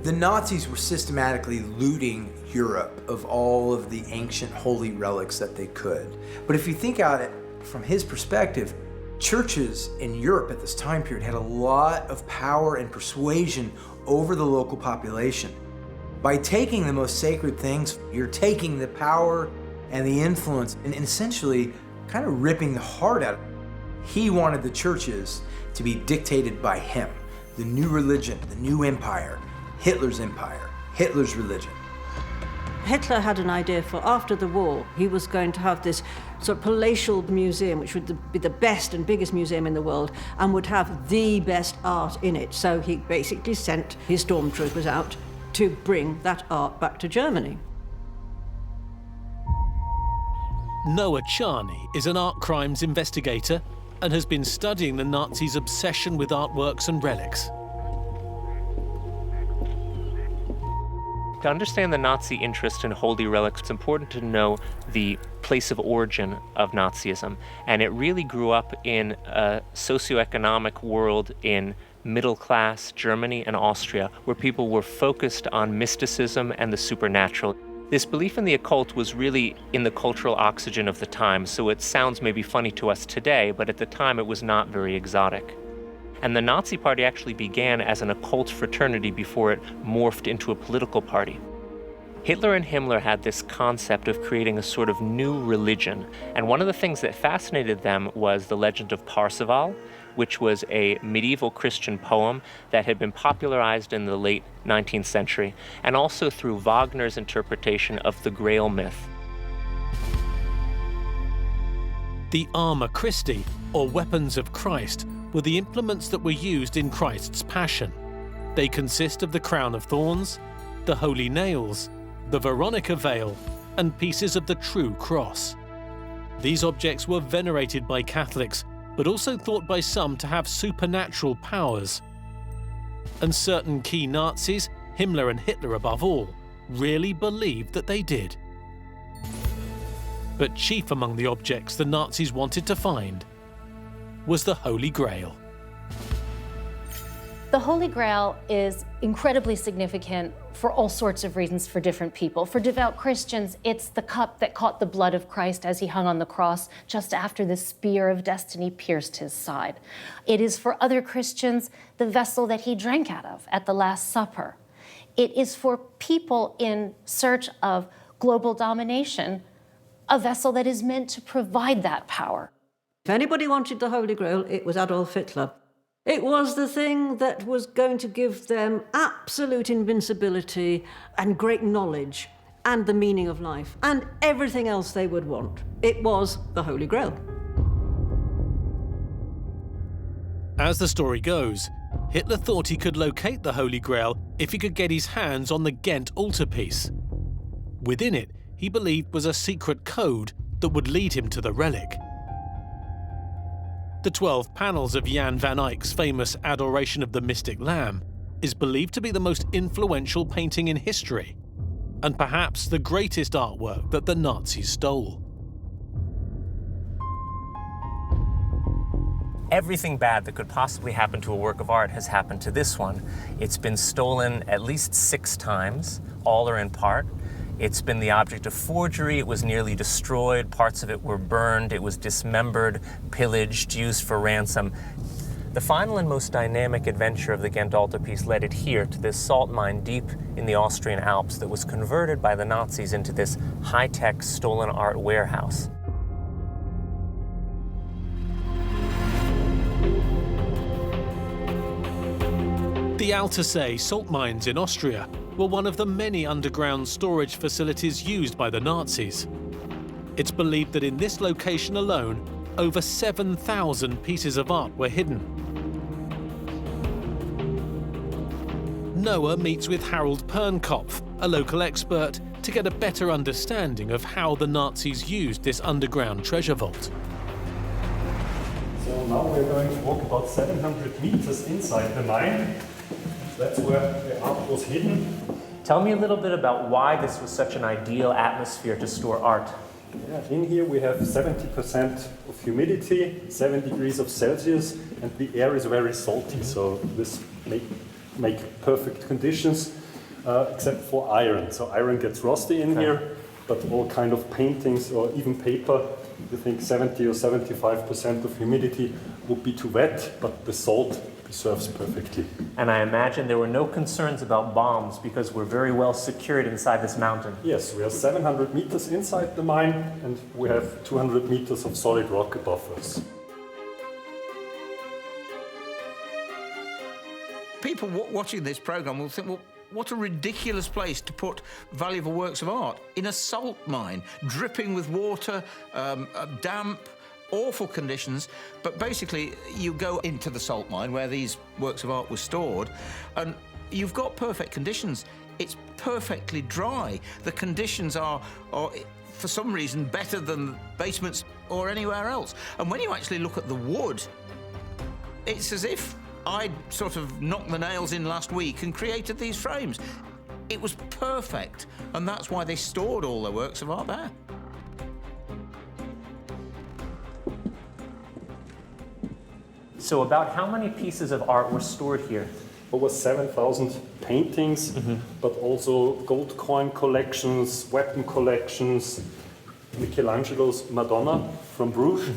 The Nazis were systematically looting Europe of all of the ancient holy relics that they could. But if you think about it from his perspective, churches in Europe at this time period had a lot of power and persuasion over the local population. By taking the most sacred things, you're taking the power and the influence and essentially kind of ripping the heart out of it. He wanted the churches to be dictated by him, the new religion, the new empire. Hitler's empire, Hitler's religion. Hitler had an idea for after the war, he was going to have this sort of palatial museum, which would be the best and biggest museum in the world, and would have the best art in it. So he basically sent his stormtroopers out to bring that art back to Germany. Noah Charney is an art crimes investigator and has been studying the Nazis' obsession with artworks and relics. To understand the Nazi interest in holy relics, it's important to know the place of origin of Nazism. And it really grew up in a socioeconomic world in middle-class Germany and Austria, where people were focused on mysticism and the supernatural. This belief in the occult was really in the cultural oxygen of the time, so it sounds maybe funny to us today, but at the time it was not very exotic. And the Nazi Party actually began as an occult fraternity before it morphed into a political party. Hitler and Himmler had this concept of creating a sort of new religion, and one of the things that fascinated them was the legend of Parzival, which was a medieval Christian poem that had been popularized in the late 19th century, and also through Wagner's interpretation of the Grail myth. The Arma Christi, or weapons of Christ, were the implements that were used in Christ's Passion. They consist of the crown of thorns, the holy nails, the Veronica veil, and pieces of the true cross. These objects were venerated by Catholics, but also thought by some to have supernatural powers. And certain key Nazis, Himmler and Hitler above all, really believed that they did. But chief among the objects the Nazis wanted to find was the Holy Grail. The Holy Grail is incredibly significant for all sorts of reasons for different people. For devout Christians, it's the cup that caught the blood of Christ as he hung on the cross just after the spear of destiny pierced his side. It is for other Christians the vessel that he drank out of at the Last Supper. It is for people in search of global domination, a vessel that is meant to provide that power. If anybody wanted the Holy Grail, it was Adolf Hitler. It was the thing that was going to give them absolute invincibility and great knowledge and the meaning of life and everything else they would want. It was the Holy Grail. As the story goes, Hitler thought he could locate the Holy Grail if he could get his hands on the Ghent altarpiece. Within it, he believed was a secret code that would lead him to the relic. The 12 panels of Jan van Eyck's famous Adoration of the Mystic Lamb is believed to be the most influential painting in history, and perhaps the greatest artwork that the Nazis stole. Everything bad that could possibly happen to a work of art has happened to this one. It's been stolen at least 6 times, all or in part. It's been the object of forgery, it was nearly destroyed, parts of it were burned, it was dismembered, pillaged, used for ransom. The final and most dynamic adventure of the Ghent altarpiece led it here to this salt mine deep in the Austrian Alps that was converted by the Nazis into this high-tech stolen art warehouse. The Altersee salt mines in Austria were one of the many underground storage facilities used by the Nazis. It's believed that in this location alone, over 7,000 pieces of art were hidden. Noah meets with Harold Pernkopf, a local expert, to get a better understanding of how the Nazis used this underground treasure vault. So now we're going to walk about 700 meters inside the mine. That's where the art was hidden. Tell me a little bit about why this was such an ideal atmosphere to store art. Yeah, in here we have 70% of humidity, 7 degrees of Celsius, and the air is very salty, so this make perfect conditions, except for iron. So iron gets rusty in here, but all kind of paintings or even paper, you think 70 or 75% of humidity would be too wet, but the salt serves perfectly. And I imagine there were no concerns about bombs because we're very well secured inside this mountain. Yes, we are 700 meters inside the mine and we have 200 meters of solid rock above us. People watching this program will think, well, what a ridiculous place to put valuable works of art in a salt mine, dripping with water, damp, awful conditions. But basically, you go into the salt mine where these works of art were stored, and you've got perfect conditions. It's perfectly dry. The conditions are for some reason, better than basements or anywhere else. And when you actually look at the wood, it's as if I'd sort of knocked the nails in last week and created these frames. It was perfect, and that's why they stored all their works of art there. So about how many pieces of art were stored here? Over 7,000 paintings, but also gold coin collections, weapon collections, Michelangelo's Madonna from Bruges.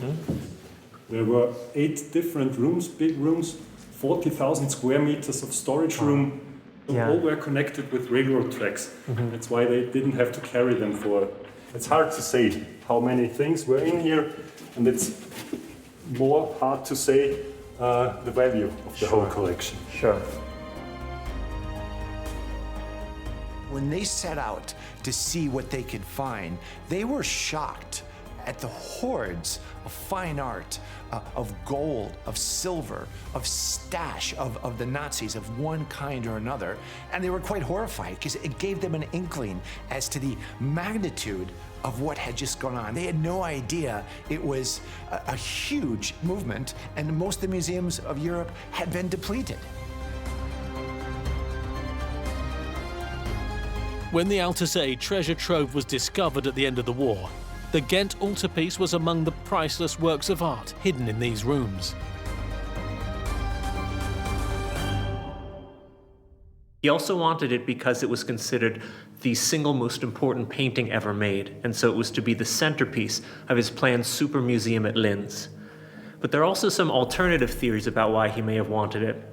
There were 8 different rooms, big rooms, 40,000 square meters of storage room. Yeah. All were connected with railroad tracks. That's why they didn't have to carry them for... It's hard to say how many things were in here, and it's more hard to say the value of the whole collection. Sure. When they set out to see what they could find, they were shocked at the hordes of fine art, of gold, of silver, of stash of the Nazis of one kind or another. And they were quite horrified because it gave them an inkling as to the magnitude of what had just gone on. They had no idea it was a huge movement, and most of the museums of Europe had been depleted. When the Althusser treasure trove was discovered at the end of the war, the Ghent altarpiece was among the priceless works of art hidden in these rooms. He also wanted it because it was considered the single most important painting ever made, and so it was to be the centerpiece of his planned super museum at Linz. But there are also some alternative theories about why he may have wanted it.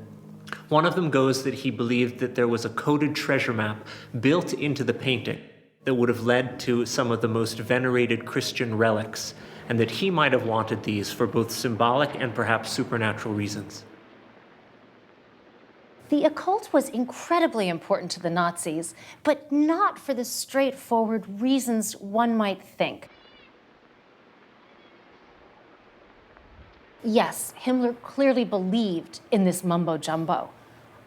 One of them goes that he believed that there was a coded treasure map built into the painting that would have led to some of the most venerated Christian relics, and that he might have wanted these for both symbolic and perhaps supernatural reasons. The occult was incredibly important to the Nazis, but not for the straightforward reasons one might think. Yes, Himmler clearly believed in this mumbo-jumbo,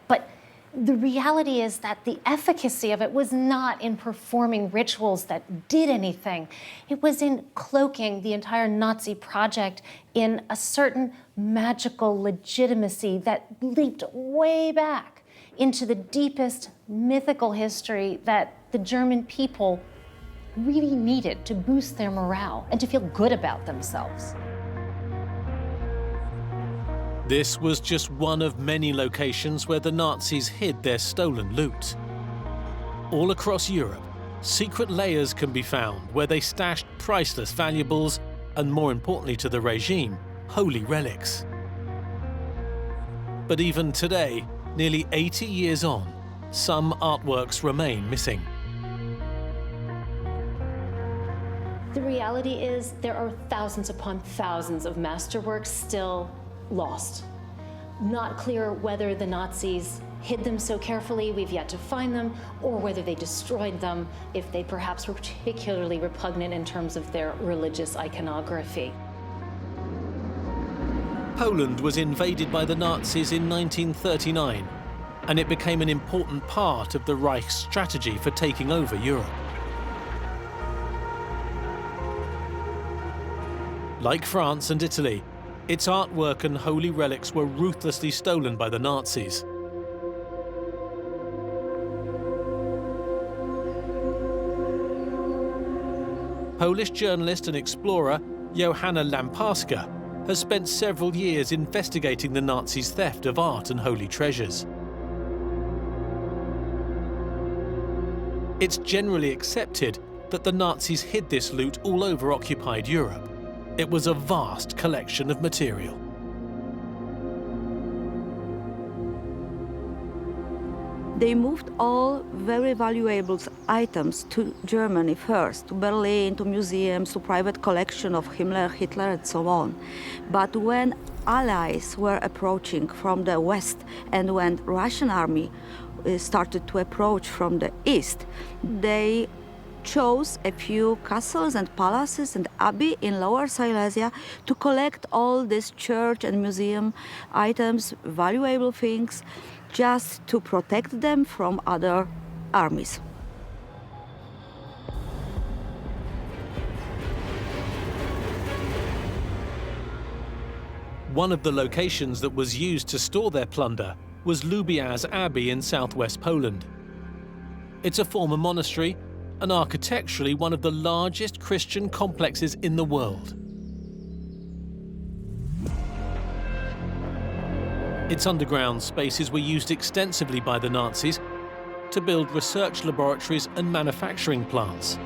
but the reality is that the efficacy of it was not in performing rituals that did anything. It was in cloaking the entire Nazi project in a certain magical legitimacy that leaped way back into the deepest mythical history that the German people really needed to boost their morale and to feel good about themselves. This was just one of many locations where the Nazis hid their stolen loot. All across Europe, secret layers can be found where they stashed priceless valuables and, more importantly to the regime, holy relics. But even today, nearly 80 years on, some artworks remain missing. The reality is there are thousands upon thousands of masterworks still lost. Not clear whether the Nazis hid them so carefully, we've yet to find them, or whether they destroyed them, if they perhaps were particularly repugnant in terms of their religious iconography. Poland was invaded by the Nazis in 1939, and it became an important part of the Reich's strategy for taking over Europe. Like France and Italy, its artwork and holy relics were ruthlessly stolen by the Nazis. Polish journalist and explorer Joanna Lamparska has spent several years investigating the Nazis' theft of art and holy treasures. It's generally accepted that the Nazis hid this loot all over occupied Europe. It was a vast collection of material. They moved all very valuable items to Germany first, to Berlin, to museums, to private collection of Himmler, Hitler, and so on. But when allies were approaching from the west and when Russian army started to approach from the east, they chose a few castles and palaces and abbey in Lower Silesia to collect all these church and museum items, valuable things, just to protect them from other armies. One of the locations that was used to store their plunder was Lubiaz Abbey in southwest Poland. It's a former monastery and architecturally one of the largest Christian complexes in the world. Its underground spaces were used extensively by the Nazis to build research laboratories and manufacturing plants.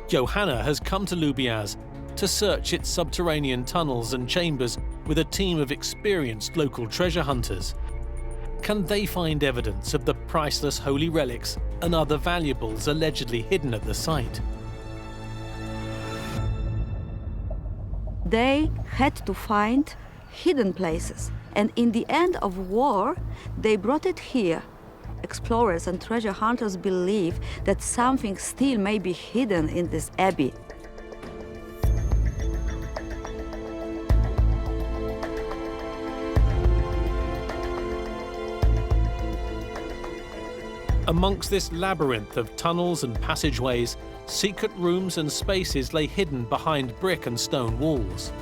Johanna has come to Lubiaz to search its subterranean tunnels and chambers with a team of experienced local treasure hunters. Can they find evidence of the priceless holy relics and other valuables allegedly hidden at the site? They had to find hidden places, and in the end of war, they brought it here. Explorers and treasure hunters believe that something still may be hidden in this abbey. Amongst this labyrinth of tunnels and passageways, secret rooms and spaces lay hidden behind brick and stone walls.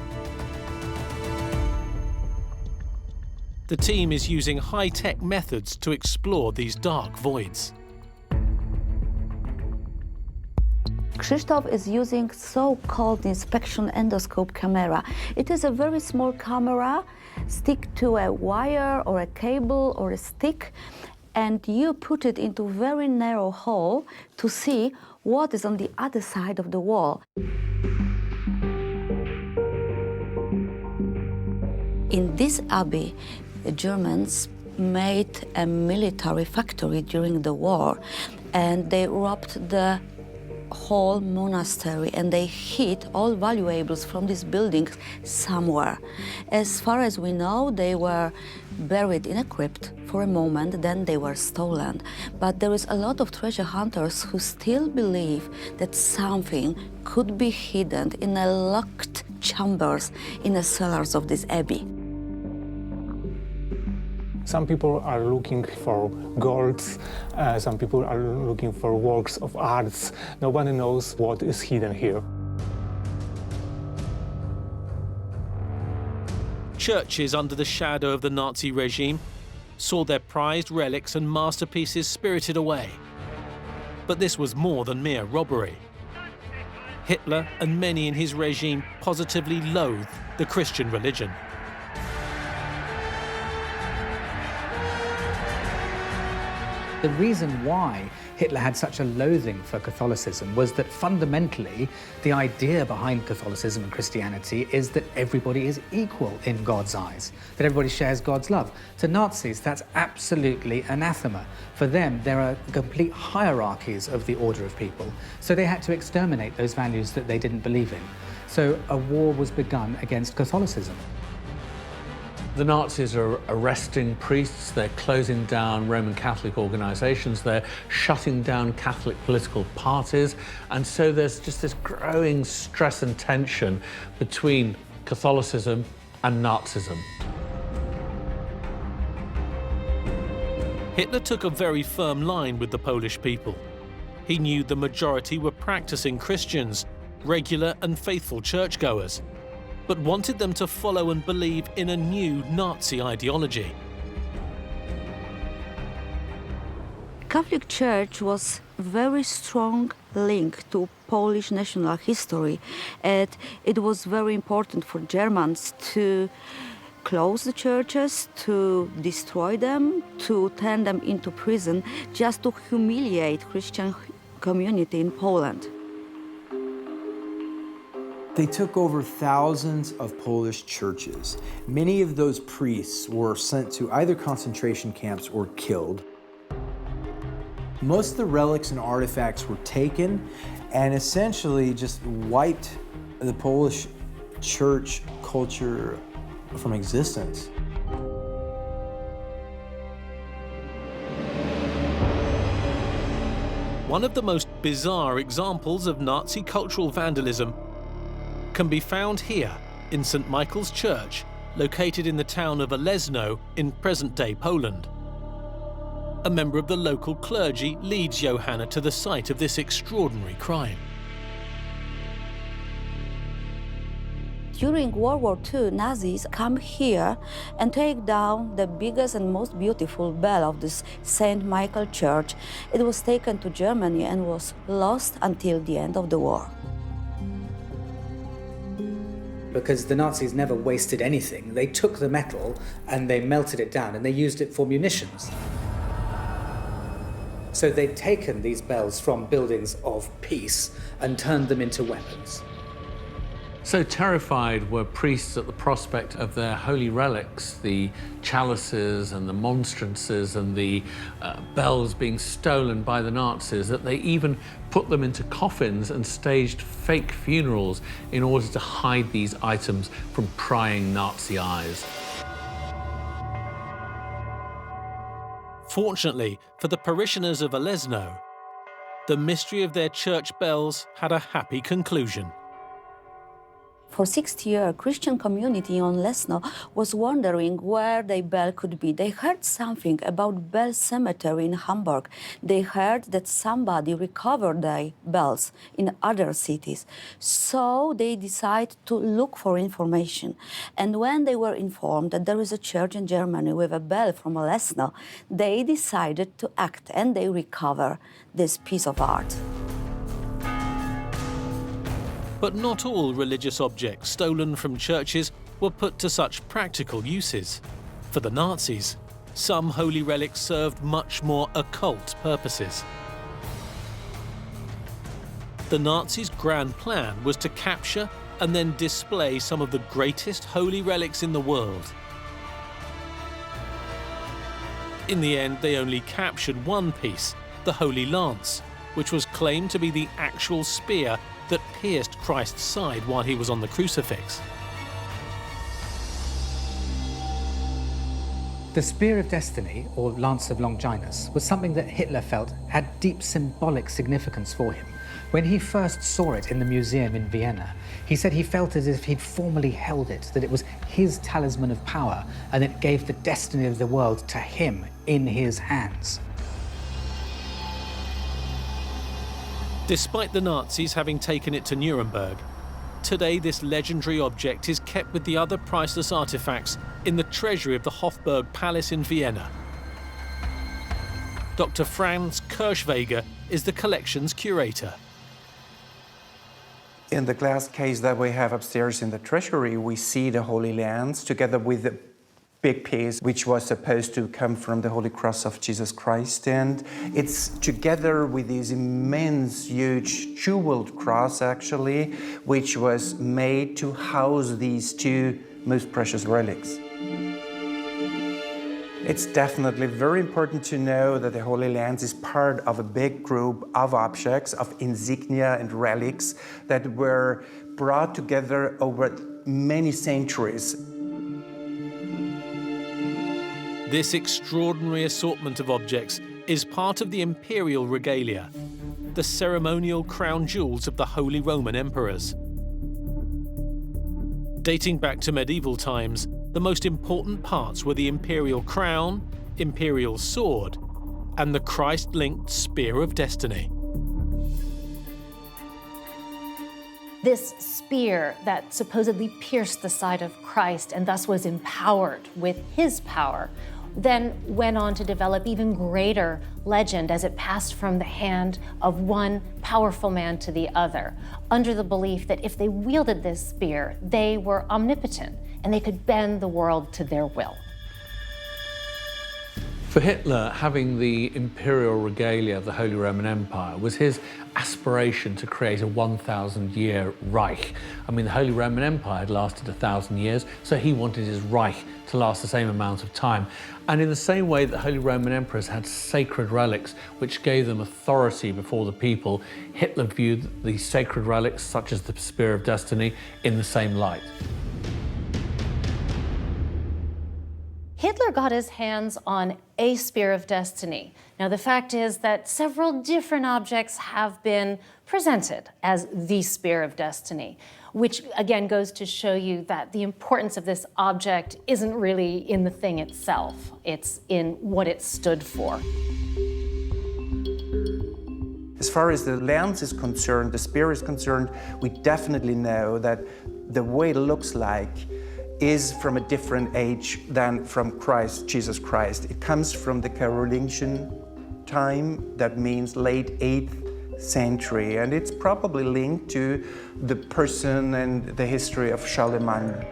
The team is using high-tech methods to explore these dark voids. Krzysztof is using so-called inspection endoscope camera. It is a very small camera, stick to a wire or a cable or a stick, and you put it into a very narrow hole to see what is on the other side of the wall. In this abbey, the Germans made a military factory during the war, and they robbed the whole monastery, and they hid all valuables from these buildings somewhere. As far as we know, they were buried in a crypt for a moment, then they were stolen. But there is a lot of treasure hunters who still believe that something could be hidden in a locked chambers in the cellars of this abbey. Some people are looking for golds, some people are looking for works of arts. Nobody knows what is hidden here. Churches under the shadow of the Nazi regime saw their prized relics and masterpieces spirited away. But this was more than mere robbery. Hitler and many in his regime positively loathed the Christian religion. The reason why Hitler had such a loathing for Catholicism was that fundamentally the idea behind Catholicism and Christianity is that everybody is equal in God's eyes, that everybody shares God's love. To Nazis, that's absolutely anathema. For them, there are complete hierarchies of the order of people, so they had to exterminate those values that they didn't believe in. So a war was begun against Catholicism. The Nazis are arresting priests, they're closing down Roman Catholic organizations, they're shutting down Catholic political parties, and so there's just this growing stress and tension between Catholicism and Nazism. Hitler took a very firm line with the Polish people. He knew the majority were practicing Christians, regular and faithful churchgoers, but wanted them to follow and believe in a new Nazi ideology. Catholic Church was very strong link to Polish national history, and it was very important for Germans to close the churches, to destroy them, to turn them into prison, just to humiliate Christian community in Poland. They took over thousands of Polish churches. Many of those priests were sent to either concentration camps or killed. Most of the relics and artifacts were taken and essentially just wiped the Polish church culture from existence. One of the most bizarre examples of Nazi cultural vandalism can be found here in St. Michael's Church, located in the town of Olesno in present-day Poland. A member of the local clergy leads Johanna to the site of this extraordinary crime. During World War II, Nazis come here and take down the biggest and most beautiful bell of this St. Michael Church. It was taken to Germany and was lost until the end of the war. Because the Nazis never wasted anything. They took the metal and they melted it down and they used it for munitions. So they'd taken these bells from buildings of peace and turned them into weapons. So terrified were priests at the prospect of their holy relics, the chalices and the monstrances and the bells being stolen by the Nazis, that they even put them into coffins and staged fake funerals in order to hide these items from prying Nazi eyes. Fortunately for the parishioners of Olesno, the mystery of their church bells had a happy conclusion. For 60 years, a Christian community on Lesno was wondering where their bell could be. They heard something about Bell Cemetery in Hamburg. They heard that somebody recovered their bells in other cities. So they decided to look for information. And when they were informed that there is a church in Germany with a bell from Lesno, they decided to act and they recover this piece of art. But not all religious objects stolen from churches were put to such practical uses. For the Nazis, some holy relics served much more occult purposes. The Nazis' grand plan was to capture and then display some of the greatest holy relics in the world. In the end, they only captured one piece, the Holy Lance, which was claimed to be the actual spear that pierced Christ's side while he was on the crucifix. The Spear of Destiny, or Lance of Longinus, was something that Hitler felt had deep symbolic significance for him. When he first saw it in the museum in Vienna, he said he felt as if he'd formally held it, that it was his talisman of power, and it gave the destiny of the world to him in his hands. Despite the Nazis having taken it to Nuremberg, today this legendary object is kept with the other priceless artifacts in the treasury of the Hofburg Palace in Vienna. Dr. Franz Kirschweger is the collection's curator. In the glass case that we have upstairs in the treasury, we see the Holy Lance together with the big piece, which was supposed to come from the Holy Cross of Jesus Christ. And it's together with this immense, huge jeweled cross, actually, which was made to house these two most precious relics. It's definitely very important to know that the Holy Lance is part of a big group of objects, of insignia and relics that were brought together over many centuries. This extraordinary assortment of objects is part of the imperial regalia, the ceremonial crown jewels of the Holy Roman emperors. Dating back to medieval times, the most important parts were the imperial crown, imperial sword, and the Christ-linked Spear of Destiny. This spear that supposedly pierced the side of Christ and thus was empowered with his power then went on to develop even greater legend as it passed from the hand of one powerful man to the other, under the belief that if they wielded this spear, they were omnipotent and they could bend the world to their will. For Hitler, having the imperial regalia of the Holy Roman Empire was his aspiration to create a 1,000-year Reich. I mean, the Holy Roman Empire had lasted 1,000 years, so he wanted his Reich to last the same amount of time. And in the same way that Holy Roman emperors had sacred relics which gave them authority before the people, Hitler viewed these sacred relics, such as the Spear of Destiny, in the same light. Hitler got his hands on a Spear of Destiny. Now, the fact is that several different objects have been presented as the Spear of Destiny, which again goes to show you that the importance of this object isn't really in the thing itself, it's in what it stood for. As far as the lance is concerned, the spear is concerned, we definitely know that the way it looks like is from a different age than from Christ, Jesus Christ. It comes from the Carolingian time, that means late 8th century, and it's probably linked to the person and the history of Charlemagne.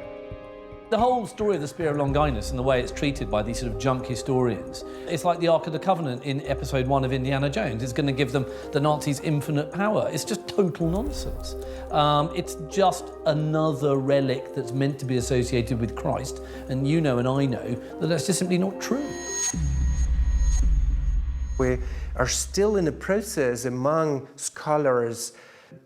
The whole story of the Spear of Longinus and the way it's treated by these sort of junk historians, it's like the Ark of the Covenant in episode 1 of Indiana Jones. It's going to give them, the Nazis, infinite power. It's just total nonsense. It's just another relic that's meant to be associated with Christ, and you know and I know that that's just simply not true. We are still in a process among scholars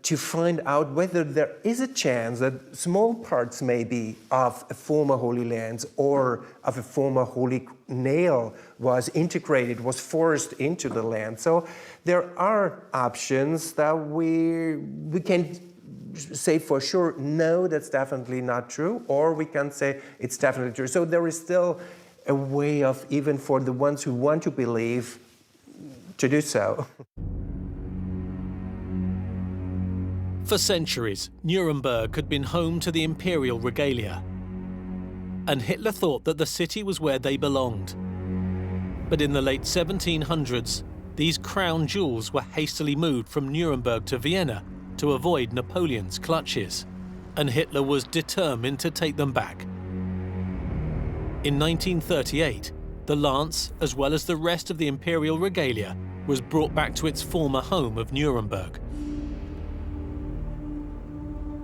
to find out whether there is a chance that small parts maybe of a former Holy Land or of a former Holy Nail was integrated, was forced into the land. So there are options that we can say for sure, no, that's definitely not true, or we can say it's definitely true. So there is still a way of, even for the ones who want to believe, to do so. For centuries, Nuremberg had been home to the imperial regalia, and Hitler thought that the city was where they belonged. But in the late 1700s, these crown jewels were hastily moved from Nuremberg to Vienna to avoid Napoleon's clutches, and Hitler was determined to take them back. In 1938, the lance, as well as the rest of the imperial regalia, was brought back to its former home of Nuremberg.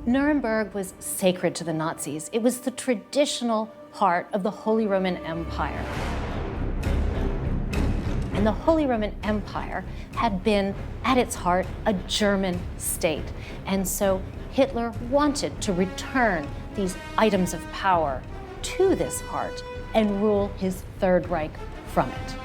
Nuremberg was sacred to the Nazis. It was the traditional heart of the Holy Roman Empire. And the Holy Roman Empire had been, at its heart, a German state. And so Hitler wanted to return these items of power to this heart and rule his Third Reich from it.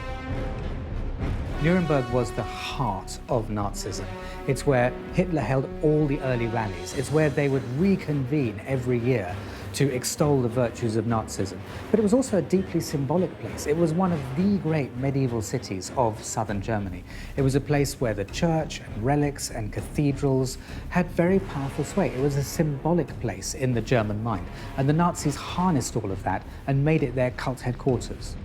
Nuremberg was the heart of Nazism. It's where Hitler held all the early rallies. It's where they would reconvene every year to extol the virtues of Nazism. But it was also a deeply symbolic place. It was one of the great medieval cities of southern Germany. It was a place where the church and relics and cathedrals had very powerful sway. It was a symbolic place in the German mind. And the Nazis harnessed all of that and made it their cult headquarters.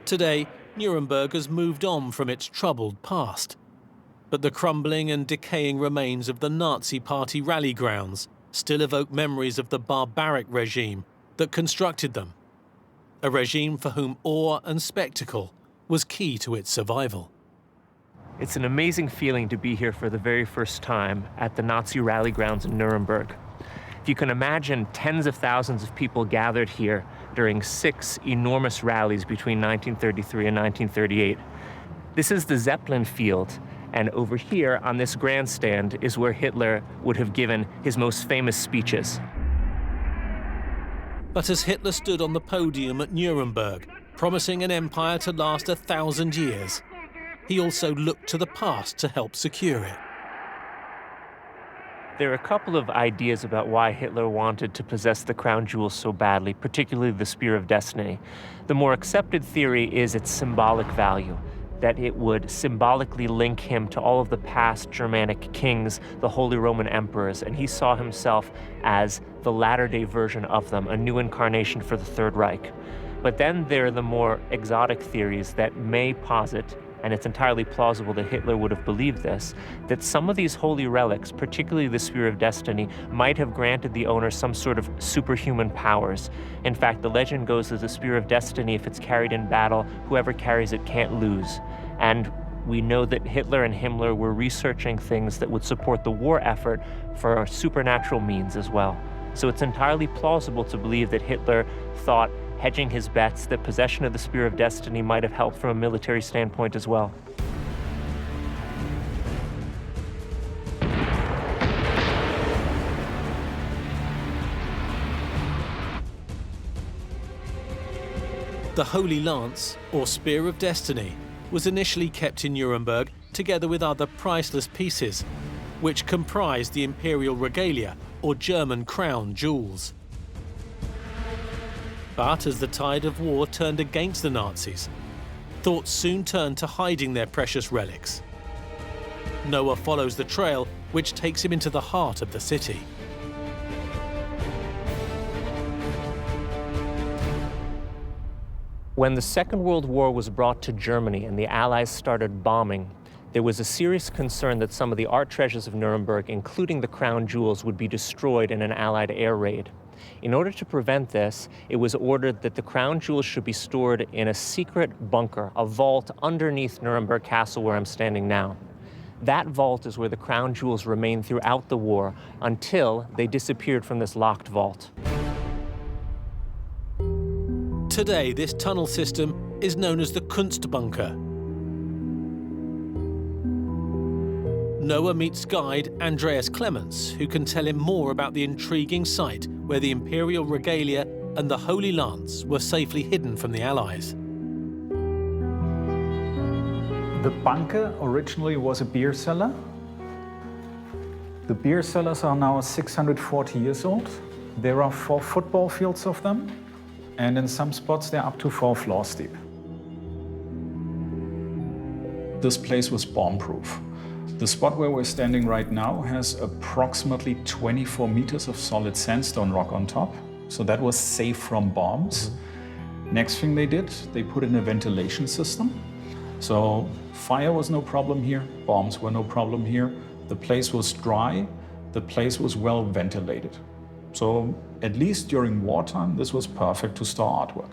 Today, Nuremberg has moved on from its troubled past. But the crumbling and decaying remains of the Nazi Party rally grounds still evoke memories of the barbaric regime that constructed them. A regime for whom awe and spectacle was key to its survival. It's an amazing feeling to be here for the very first time at the Nazi rally grounds in Nuremberg. If you can imagine tens of thousands of people gathered here during 6 enormous rallies between 1933 and 1938. This is the Zeppelin field, and over here on this grandstand is where Hitler would have given his most famous speeches. But as Hitler stood on the podium at Nuremberg, promising an empire to last 1,000 years, he also looked to the past to help secure it. There are a couple of ideas about why Hitler wanted to possess the crown jewels so badly, particularly the Spear of Destiny. The more accepted theory is its symbolic value, that it would symbolically link him to all of the past Germanic kings, the Holy Roman emperors, and he saw himself as the latter-day version of them, a new incarnation for the Third Reich. But then there are the more exotic theories that may posit, and it's entirely plausible that Hitler would have believed this, that some of these holy relics, particularly the Spear of Destiny, might have granted the owner some sort of superhuman powers. In fact, the legend goes that the Spear of Destiny, if it's carried in battle, whoever carries it can't lose. And we know that Hitler and Himmler were researching things that would support the war effort for supernatural means as well. So it's entirely plausible to believe that Hitler thought, hedging his bets, that possession of the Spear of Destiny might have helped from a military standpoint as well. The Holy Lance, or Spear of Destiny, was initially kept in Nuremberg together with other priceless pieces, which comprised the imperial regalia, or German crown jewels. But as the tide of war turned against the Nazis, thoughts soon turned to hiding their precious relics. Noah follows the trail, which takes him into the heart of the city. When the Second World War was brought to Germany and the Allies started bombing, there was a serious concern that some of the art treasures of Nuremberg, including the crown jewels, would be destroyed in an Allied air raid. In order to prevent this, it was ordered that the crown jewels should be stored in a secret bunker, a vault underneath Nuremberg Castle where I'm standing now. That vault is where the crown jewels remained throughout the war until they disappeared from this locked vault. Today, this tunnel system is known as the Kunstbunker. Noah meets guide Andreas Clements, who can tell him more about the intriguing site where the imperial regalia and the Holy Lance were safely hidden from the Allies. The bunker originally was a beer cellar. The beer cellars are now 640 years old. There are 4 football fields of them, and in some spots they're up to 4 floors deep. This place was bomb-proof. The spot where we're standing right now has approximately 24 meters of solid sandstone rock on top, so that was safe from bombs. Next thing they did, they put in a ventilation system. So fire was no problem here, bombs were no problem here. The place was dry, the place was well ventilated. So at least during wartime, this was perfect to store artwork.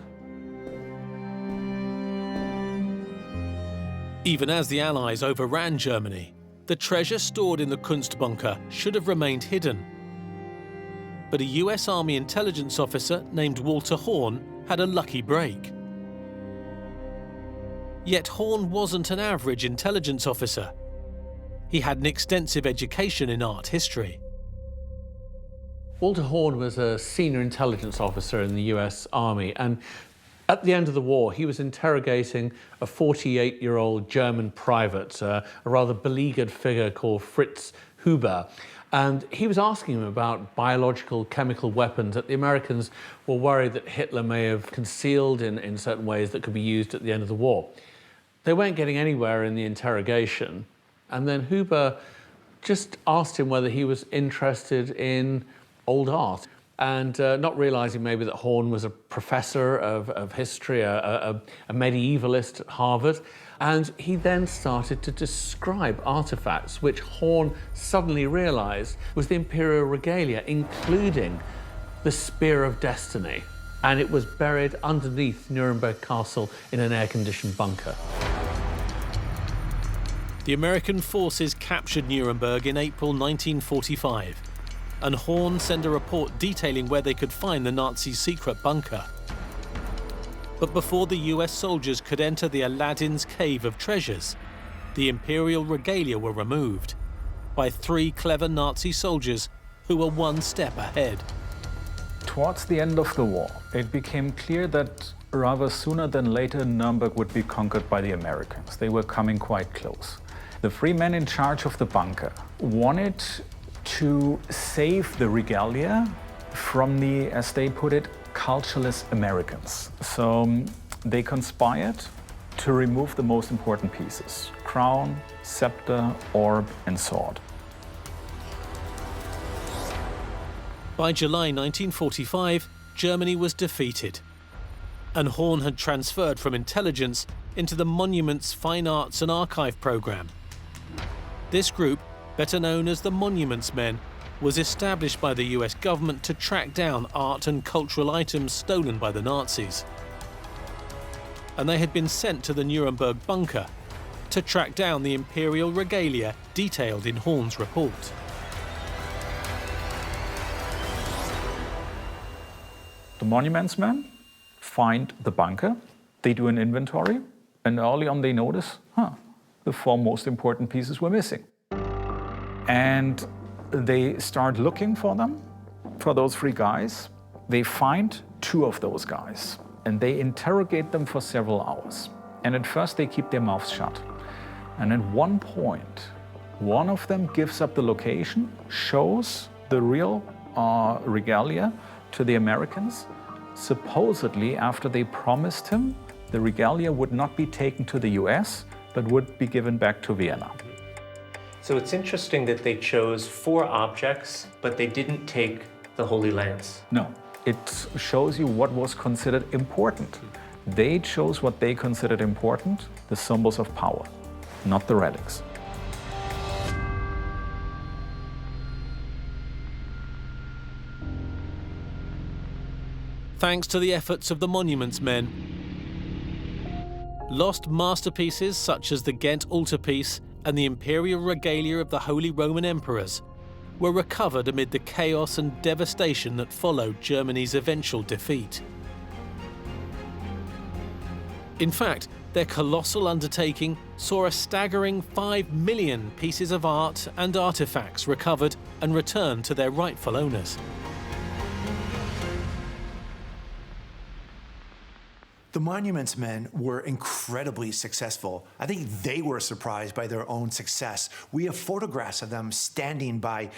Even as the Allies overran Germany, the treasure stored in the Kunstbunker should have remained hidden. But a US Army intelligence officer named Walter Horn had a lucky break. Yet Horn wasn't an average intelligence officer. He had an extensive education in art history. Walter Horn was a senior intelligence officer in the US Army, and at the end of the war, he was interrogating a 48-year-old German private, a rather beleaguered figure called Fritz Huber. And he was asking him about biological, chemical weapons that the Americans were worried that Hitler may have concealed in certain ways that could be used at the end of the war. They weren't getting anywhere in the interrogation. And then Huber just asked him whether he was interested in old art. And not realizing maybe that Horn was a professor of history, a medievalist at Harvard. And he then started to describe artifacts which Horn suddenly realized was the imperial regalia, including the Spear of Destiny. And it was buried underneath Nuremberg Castle in an air-conditioned bunker. The American forces captured Nuremberg in April 1945. And Horn sent a report detailing where they could find the Nazi secret bunker. But before the US soldiers could enter the Aladdin's Cave of Treasures, the imperial regalia were removed by 3 clever Nazi soldiers who were one step ahead. Towards the end of the war, it became clear that rather sooner than later Nuremberg would be conquered by the Americans. They were coming quite close. The 3 men in charge of the bunker wanted to save the regalia from the, as they put it, cultureless Americans. So they conspired to remove the most important pieces: crown, scepter, orb, and sword. By July 1945, Germany was defeated, and Horn had transferred from intelligence into the Monuments, Fine Arts and Archive program. This group, better known as the Monuments Men, was established by the US government to track down art and cultural items stolen by the Nazis. And they had been sent to the Nuremberg bunker to track down the imperial regalia detailed in Horn's report. The Monuments Men find the bunker, they do an inventory, and early on they notice, the 4 most important pieces were missing. And they start looking for them, for those 3 guys. They find 2 of those guys, and they interrogate them for several hours. And at first they keep their mouths shut. And at one point, one of them gives up the location, shows the real regalia to the Americans, supposedly after they promised him the regalia would not be taken to the US, but would be given back to Vienna. So it's interesting that they chose 4 objects, but they didn't take the Holy Lance. No, it shows you what was considered important. They chose what they considered important, the symbols of power. not the relics. Thanks to the efforts of the monuments men, lost masterpieces such as the Ghent altarpiece and the imperial regalia of the Holy Roman Emperors were recovered amid the chaos and devastation that followed Germany's eventual defeat. In fact, their colossal undertaking saw a staggering 5 million pieces of art and artifacts recovered and returned to their rightful owners. The monuments men were incredibly successful. I think they were surprised by their own success. We have photographs of them standing by,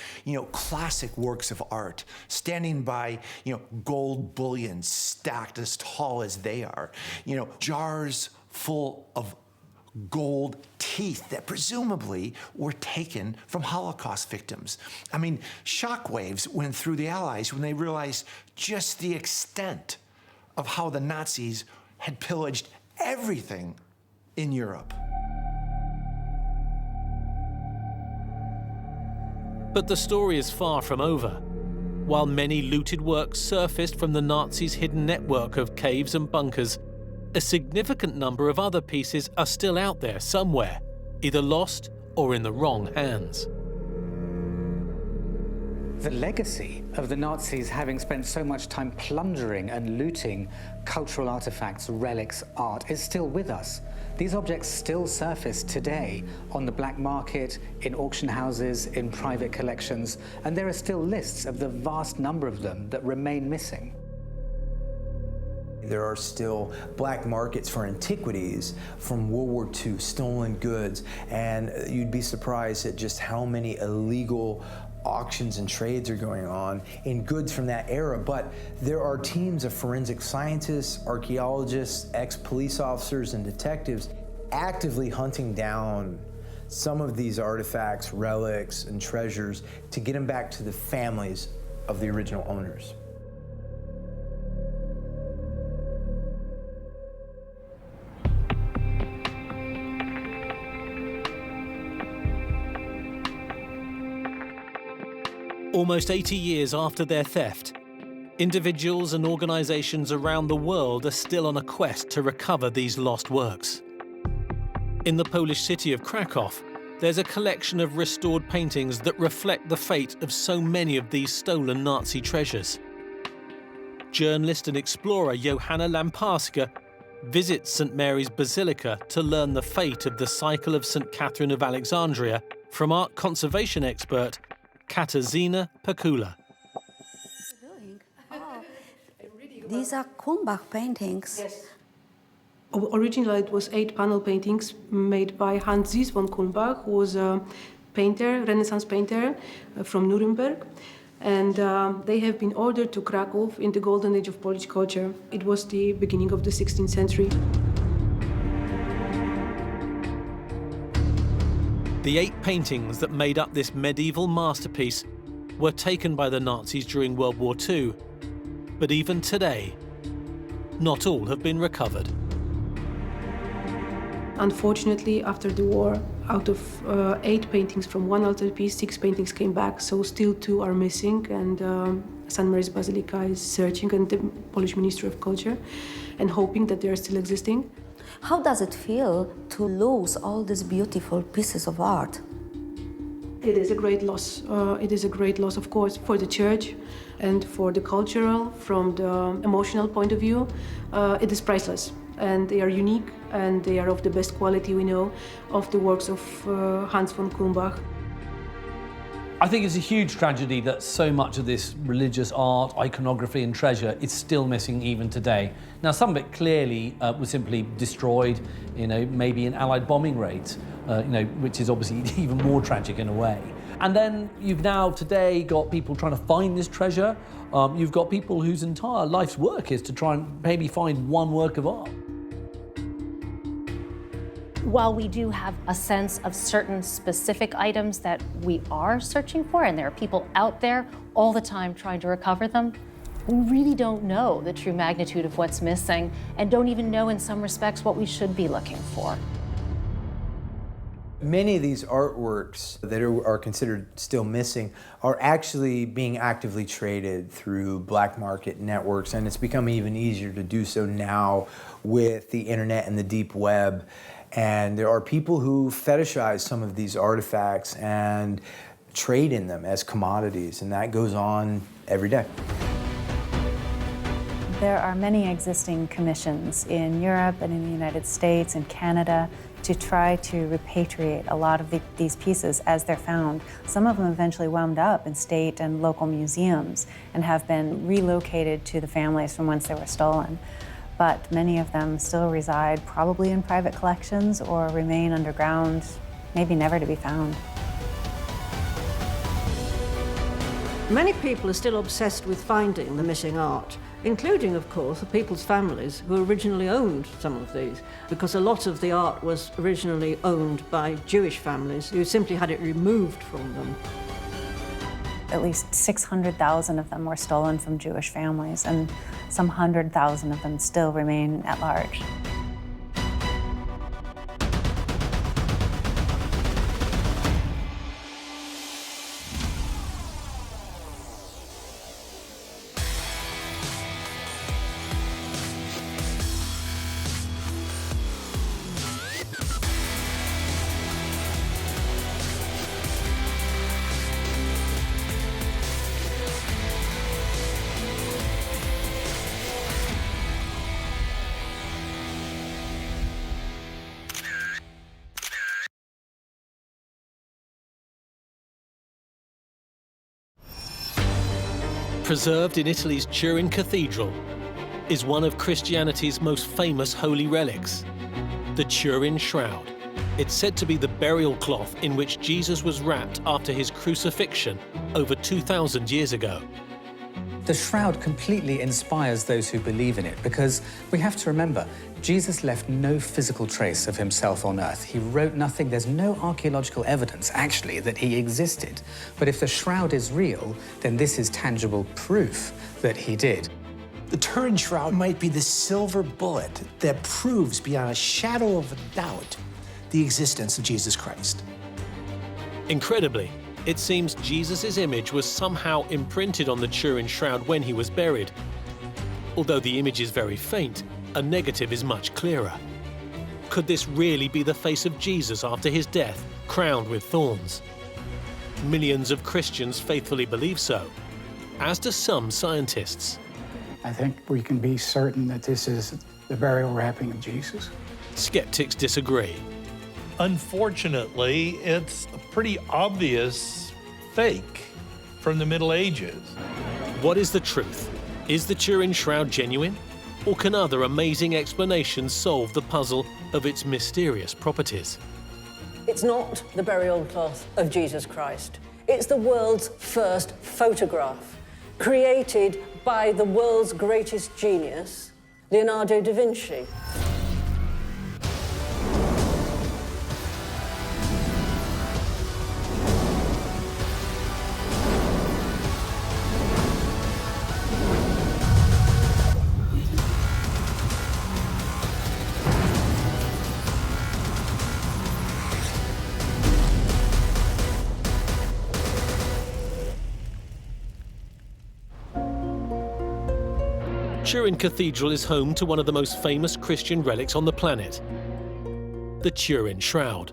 classic works of art, standing by, gold bullion stacked as tall as they are, jars full of gold teeth that presumably were taken from Holocaust victims. I mean, shockwaves went through the Allies when they realized just the extent of how the Nazis had pillaged everything in Europe. But the story is far from over. While many looted works surfaced from the Nazis' hidden network of caves and bunkers, a significant number of other pieces are still out there somewhere, either lost or in the wrong hands. The legacy of the Nazis having spent so much time plundering and looting cultural artifacts, relics, art is still with us. These objects still surface today on the black market, in auction houses, in private collections, and there are still lists of the vast number of them that remain missing. There are still black markets for antiquities from World War II, stolen goods, and you'd be surprised at just how many illegal auctions and trades are going on in goods from that era. But there are teams of forensic scientists, archaeologists, ex-police officers, and detectives actively hunting down some of these artifacts, relics, and treasures to get them back to the families of the original owners. Almost 80 years after their theft, individuals and organizations around the world are still on a quest to recover these lost works. In the Polish city of Krakow, there's a collection of restored paintings that reflect the fate of so many of these stolen Nazi treasures. Journalist and explorer Johanna Lamparska visits St. Mary's Basilica to learn the fate of the cycle of St. Catherine of Alexandria from art conservation expert Katarzyna Pakula. These are Kulmbach paintings. Yes. Originally, it was 8 panel paintings made by Hans Zies von Kulmbach, who was a painter, Renaissance painter from Nuremberg. And they have been ordered to Krakow in the golden age of Polish culture. It was the beginning of the 16th century. The 8 paintings that made up this medieval masterpiece were taken by the Nazis during World War II, but even today, not all have been recovered. Unfortunately, after the war, out of 8 paintings from one altarpiece, 6 paintings came back, so still 2 are missing, and St. Mary's Basilica is searching, and the Polish Ministry of Culture, and hoping that they are still existing. How does it feel to lose all these beautiful pieces of art? It is a great loss. It is a great loss, of course, for the church and for the cultural, from the emotional point of view. It is priceless, and they are unique, and they are of the best quality we know of the works of Hans von Kulmbach. I think it's a huge tragedy that so much of this religious art, iconography and treasure is still missing even today. Now, some of it clearly was simply destroyed, maybe in Allied bombing raids, which is obviously even more tragic in a way. And then you've now today got people trying to find this treasure. You've got people whose entire life's work is to try and maybe find one work of art. While we do have a sense of certain specific items that we are searching for, and there are people out there all the time trying to recover them, we really don't know the true magnitude of what's missing, and don't even know in some respects what we should be looking for. Many of these artworks that are considered still missing are actually being actively traded through black market networks, and it's become even easier to do so now with the internet and the deep web. And there are people who fetishize some of these artifacts and trade in them as commodities, and that goes on every day. There are many existing commissions in Europe and in the United States and Canada to try to repatriate a lot of these pieces as they're found. Some of them eventually wound up in state and local museums and have been relocated to the families from whence they were stolen. But many of them still reside probably in private collections or remain underground, maybe never to be found. Many people are still obsessed with finding the missing art, including, of course, the people's families who originally owned some of these, because a lot of the art was originally owned by Jewish families who simply had it removed from them. At least 600,000 of them were stolen from Jewish families, and some 100,000 of them still remain at large. Preserved in Italy's Turin Cathedral is one of Christianity's most famous holy relics, the Turin Shroud. It's said to be the burial cloth in which Jesus was wrapped after his crucifixion over 2,000 years ago. The shroud completely inspires those who believe in it, because we have to remember, Jesus left no physical trace of himself on earth. He wrote nothing. There's no archaeological evidence, actually, that he existed. But if the shroud is real, then this is tangible proof that he did. The Turin Shroud might be the silver bullet that proves beyond a shadow of a doubt the existence of Jesus Christ. Incredibly, it seems Jesus' image was somehow imprinted on the Turin Shroud when he was buried. Although the image is very faint, a negative is much clearer. Could this really be the face of Jesus after his death, crowned with thorns? Millions of Christians faithfully believe so, as do some scientists. I think we can be certain that this is the burial wrapping of Jesus. Skeptics disagree. Unfortunately, it's a pretty obvious fake from the Middle Ages. What is the truth? Is the Turin Shroud genuine? Or can other amazing explanations solve the puzzle of its mysterious properties? It's not the burial cloth of Jesus Christ. It's the world's first photograph, created by the world's greatest genius, Leonardo da Vinci. Turin Cathedral is home to one of the most famous Christian relics on the planet, the Turin Shroud.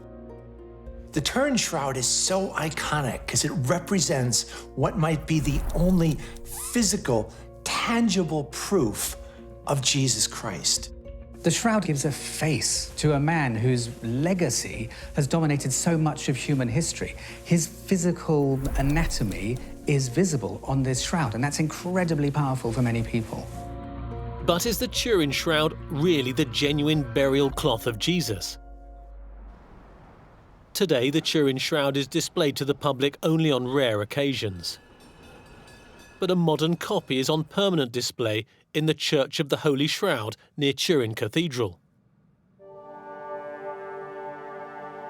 The Turin Shroud is so iconic because it represents what might be the only physical, tangible proof of Jesus Christ. The shroud gives a face to a man whose legacy has dominated so much of human history. His physical anatomy is visible on this shroud, and that's incredibly powerful for many people. But is the Turin Shroud really the genuine burial cloth of Jesus? Today, the Turin Shroud is displayed to the public only on rare occasions. But a modern copy is on permanent display in the Church of the Holy Shroud near Turin Cathedral.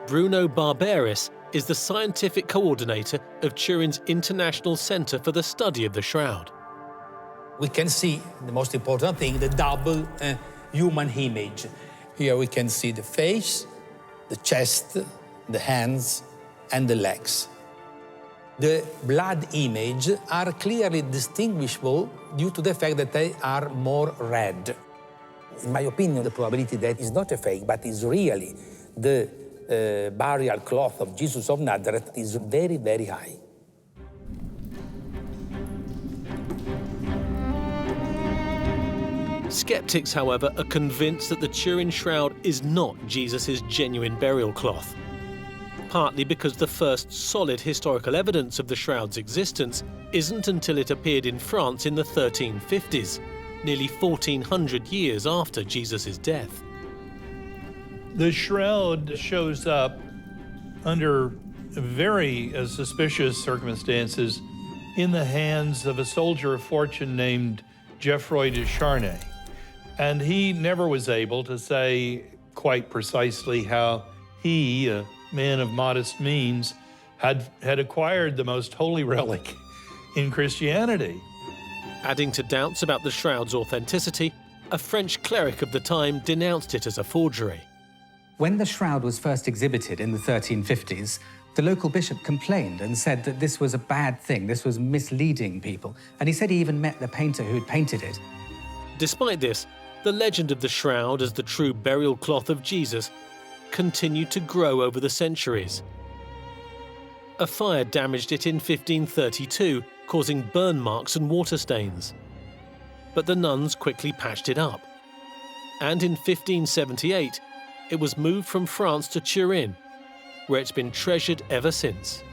Bruno Barberis is the scientific coordinator of Turin's International Centre for the Study of the Shroud. We can see the most important thing, the double human image. Here we can see the face, the chest, the hands, and the legs. The blood images are clearly distinguishable due to the fact that they are more red. In my opinion, the probability that is not a fake, but is really the burial cloth of Jesus of Nazareth is very, very high. Skeptics, however, are convinced that the Turin Shroud is not Jesus' genuine burial cloth. Partly because the first solid historical evidence of the shroud's existence isn't until it appeared in France in the 1350s, nearly 1400 years after Jesus' death. The shroud shows up under very suspicious circumstances in the hands of a soldier of fortune named Geoffroy de Charnay. And he never was able to say quite precisely how he, a man of modest means, had acquired the most holy relic in Christianity. Adding to doubts about the shroud's authenticity, a French cleric of the time denounced it as a forgery. When the shroud was first exhibited in the 1350s, the local bishop complained and said that this was a bad thing, this was misleading people, and he said he even met the painter who'd painted it. Despite this, the legend of the shroud as the true burial cloth of Jesus continued to grow over the centuries. A fire damaged it in 1532, causing burn marks and water stains. But the nuns quickly patched it up. And in 1578, it was moved from France to Turin, where it's been treasured ever since.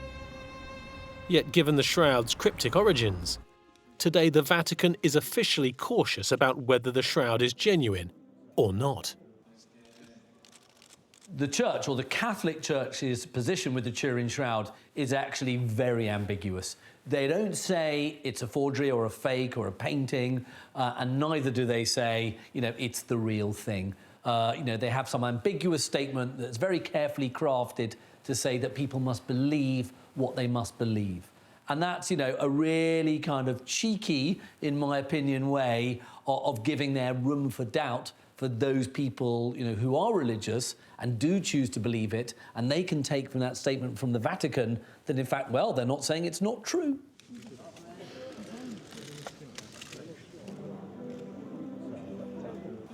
Yet given the shroud's cryptic origins, today the Vatican is officially cautious about whether the shroud is genuine or not. The Church, or the Catholic Church's position with the Turin Shroud, is actually very ambiguous. They don't say it's a forgery or a fake or a painting, and neither do they say, it's the real thing. They have some ambiguous statement that's very carefully crafted to say that people must believe what they must believe. And that's, a really kind of cheeky, in my opinion, way of giving their room for doubt for those people, who are religious and do choose to believe it, and they can take from that statement from the Vatican that, in fact, well, they're not saying it's not true.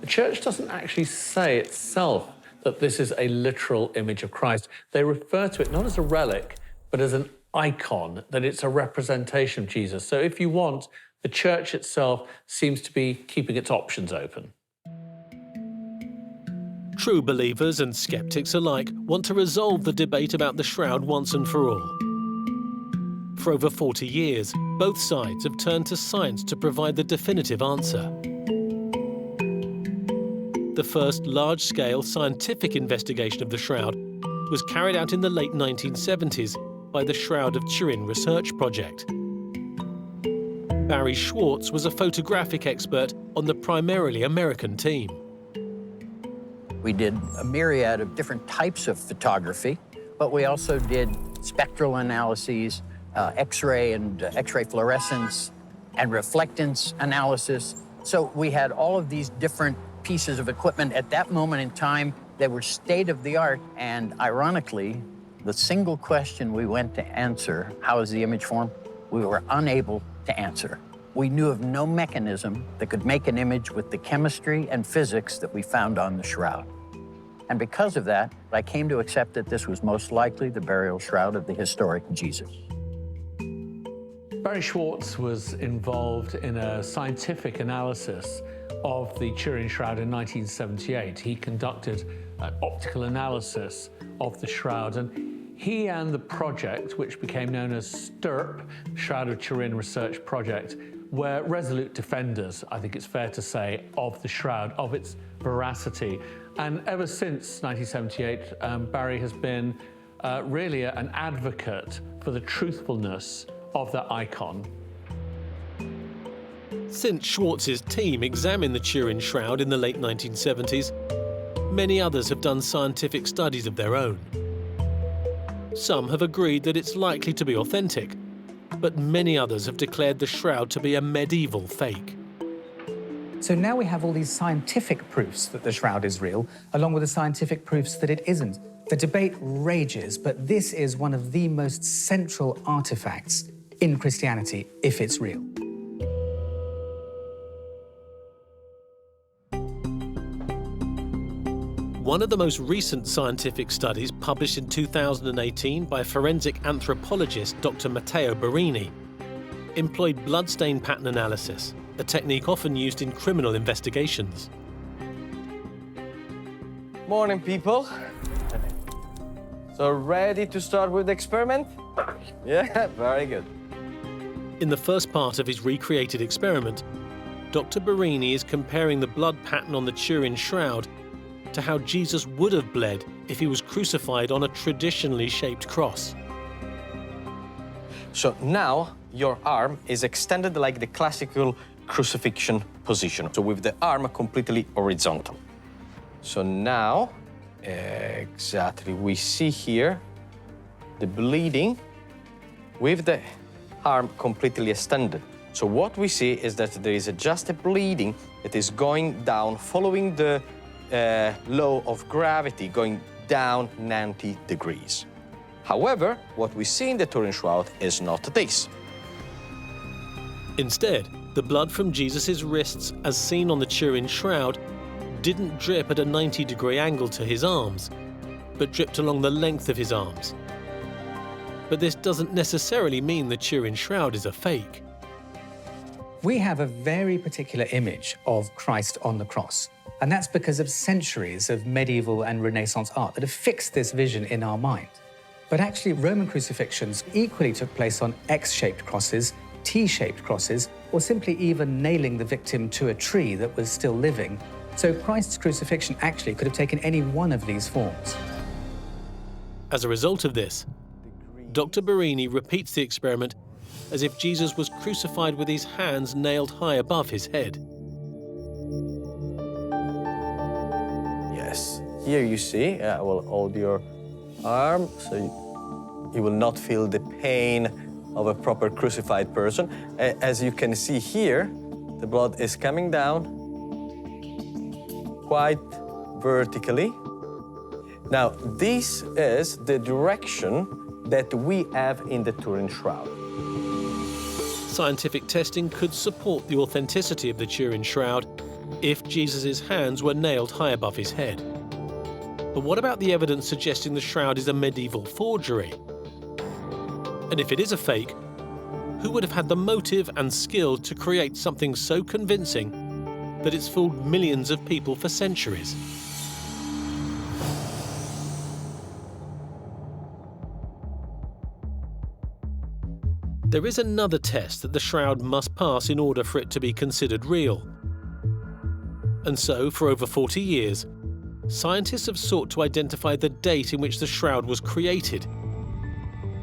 The Church doesn't actually say itself that this is a literal image of Christ. They refer to it not as a relic, but as an icon, that it's a representation of Jesus. So if you want, the Church itself seems to be keeping its options open. True believers and skeptics alike want to resolve the debate about the shroud once and for all. For over 40 years, both sides have turned to science to provide the definitive answer. The first large-scale scientific investigation of the shroud was carried out in the late 1970s by the Shroud of Turin Research Project. Barry Schwartz was a photographic expert on the primarily American team. We did a myriad of different types of photography, but we also did spectral analyses, X-ray and X-ray fluorescence, and reflectance analysis. So we had all of these different pieces of equipment at that moment in time that were state-of-the-art, and ironically, the single question we went to answer, how is the image formed, we were unable to answer. We knew of no mechanism that could make an image with the chemistry and physics that we found on the shroud. And because of that, I came to accept that this was most likely the burial shroud of the historic Jesus. Barry Schwartz was involved in a scientific analysis of the Turin Shroud in 1978. He conducted an optical analysis of the shroud, and he and the project, which became known as STURP, Shroud of Turin Research Project, were resolute defenders, I think it's fair to say, of the shroud, of its veracity. And ever since 1978, Barry has been really an advocate for the truthfulness of that icon. Since Schwartz's team examined the Turin Shroud in the late 1970s, many others have done scientific studies of their own. Some have agreed that it's likely to be authentic, but many others have declared the shroud to be a medieval fake. So now we have all these scientific proofs that the shroud is real, along with the scientific proofs that it isn't. The debate rages, but this is one of the most central artifacts in Christianity, if it's real. One of the most recent scientific studies, published in 2018 by forensic anthropologist Dr. Matteo Barini, employed bloodstain pattern analysis, a technique often used in criminal investigations. Morning, people. So ready to start with the experiment? Yeah, very good. In the first part of his recreated experiment, Dr. Barini is comparing the blood pattern on the Turin Shroud to how Jesus would have bled if he was crucified on a traditionally shaped cross. So now your arm is extended like the classical crucifixion position, so with the arm completely horizontal. So now, exactly, we see here the bleeding with the arm completely extended. So what we see is that there is just a bleeding that is going down, following the law of gravity, going down 90 degrees. However, what we see in the Turin Shroud is not this. Instead, the blood from Jesus' wrists, as seen on the Turin Shroud, didn't drip at a 90-degree angle to his arms, but dripped along the length of his arms. But this doesn't necessarily mean the Turin Shroud is a fake. We have a very particular image of Christ on the cross, and that's because of centuries of medieval and Renaissance art that have fixed this vision in our mind. But actually, Roman crucifixions equally took place on X-shaped crosses, T-shaped crosses, or simply even nailing the victim to a tree that was still living. So Christ's crucifixion actually could have taken any one of these forms. As a result of this, Dr. Barini repeats the experiment as if Jesus was crucified with his hands nailed high above his head. Yes, here you see, I will hold your arm so you will not feel the pain of a proper crucified person. As you can see here, the blood is coming down quite vertically. Now, this is the direction that we have in the Turin Shroud. Scientific testing could support the authenticity of the Turin Shroud if Jesus' hands were nailed high above his head. But what about the evidence suggesting the shroud is a medieval forgery? And if it is a fake, who would have had the motive and skill to create something so convincing that it's fooled millions of people for centuries? There is another test that the shroud must pass in order for it to be considered real. And so, for over 40 years, scientists have sought to identify the date in which the shroud was created,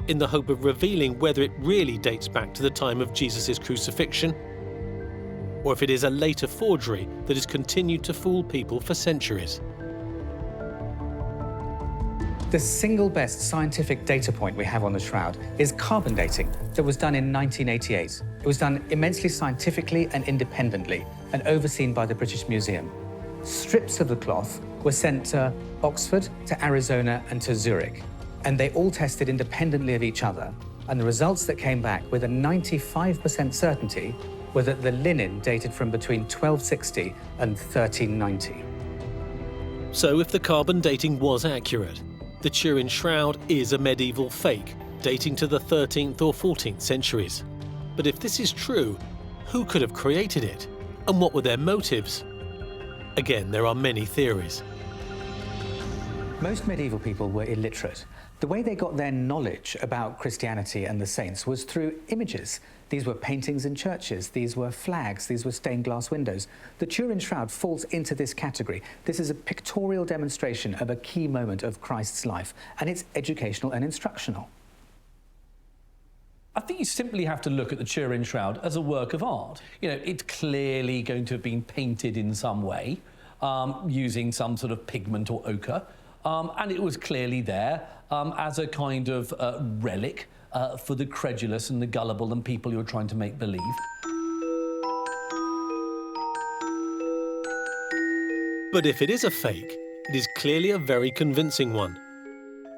in the hope of revealing whether it really dates back to the time of Jesus' crucifixion, or if it is a later forgery that has continued to fool people for centuries. The single best scientific data point we have on the shroud is carbon dating that was done in 1988. It was done immensely scientifically and independently and overseen by the British Museum. Strips of the cloth were sent to Oxford, to Arizona, and to Zurich, and they all tested independently of each other. And the results that came back with a 95% certainty were that the linen dated from between 1260 and 1390. So if the carbon dating was accurate, the Turin Shroud is a medieval fake, dating to the 13th or 14th centuries. But if this is true, who could have created it? And what were their motives? Again, there are many theories. Most medieval people were illiterate. The way they got their knowledge about Christianity and the saints was through images. These were paintings in churches, these were flags, these were stained glass windows. The Turin Shroud falls into this category. This is a pictorial demonstration of a key moment of Christ's life, and it's educational and instructional. I think you simply have to look at the Turin Shroud as a work of art. You know, it's clearly going to have been painted in some way, using some sort of pigment or ochre, and it was clearly there as a kind of relic for the credulous and the gullible and people who are trying to make believe. But if it is a fake, it is clearly a very convincing one.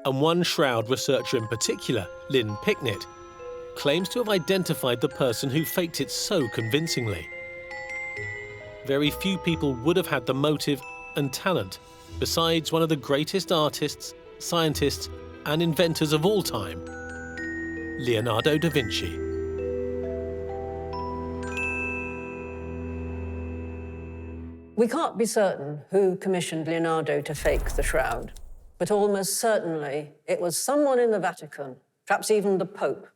And one shroud researcher in particular, Lynn Picknett, claims to have identified the person who faked it so convincingly. Very few people would have had the motive and talent, besides one of the greatest artists, scientists, and inventors of all time, Leonardo da Vinci. We can't be certain who commissioned Leonardo to fake the shroud, but almost certainly it was someone in the Vatican, perhaps even the Pope,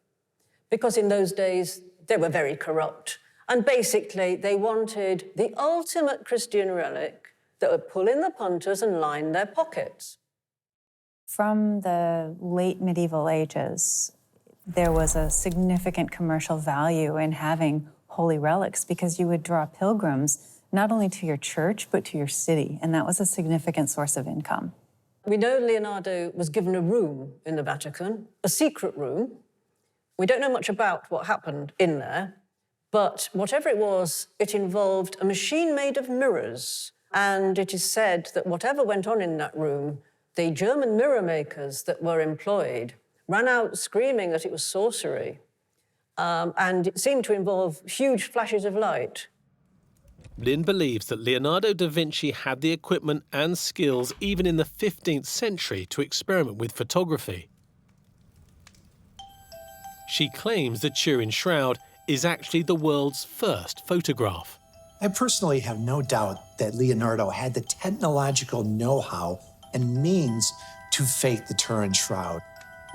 because in those days they were very corrupt. And basically they wanted the ultimate Christian relic that would pull in the punters and line their pockets. From the late medieval ages, there was a significant commercial value in having holy relics because you would draw pilgrims not only to your church, but to your city, and that was a significant source of income. We know Leonardo was given a room in the Vatican, a secret room. We don't know much about what happened in there, but whatever it was, it involved a machine made of mirrors, and it is said that whatever went on in that room, the German mirror makers that were employed ran out screaming that it was sorcery, and it seemed to involve huge flashes of light. Lynn believes that Leonardo da Vinci had the equipment and skills even in the 15th century to experiment with photography. She claims the Turin Shroud is actually the world's first photograph. I personally have no doubt that Leonardo had the technological know-how and means to fake the Turin Shroud.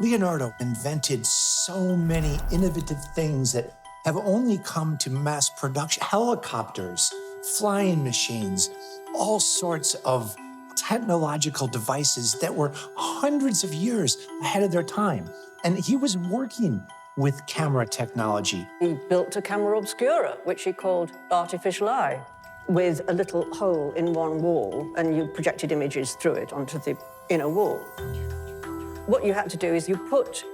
Leonardo invented so many innovative things that have only come to mass production. Helicopters, flying machines, all sorts of technological devices that were hundreds of years ahead of their time. And he was working with camera technology. He built a camera obscura, which he called artificial eye, with a little hole in one wall, and you projected images through it onto the inner wall. What you had to do is you put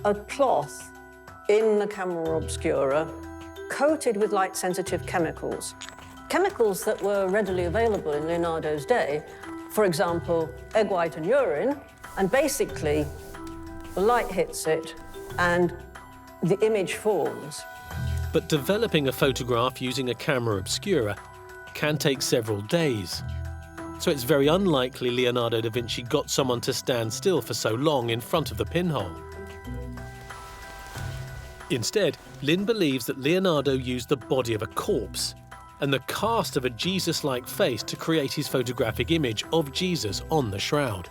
a cloth in the camera obscura coated with light-sensitive chemicals. Chemicals that were readily available in Leonardo's day, for example, egg white and urine, and basically the light hits it and the image forms. But developing a photograph using a camera obscura can take several days. So it's very unlikely Leonardo da Vinci got someone to stand still for so long in front of the pinhole. Instead, Lynn believes that Leonardo used the body of a corpse and the cast of a Jesus-like face to create his photographic image of Jesus on the shroud.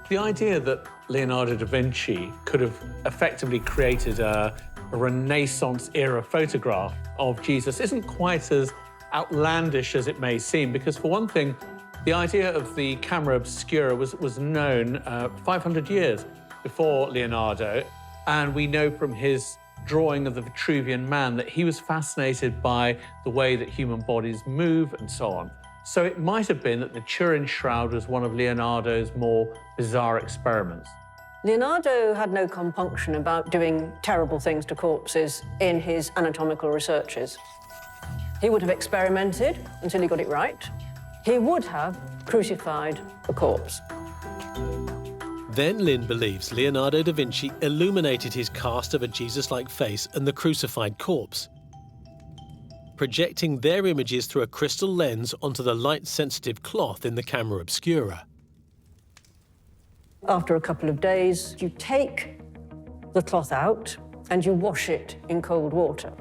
The idea that Leonardo da Vinci could have effectively created a Renaissance-era photograph of Jesus isn't quite as outlandish as it may seem, because for one thing, the idea of the camera obscura was known 500 years before Leonardo, and we know from his drawing of the Vitruvian Man that he was fascinated by the way that human bodies move and so on. So it might have been that the Turin Shroud was one of Leonardo's more bizarre experiments. Leonardo had no compunction about doing terrible things to corpses in his anatomical researches. He would have experimented until he got it right. He would have crucified a corpse. Then Lynn believes Leonardo da Vinci illuminated his cast of a Jesus-like face and the crucified corpse, projecting their images through a crystal lens onto the light-sensitive cloth in the camera obscura. After a couple of days, you take the cloth out and you wash it in cold water.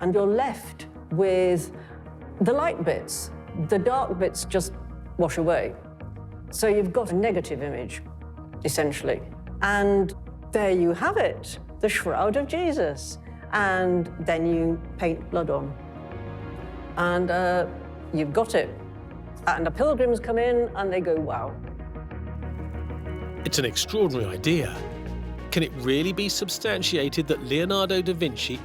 And you're left with the light bits. The dark bits just wash away. So you've got a negative image, essentially. And there you have it, the Shroud of Jesus. And then you paint blood on. And you've got it. And the pilgrims come in and they go, wow. It's an extraordinary idea. Can it really be substantiated that Leonardo da Vinci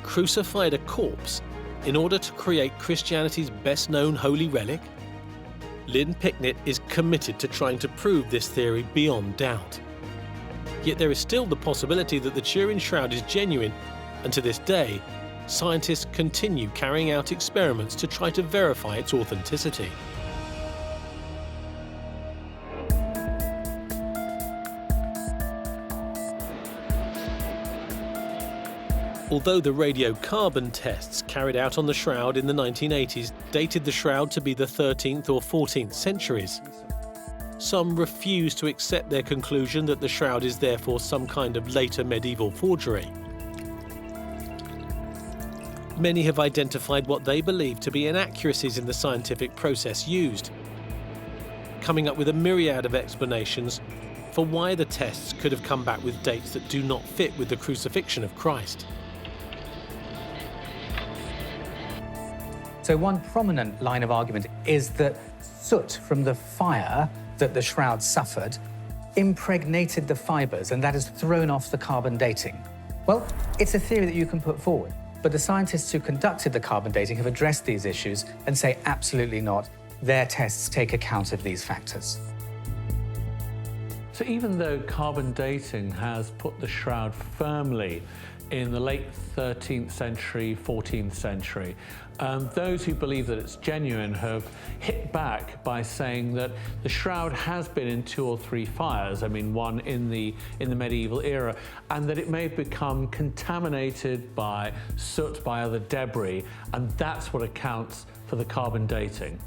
crucified a corpse in order to create Christianity's best-known holy relic? Lynn Picknett is committed to trying to prove this theory beyond doubt. Yet there is still the possibility that the Turin Shroud is genuine, and to this day, scientists continue carrying out experiments to try to verify its authenticity. Although the radiocarbon tests carried out on the shroud in the 1980s dated the shroud to be the 13th or 14th centuries, some refuse to accept their conclusion that the shroud is therefore some kind of later medieval forgery. Many have identified what they believe to be inaccuracies in the scientific process used, coming up with a myriad of explanations for why the tests could have come back with dates that do not fit with the crucifixion of Christ. So one prominent line of argument is that soot from the fire that the shroud suffered impregnated the fibers, and that has thrown off the carbon dating. Well, it's a theory that you can put forward, but the scientists who conducted the carbon dating have addressed these issues and say absolutely not. Their tests take account of these factors. So even though carbon dating has put the shroud firmly in the late 13th century, 14th century, those who believe that it's genuine have hit back by saying that the shroud has been in 2 or 3 fires, I mean one in the medieval era, and that it may have become contaminated by soot, by other debris, and that's what accounts for the carbon dating.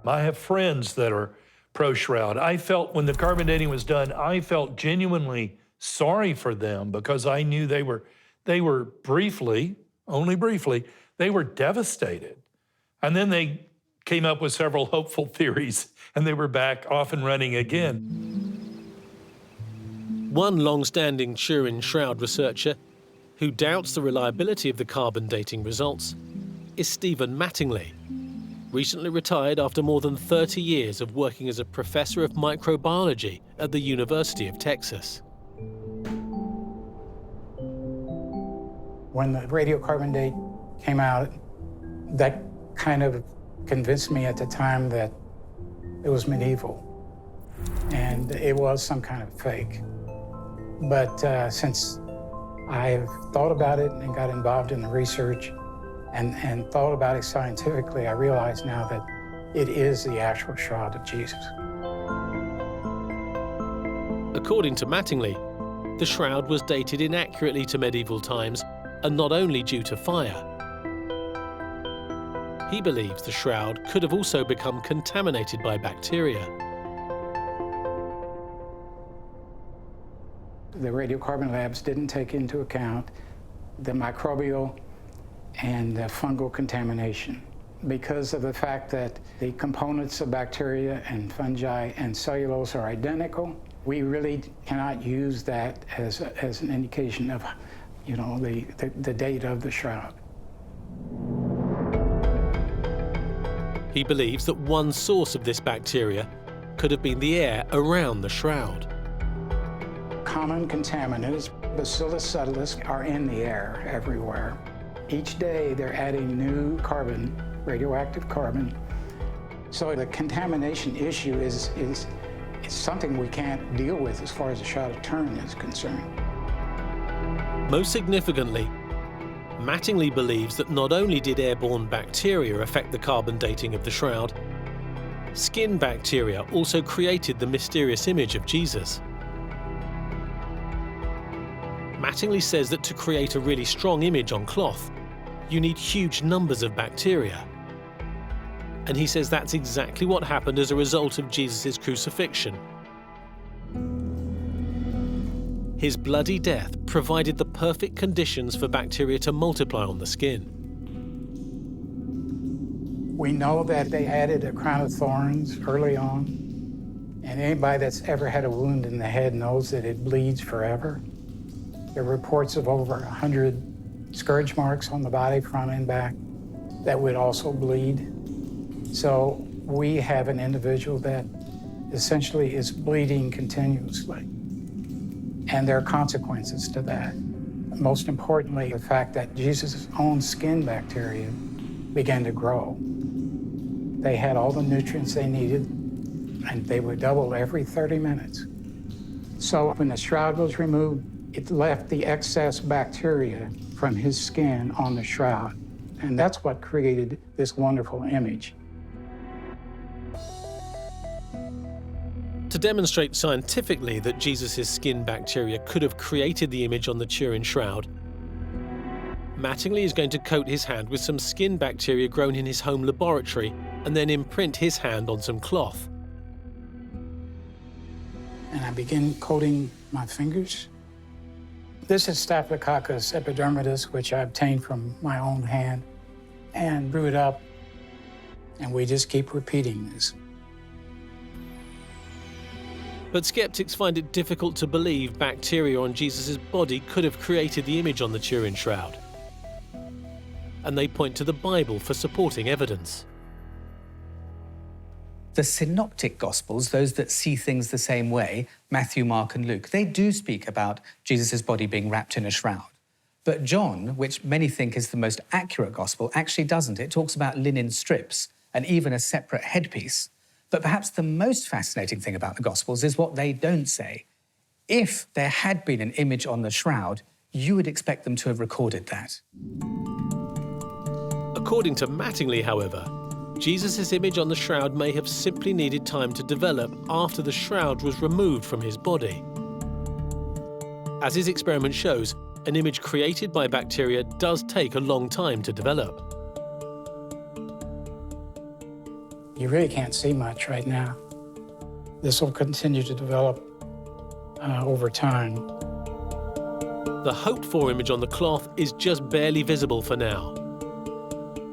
I have friends that are pro-shroud. I felt when the carbon dating was done, I felt genuinely sorry for them because I knew they were briefly, only briefly, they were devastated. And then they came up with several hopeful theories and they were back off and running again. One long-standing Turin Shroud researcher who doubts the reliability of the carbon dating results is Stephen Mattingly, recently retired after more than 30 years of working as a professor of microbiology at the University of Texas. When the radiocarbon date came out, that kind of convinced me at the time that it was medieval and it was some kind of fake. But since I've thought about it and got involved in the research and thought about it scientifically, I realize now that it is the actual shroud of Jesus. According to Mattingly, the shroud was dated inaccurately to medieval times, and not only due to fire. He believes the shroud could have also become contaminated by bacteria. The radiocarbon labs didn't take into account the microbial and fungal contamination because of the fact that the components of bacteria and fungi and cellulose are identical. We really cannot use that as an indication of, you know, the date of the shroud. He believes that one source of this bacteria could have been the air around the shroud. Common contaminants, Bacillus subtilis, are in the air everywhere. Each day they're adding new carbon, radioactive carbon. So the contamination issue is something we can't deal with as far as the Shroud of Turin is concerned. Most significantly, Mattingly believes that not only did airborne bacteria affect the carbon dating of the shroud, skin bacteria also created the mysterious image of Jesus. Mattingly says that to create a really strong image on cloth, you need huge numbers of bacteria. And he says that's exactly what happened as a result of Jesus' crucifixion. His bloody death provided the perfect conditions for bacteria to multiply on the skin. We know that they added a crown of thorns early on, and anybody that's ever had a wound in the head knows that it bleeds forever. There are reports of over 100 scourge marks on the body, front and back, that would also bleed. So we have an individual that essentially is bleeding continuously. And there are consequences to that. Most importantly, the fact that Jesus' own skin bacteria began to grow. They had all the nutrients they needed, and they would double every 30 minutes. So when the shroud was removed, it left the excess bacteria from his skin on the shroud. And that's what created this wonderful image. To demonstrate scientifically that Jesus' skin bacteria could have created the image on the Turin Shroud, Mattingly is going to coat his hand with some skin bacteria grown in his home laboratory and then imprint his hand on some cloth. And I begin coating my fingers. This is Staphylococcus epidermidis, which I obtained from my own hand and brew it up. And we just keep repeating this. But skeptics find it difficult to believe bacteria on Jesus' body could have created the image on the Turin Shroud. And they point to the Bible for supporting evidence. The synoptic Gospels, those that see things the same way, Matthew, Mark, and Luke, they do speak about Jesus' body being wrapped in a shroud. But John, which many think is the most accurate Gospel, actually doesn't. It talks about linen strips and even a separate headpiece. But perhaps the most fascinating thing about the Gospels is what they don't say. If there had been an image on the shroud, you would expect them to have recorded that. According to Mattingly, however, Jesus' image on the shroud may have simply needed time to develop after the shroud was removed from his body. As his experiment shows, an image created by bacteria does take a long time to develop. You really can't see much right now. This will continue to develop over time. The hoped-for image on the cloth is just barely visible for now.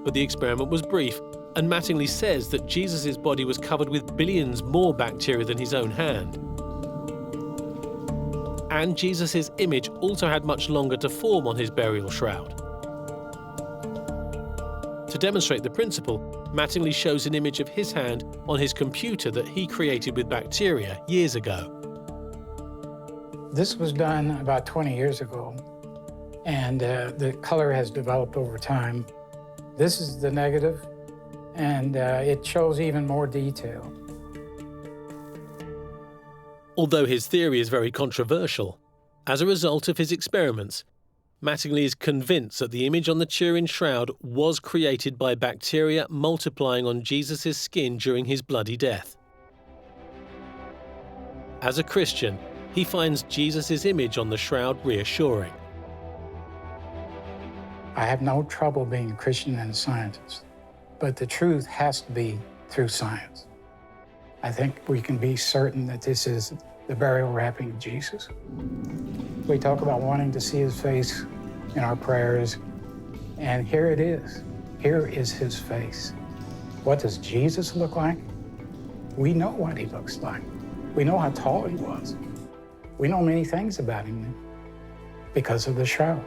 But the experiment was brief, and Mattingly says that Jesus' body was covered with billions more bacteria than his own hand. And Jesus' image also had much longer to form on his burial shroud. To demonstrate the principle, Mattingly shows an image of his hand on his computer that he created with bacteria years ago. This was done about 20 years ago, and the color has developed over time. This is the negative, and it shows even more detail. Although his theory is very controversial, as a result of his experiments, Mattingly is convinced that the image on the Turin Shroud was created by bacteria multiplying on Jesus' skin during his bloody death. As a Christian, he finds Jesus' image on the shroud reassuring. I have no trouble being a Christian and a scientist, but the truth has to be through science. I think we can be certain that this is the burial wrapping of Jesus. We talk about wanting to see his face in our prayers, and here it is. Here is his face. What does Jesus look like? We know what he looks like. We know how tall he was. We know many things about him because of the shroud.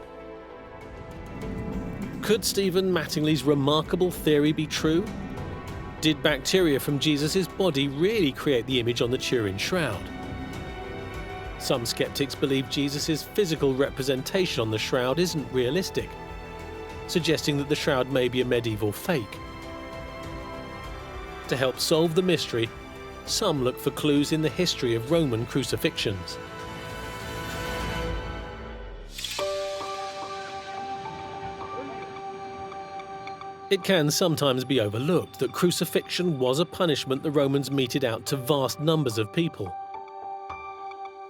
Could Stephen Mattingly's remarkable theory be true? Did bacteria from Jesus' body really create the image on the Turin Shroud? Some skeptics believe Jesus' physical representation on the shroud isn't realistic, suggesting that the shroud may be a medieval fake. To help solve the mystery, some look for clues in the history of Roman crucifixions. It can sometimes be overlooked that crucifixion was a punishment the Romans meted out to vast numbers of people.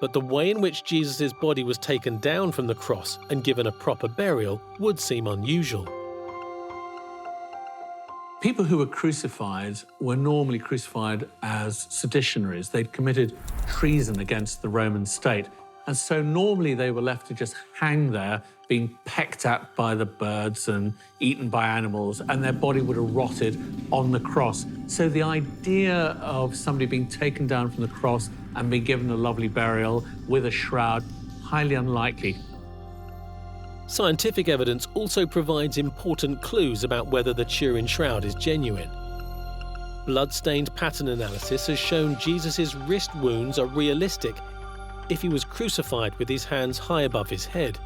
But the way in which Jesus' body was taken down from the cross and given a proper burial would seem unusual. People who were crucified were normally crucified as seditionaries. They'd committed treason against the Roman state. And so normally they were left to just hang there, being pecked at by the birds and eaten by animals, and their body would have rotted on the cross. So the idea of somebody being taken down from the cross and being given a lovely burial with a shroud, highly unlikely. Scientific evidence also provides important clues about whether the Turin Shroud is genuine. Blood-stained pattern analysis has shown Jesus' wrist wounds are realistic if he was crucified with his hands high above his head.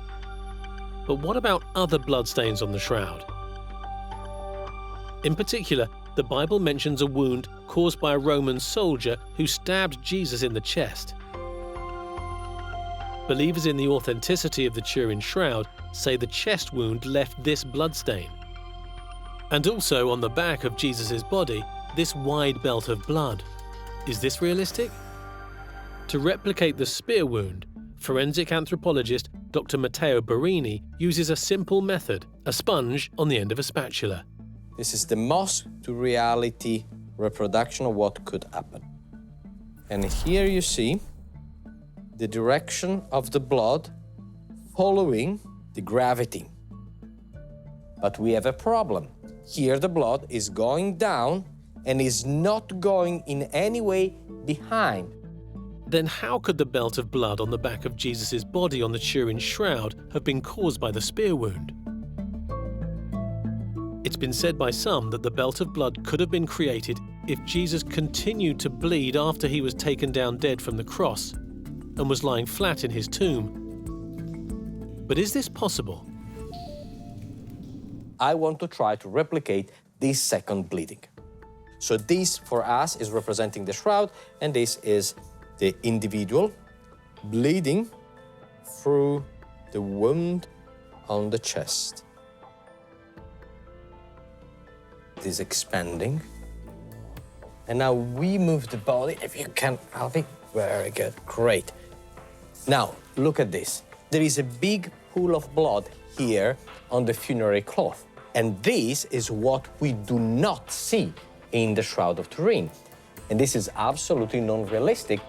But what about other bloodstains on the shroud? In particular, the Bible mentions a wound caused by a Roman soldier who stabbed Jesus in the chest. Believers in the authenticity of the Turin Shroud say the chest wound left this bloodstain. And also on the back of Jesus' body, this wide belt of blood. Is this realistic? To replicate the spear wound, forensic anthropologist Dr. Matteo Barini uses a simple method, a sponge on the end of a spatula. This is the most to reality reproduction of what could happen. And here you see the direction of the blood following the gravity. But we have a problem. Here the blood is going down and is not going in any way behind. Then how could the belt of blood on the back of Jesus' body on the Turin Shroud have been caused by the spear wound? It's been said by some that the belt of blood could have been created if Jesus continued to bleed after he was taken down dead from the cross and was lying flat in his tomb. But is this possible? I want to try to replicate this second bleeding. So this, for us, is representing the shroud, and this is the individual bleeding through the wound on the chest. It is expanding. And now we move the body, if you can, Alfie. Very good, great. Now, look at this. There is a big pool of blood here on the funerary cloth. And this is what we do not see in the Shroud of Turin. And this is absolutely non-realistic.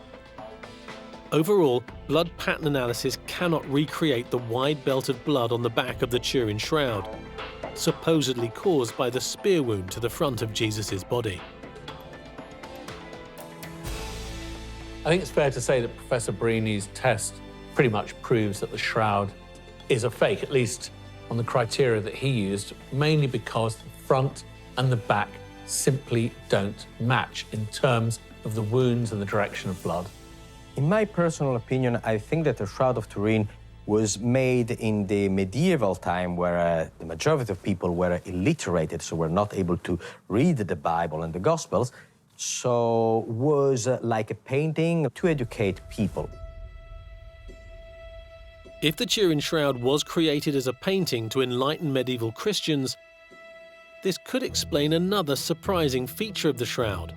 Overall, blood pattern analysis cannot recreate the wide belt of blood on the back of the Turin Shroud, supposedly caused by the spear wound to the front of Jesus' body. I think it's fair to say that Professor Barini's test pretty much proves that the shroud is a fake, at least on the criteria that he used, mainly because the front and the back simply don't match in terms of the wounds and the direction of blood. In my personal opinion, I think that the Shroud of Turin was made in the medieval time where the majority of people were illiterated, so were not able to read the Bible and the Gospels. So was like a painting to educate people. If the Turin Shroud was created as a painting to enlighten medieval Christians, this could explain another surprising feature of the shroud.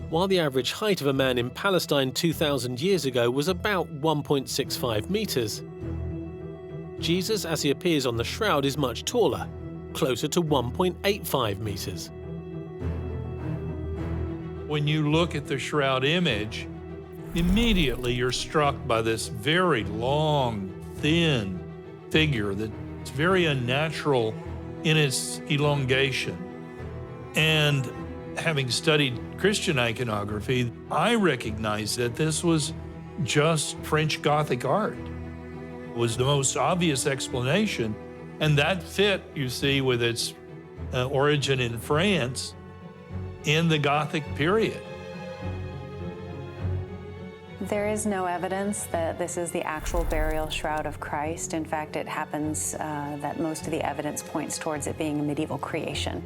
While the average height of a man in Palestine 2,000 years ago was about 1.65 meters, Jesus, as he appears on the shroud, is much taller, closer to 1.85 meters. When you look at the shroud image, immediately you're struck by this very long, thin figure that's very unnatural in its elongation. And having studied Christian iconography, I recognized that this was just French Gothic art. It was the most obvious explanation, and that fit, you see, with its origin in France in the Gothic period. There is no evidence that this is the actual burial shroud of Christ. In fact, it happens that most of the evidence points towards it being a medieval creation.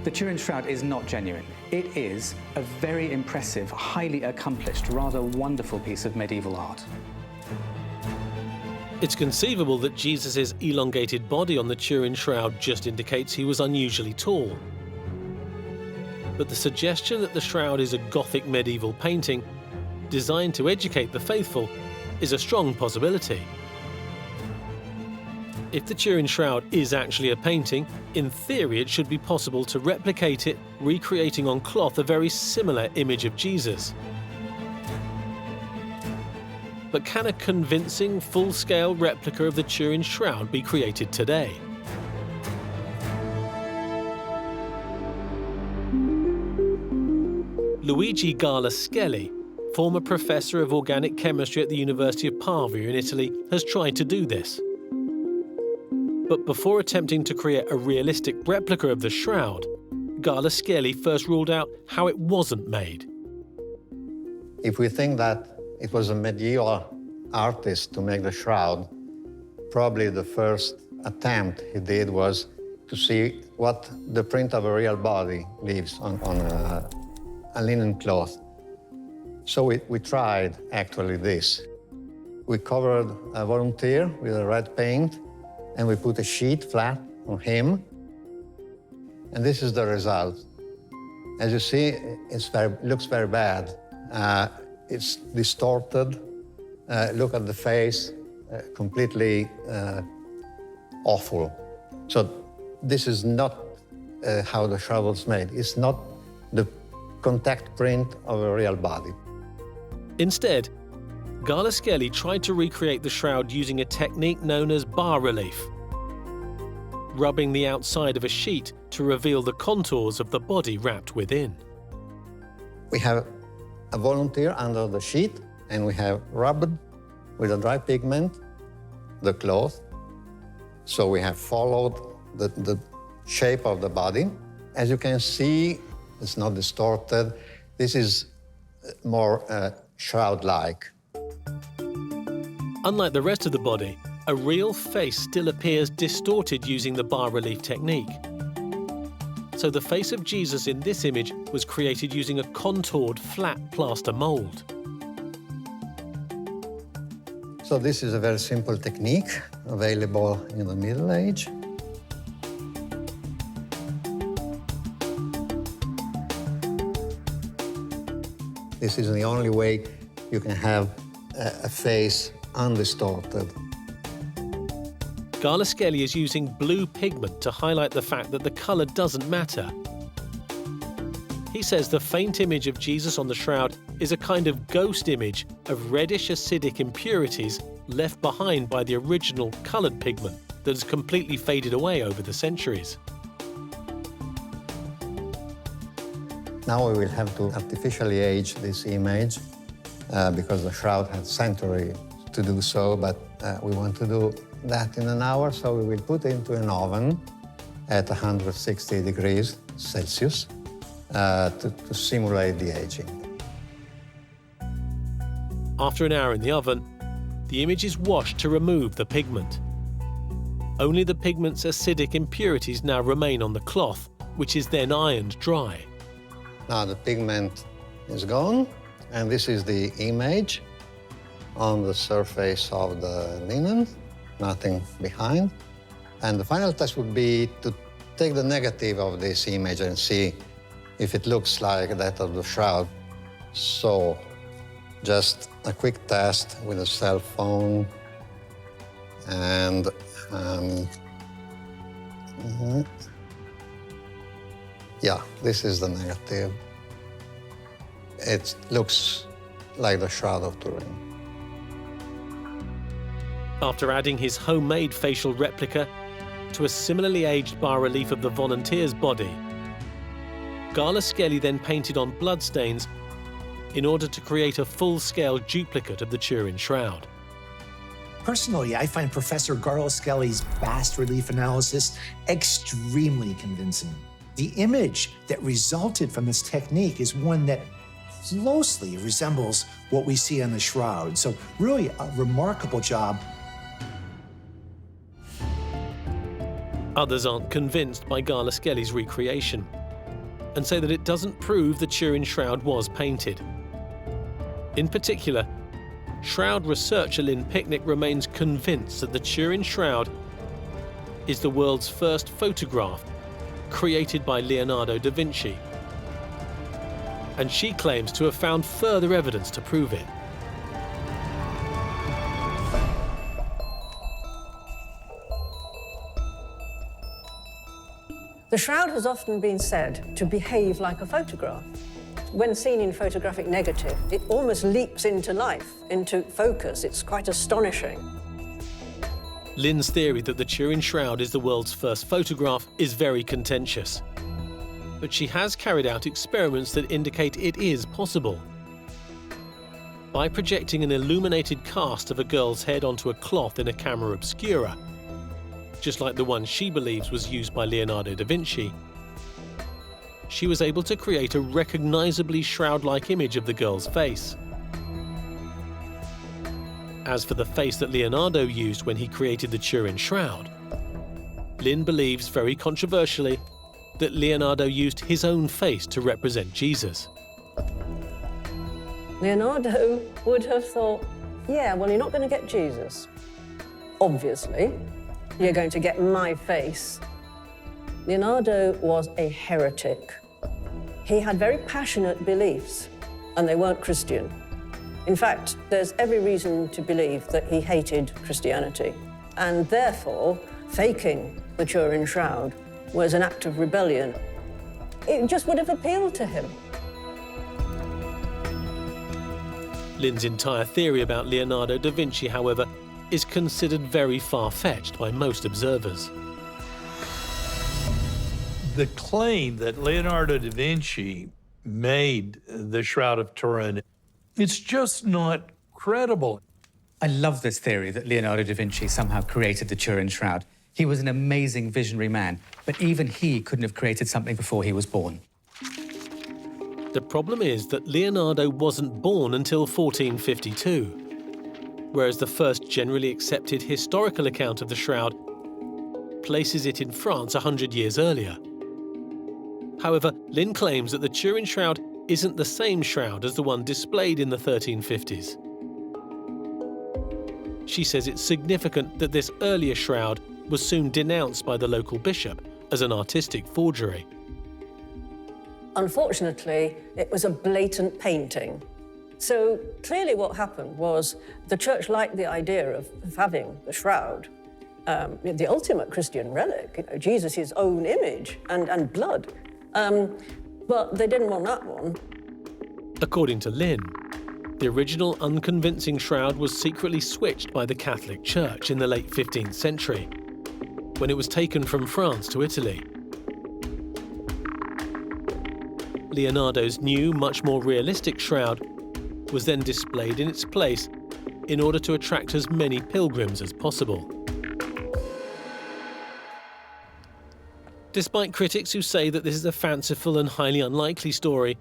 The Turin Shroud is not genuine. It is a very impressive, highly accomplished, rather wonderful piece of medieval art. It's conceivable that Jesus' elongated body on the Turin Shroud just indicates he was unusually tall. But the suggestion that the shroud is a Gothic medieval painting designed to educate the faithful is a strong possibility. If the Turin Shroud is actually a painting, in theory it should be possible to replicate it, recreating on cloth a very similar image of Jesus. But can a convincing, full-scale replica of the Turin Shroud be created today? Luigi Gala-Skelly, former professor of organic chemistry at the University of Pavia in Italy, has tried to do this. But before attempting to create a realistic replica of the shroud, Gala-Skelly first ruled out how it wasn't made. If we think that it was a medieval artist to make the shroud, probably the first attempt he did was to see what the print of a real body leaves on a linen cloth. So we tried actually this. We covered a volunteer with a red paint, and we put a sheet flat on him. And this is the result. As you see, it looks very bad. It's distorted. Look at the face, completely awful. So this is not how the shroud was made. It's not the contact print of a real body. Instead, Garlaskelli tried to recreate the shroud using a technique known as bas-relief, rubbing the outside of a sheet to reveal the contours of the body wrapped within. We have a volunteer under the sheet, and we have rubbed with a dry pigment the cloth. So we have followed the shape of the body. As you can see, it's not distorted. This is more shroud-like. Unlike the rest of the body, a real face still appears distorted using the bas-relief technique. So the face of Jesus in this image was created using a contoured, flat plaster mold. So this is a very simple technique available in the Middle Age. This is the only way you can have a face undistorted. Garlaskelli is using blue pigment to highlight the fact that the color doesn't matter. He says the faint image of Jesus on the shroud is a kind of ghost image of reddish acidic impurities left behind by the original colored pigment that has completely faded away over the centuries. Now we will have to artificially age this image because the shroud had centuries to do so, but we want to do that in an hour, so we will put it into an oven at 160 degrees Celsius to simulate the aging. After an hour in the oven, the image is washed to remove the pigment. Only the pigment's acidic impurities now remain on the cloth, which is then ironed dry. Now the pigment is gone, and this is the image on the surface of the linen, nothing behind. And the final test would be to take the negative of this image and see if it looks like that of the shroud. So just a quick test with a cell phone, and yeah, this is the negative. It looks like the Shroud of Turin. After adding his homemade facial replica to a similarly aged bas-relief of the volunteer's body, Garlaskelli then painted on bloodstains in order to create a full-scale duplicate of the Turin Shroud. Personally, I find Professor Garlaskelli's bas-relief analysis extremely convincing. The image that resulted from this technique is one that closely resembles what we see on the shroud. So really a remarkable job. Others aren't convinced by Garlaskelli's recreation and say that it doesn't prove the Turin Shroud was painted. In particular, Shroud researcher Lynn Picnic remains convinced that the Turin Shroud is the world's first photograph created by Leonardo da Vinci, and she claims to have found further evidence to prove it. The shroud has often been said to behave like a photograph. When seen in photographic negative, it almost leaps into life, into focus. It's quite astonishing. Lynn's theory that the Turin Shroud is the world's first photograph is very contentious, but she has carried out experiments that indicate it is possible. By projecting an illuminated cast of a girl's head onto a cloth in a camera obscura, just like the one she believes was used by Leonardo da Vinci, she was able to create a recognizably shroud-like image of the girl's face. As for the face that Leonardo used when he created the Turin Shroud, Lynn believes, very controversially, that Leonardo used his own face to represent Jesus. Leonardo would have thought, yeah, well, you're not going to get Jesus. Obviously, you're going to get my face. Leonardo was a heretic. He had very passionate beliefs. and they weren't Christian. In fact, there's every reason to believe that he hated Christianity, and therefore, faking the Turin Shroud was an act of rebellion. It just would have appealed to him. Lynn's entire theory about Leonardo da Vinci, however, is considered very far-fetched by most observers. The claim that Leonardo da Vinci made the Shroud of Turin, it's just not credible. I love this theory that Leonardo da Vinci somehow created the Turin Shroud. He was an amazing visionary man, but even he couldn't have created something before he was born. The problem is that Leonardo wasn't born until 1452, whereas the first generally accepted historical account of the Shroud places it in France 100 years earlier. However, Lynn claims that the Turin Shroud isn't the same shroud as the one displayed in the 1350s. She says it's significant that this earlier shroud was soon denounced by the local bishop as an artistic forgery. Unfortunately, it was a blatant painting. So clearly what happened was the church liked the idea of having the shroud, the ultimate Christian relic, Jesus' own image and blood. But they didn't want that one. According to Lynn, the original unconvincing shroud was secretly switched by the Catholic Church in the late 15th century, when it was taken from France to Italy. Leonardo's new, much more realistic shroud was then displayed in its place in order to attract as many pilgrims as possible. Despite critics who say that this is a fanciful and highly unlikely story,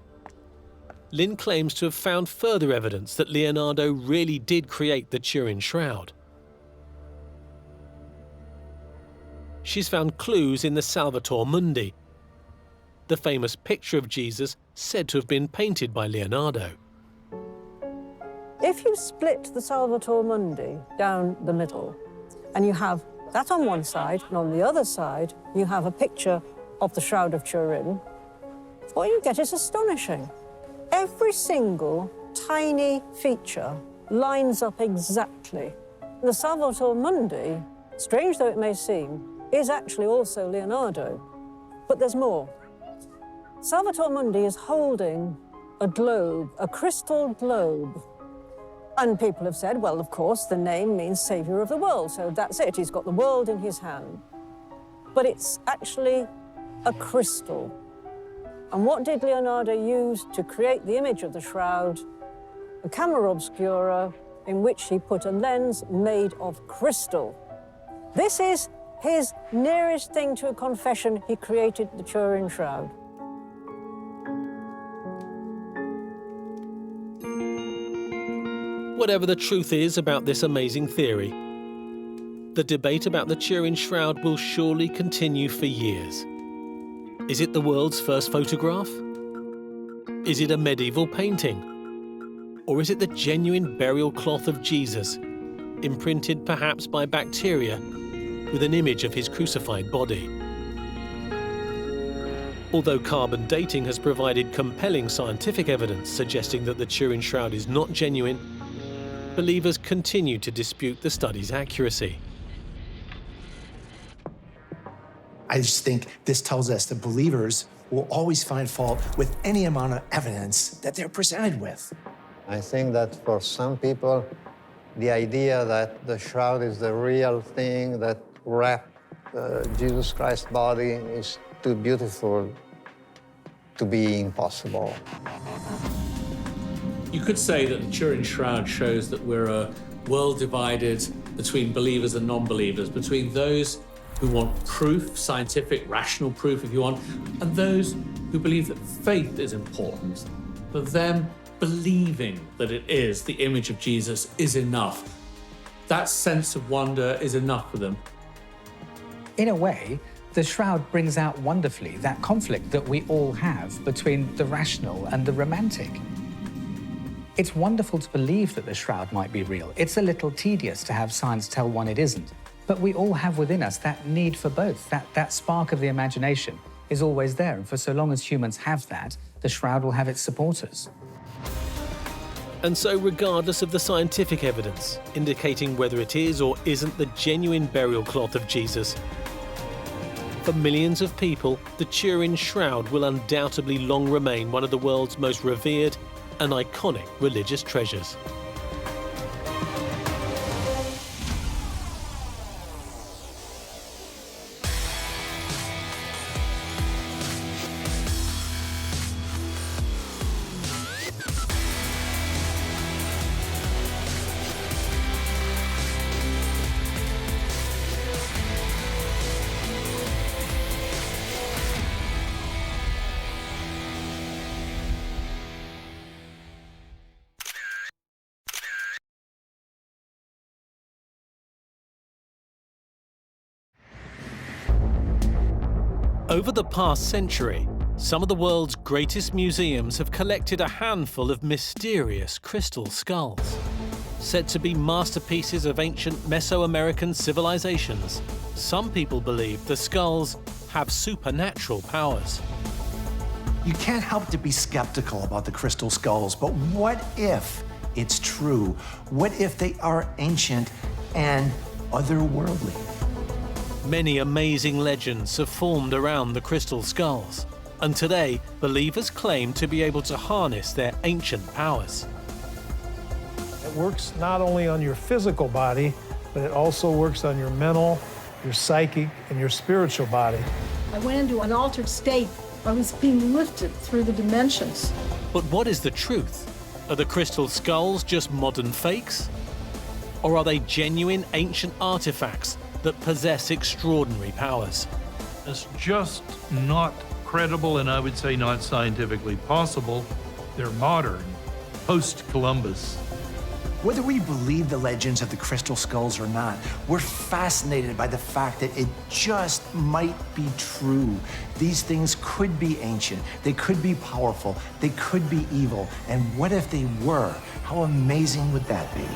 Lynn claims to have found further evidence that Leonardo really did create the Turin Shroud. She's found clues in the Salvator Mundi, the famous picture of Jesus said to have been painted by Leonardo. If you split the Salvator Mundi down the middle, and you have that on one side, and on the other side, you have a picture of the Shroud of Turin, what you get is astonishing. Every single tiny feature lines up exactly. The Salvator Mundi, strange though it may seem, is actually also Leonardo. But there's more. Salvator Mundi is holding a globe, a crystal globe. And people have said, well, of course, the name means Saviour of the world, so that's it. He's got the world in his hand. But it's actually a crystal. And what did Leonardo use to create the image of the shroud? A camera obscura in which he put a lens made of crystal. This is his nearest thing to a confession he created the Turin Shroud. Whatever the truth is about this amazing theory, the debate about the Turin Shroud will surely continue for years. Is it the world's first photograph? Is it a medieval painting? Or is it the genuine burial cloth of Jesus, imprinted perhaps by bacteria, with an image of his crucified body? Although carbon dating has provided compelling scientific evidence suggesting that the Turin Shroud is not genuine, believers continue to dispute the study's accuracy. I just think this tells us that believers will always find fault with any amount of evidence that they're presented with. I think that for some people, the idea that the shroud is the real thing that wrapped Jesus Christ's body is too beautiful to be impossible. You could say that the Turin Shroud shows that we're a world divided between believers and non-believers, between those who want proof, scientific, rational proof if you want, and those who believe that faith is important. For them, believing that it is the image of Jesus is enough. That sense of wonder is enough for them. In a way, the Shroud brings out wonderfully that conflict that we all have between the rational and the romantic. It's wonderful to believe that the Shroud might be real. It's a little tedious to have science tell one it isn't. But we all have within us that need for both. That spark of the imagination is always there. And for so long as humans have that, the Shroud will have its supporters. And so, regardless of the scientific evidence indicating whether it is or isn't the genuine burial cloth of Jesus, for millions of people, the Turin Shroud will undoubtedly long remain one of the world's most revered and iconic religious treasures. Over the past century, some of the world's greatest museums have collected a handful of mysterious crystal skulls. Said to be masterpieces of ancient Mesoamerican civilizations, some people believe the skulls have supernatural powers. You can't help to be skeptical about the crystal skulls, but what if it's true? What if they are ancient and otherworldly? Many amazing legends have formed around the crystal skulls, and today believers claim to be able to harness their ancient powers. It works not only on your physical body, but it also works on your mental, your psychic, and your spiritual body. I went into an altered state. I was being lifted through the dimensions. But what is the truth? Are the crystal skulls just modern fakes? Or are they genuine ancient artifacts that possess extraordinary powers? It's just not credible, and I would say not scientifically possible. They're modern, post-Columbus. Whether we believe the legends of the crystal skulls or not, we're fascinated by the fact that it just might be true. These things could be ancient, they could be powerful, they could be evil. And what if they were? How amazing would that be?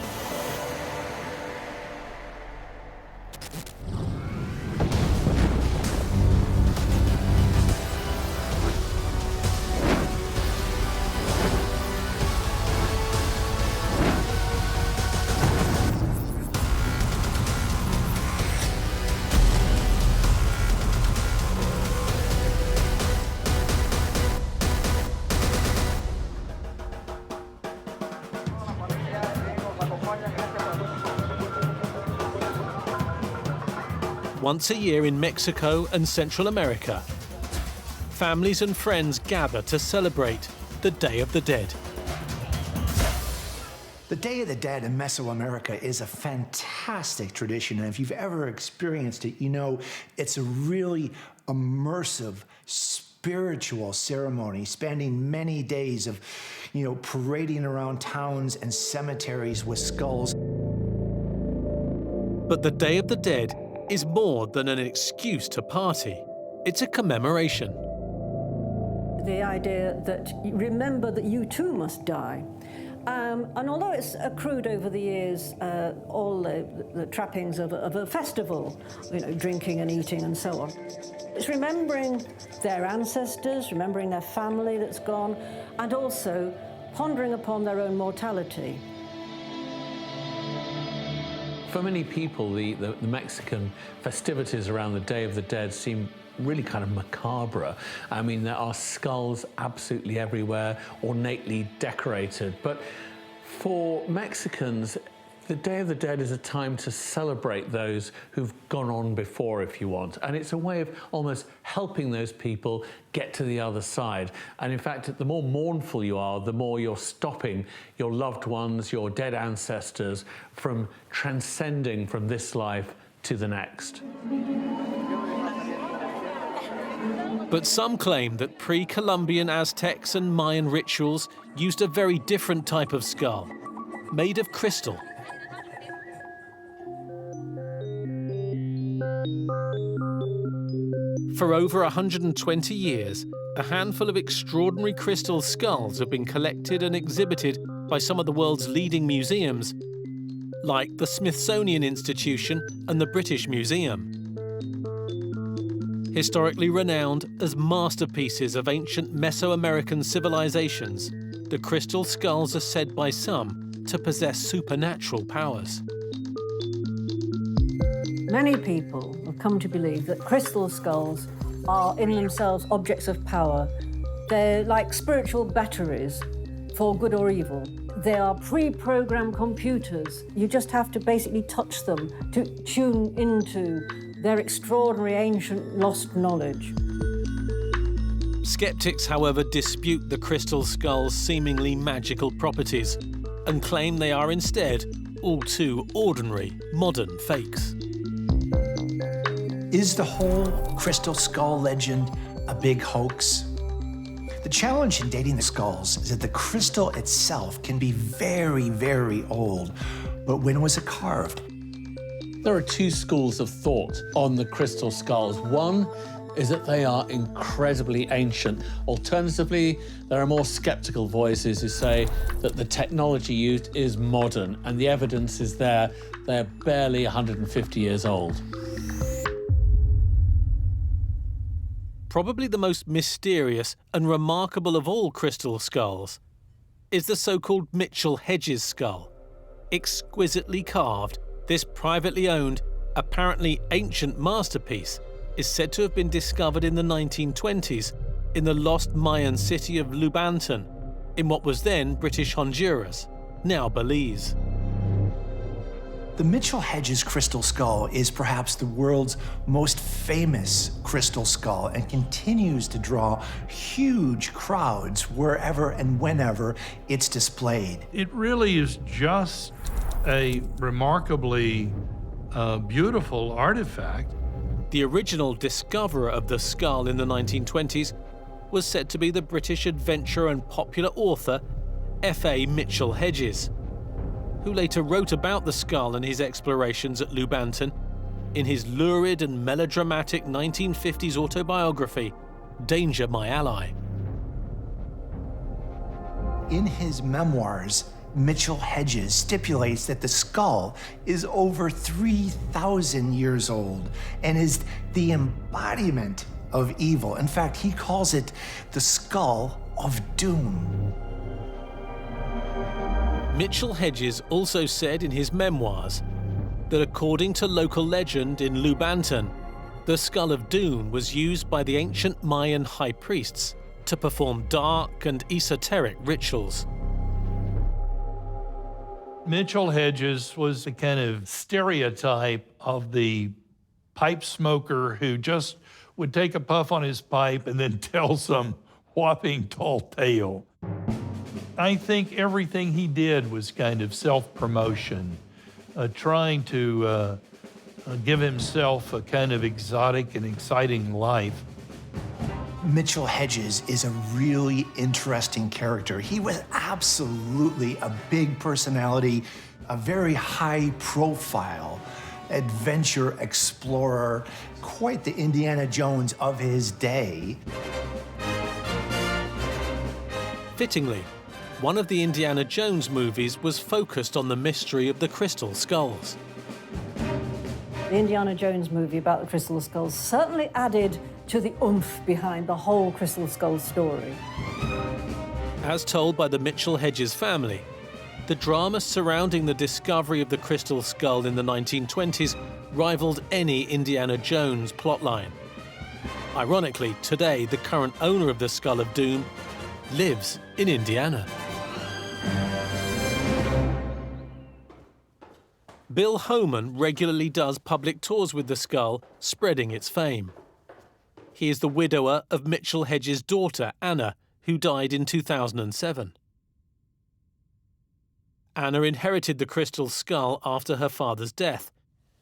Once a year in Mexico and Central America, families and friends gather to celebrate the Day of the Dead. The Day of the Dead in Mesoamerica is a fantastic tradition, and if you've ever experienced it, you know it's a really immersive, spiritual ceremony spanning many days of, parading around towns and cemeteries with skulls. But the Day of the Dead is more than an excuse to party. It's a commemoration. The idea that remember that you too must die. And although it's accrued over the years all the trappings of a festival, drinking and eating and so on, it's remembering their ancestors, remembering their family that's gone, and also pondering upon their own mortality. For many people, the Mexican festivities around the Day of the Dead seem really kind of macabre. I mean, there are skulls absolutely everywhere, ornately decorated. But for Mexicans, the Day of the Dead is a time to celebrate those who've gone on before, if you want. And it's a way of almost helping those people get to the other side. And in fact, the more mournful you are, the more you're stopping your loved ones, your dead ancestors from transcending from this life to the next. But some claim that pre-Columbian Aztecs and Mayan rituals used a very different type of skull, made of crystal. For over 120 years, a handful of extraordinary crystal skulls have been collected and exhibited by some of the world's leading museums, like the Smithsonian Institution and the British Museum. Historically renowned as masterpieces of ancient Mesoamerican civilizations, the crystal skulls are said by some to possess supernatural powers. Many people have come to believe that crystal skulls are in themselves objects of power. They're like spiritual batteries for good or evil. They are pre-programmed computers. You just have to basically touch them to tune into their extraordinary ancient lost knowledge. Skeptics, however, dispute the crystal skull's seemingly magical properties and claim they are instead all too ordinary modern fakes. Is the whole crystal skull legend a big hoax? The challenge in dating the skulls is that the crystal itself can be very, very old. But when was it carved? There are two schools of thought on the crystal skulls. One is that they are incredibly ancient. Alternatively, there are more skeptical voices who say that the technology used is modern, and the evidence is there. They're barely 150 years old. Probably the most mysterious and remarkable of all crystal skulls is the so-called Mitchell-Hedges skull. Exquisitely carved, this privately owned, apparently ancient masterpiece is said to have been discovered in the 1920s in the lost Mayan city of Lubanton, in what was then British Honduras, now Belize. The Mitchell-Hedges crystal skull is perhaps the world's most famous crystal skull and continues to draw huge crowds wherever and whenever it's displayed. It really is just a remarkably beautiful artifact. The original discoverer of the skull in the 1920s was said to be the British adventurer and popular author F.A. Mitchell-Hedges, who later wrote about the skull and his explorations at Lubanton in his lurid and melodramatic 1950s autobiography, Danger, My Ally. In his memoirs, Mitchell-Hedges stipulates that the skull is over 3,000 years old and is the embodiment of evil. In fact, he calls it the skull of doom. Mitchell-Hedges also said in his memoirs that according to local legend in Lubanton, the skull of doom was used by the ancient Mayan high priests to perform dark and esoteric rituals. Mitchell-Hedges was a kind of stereotype of the pipe smoker who just would take a puff on his pipe and then tell some whopping tall tale. I think everything he did was kind of self-promotion, trying to give himself a kind of exotic and exciting life. Mitchell-Hedges is a really interesting character. He was absolutely a big personality, a very high profile adventure explorer, quite the Indiana Jones of his day. Fittingly, one of the Indiana Jones movies was focused on the mystery of the crystal skulls. The Indiana Jones movie about the crystal skulls certainly added to the oomph behind the whole crystal skull story. As told by the Mitchell-Hedges family, the drama surrounding the discovery of the crystal skull in the 1920s rivaled any Indiana Jones plotline. Ironically, today, the current owner of the Skull of Doom lives in Indiana. Bill Homan regularly does public tours with the skull, spreading its fame. He is the widower of Mitchell-Hedges' daughter, Anna, who died in 2007. Anna inherited the crystal skull after her father's death,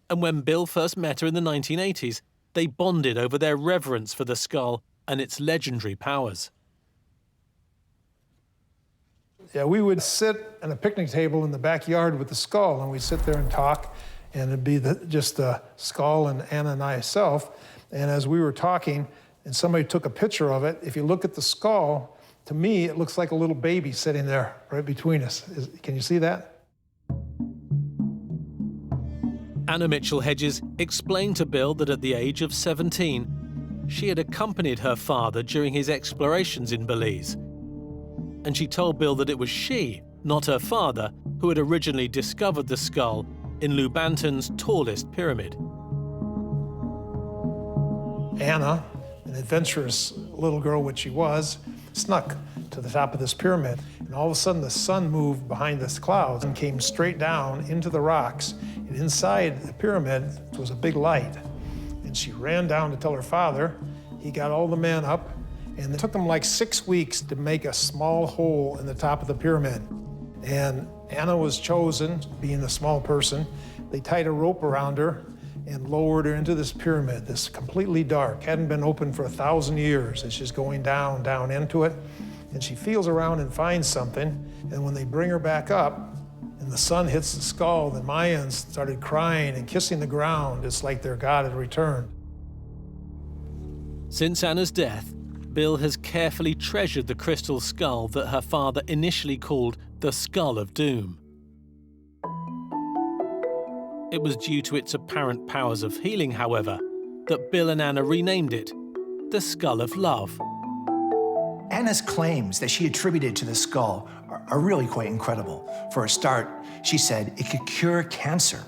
and when Bill first met her in the 1980s, they bonded over their reverence for the skull and its legendary powers. Yeah, we would sit at a picnic table in the backyard with the skull, and we'd sit there and talk, and it'd be just the skull and Anna and myself. And as we were talking, and somebody took a picture of it, if you look at the skull, to me, it looks like a little baby sitting there right between us. Can you see that? Anna Mitchell-Hedges explained to Bill that at the age of 17, she had accompanied her father during his explorations in Belize. and she told Bill that it was she, not her father, who had originally discovered the skull in Lubanton's tallest pyramid. Anna, an adventurous little girl which she was, snuck to the top of this pyramid. And all of a sudden the sun moved behind this cloud and came straight down into the rocks. And inside the pyramid was a big light. And she ran down to tell her father. He got all the men up, and it took them like 6 weeks to make a small hole in the top of the pyramid. And Anna was chosen, being a small person. They tied a rope around her and lowered her into this pyramid, this completely dark, hadn't been open for 1,000 years. And she's going down, down into it. And she feels around and finds something. And when they bring her back up and the sun hits the skull, the Mayans started crying and kissing the ground. It's like their God had returned. Since Anna's death, Bill has carefully treasured the crystal skull that her father initially called the Skull of Doom. It was due to its apparent powers of healing, however, that Bill and Anna renamed it the Skull of Love. Anna's claims that she attributed to the skull are really quite incredible. For a start, she said it could cure cancer.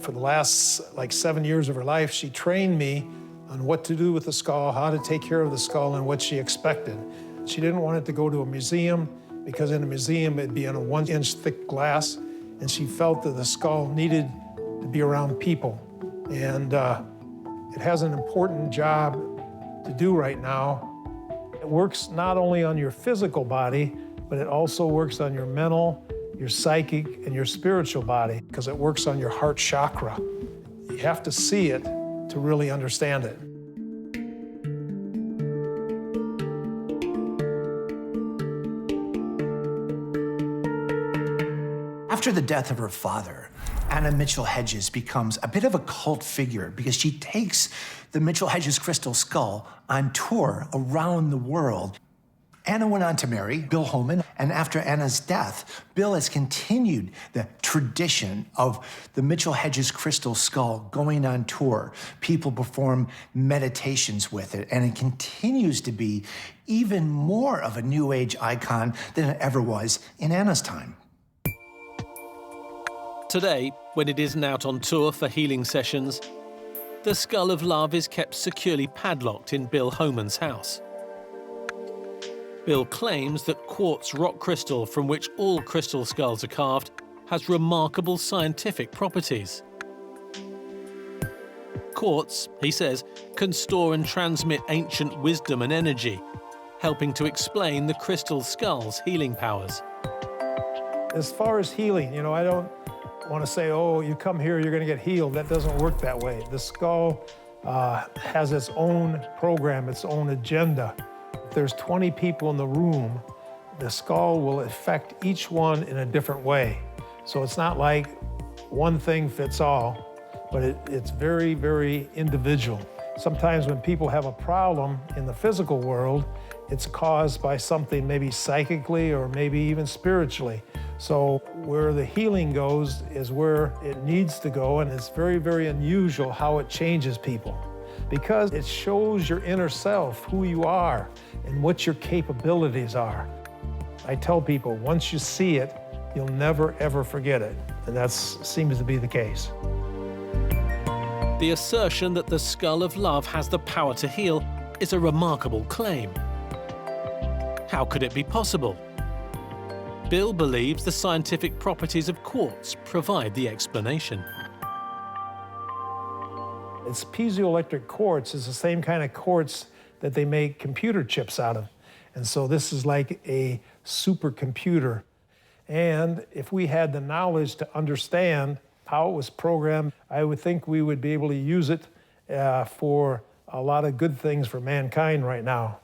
For the last 7 years of her life, she trained me on what to do with the skull, how to take care of the skull, and what she expected. She didn't want it to go to a museum, because in a museum it'd be in a 1-inch thick glass, and she felt that the skull needed to be around people. And it has an important job to do right now. It works not only on your physical body, but it also works on your mental, your psychic, and your spiritual body, because it works on your heart chakra. You have to see it to really understand it. After the death of her father, Anna Mitchell Hedges becomes a bit of a cult figure because she takes the Mitchell Hedges crystal skull on tour around the world. Anna went on to marry Bill Holman, and after Anna's death, Bill has continued the tradition of the Mitchell Hedges crystal skull going on tour. People perform meditations with it, and it continues to be even more of a New Age icon than it ever was in Anna's time. Today, when it isn't out on tour for healing sessions, the Skull of Love is kept securely padlocked in Bill Holman's house. Bill claims that quartz rock crystal, from which all crystal skulls are carved, has remarkable scientific properties. Quartz, he says, can store and transmit ancient wisdom and energy, helping to explain the crystal skull's healing powers. As far as healing, I don't want to say, oh, you come here, you're going to get healed. That doesn't work that way. The skull has its own program, its own agenda. If there's 20 people in the room, the skull will affect each one in a different way. So it's not like one thing fits all, but it's very, very individual. Sometimes when people have a problem in the physical world, it's caused by something maybe psychically or maybe even spiritually. So where the healing goes is where it needs to go, and it's very, very unusual how it changes people, because it shows your inner self, who you are, and what your capabilities are. I tell people, once you see it, you'll never, ever forget it, and that seems to be the case. The assertion that the Skull of Love has the power to heal is a remarkable claim. How could it be possible? Bill believes the scientific properties of quartz provide the explanation. It's piezoelectric quartz. Is the same kind of quartz that they make computer chips out of. And so this is like a supercomputer. And if we had the knowledge to understand how it was programmed, I would think we would be able to use it for a lot of good things for mankind right now.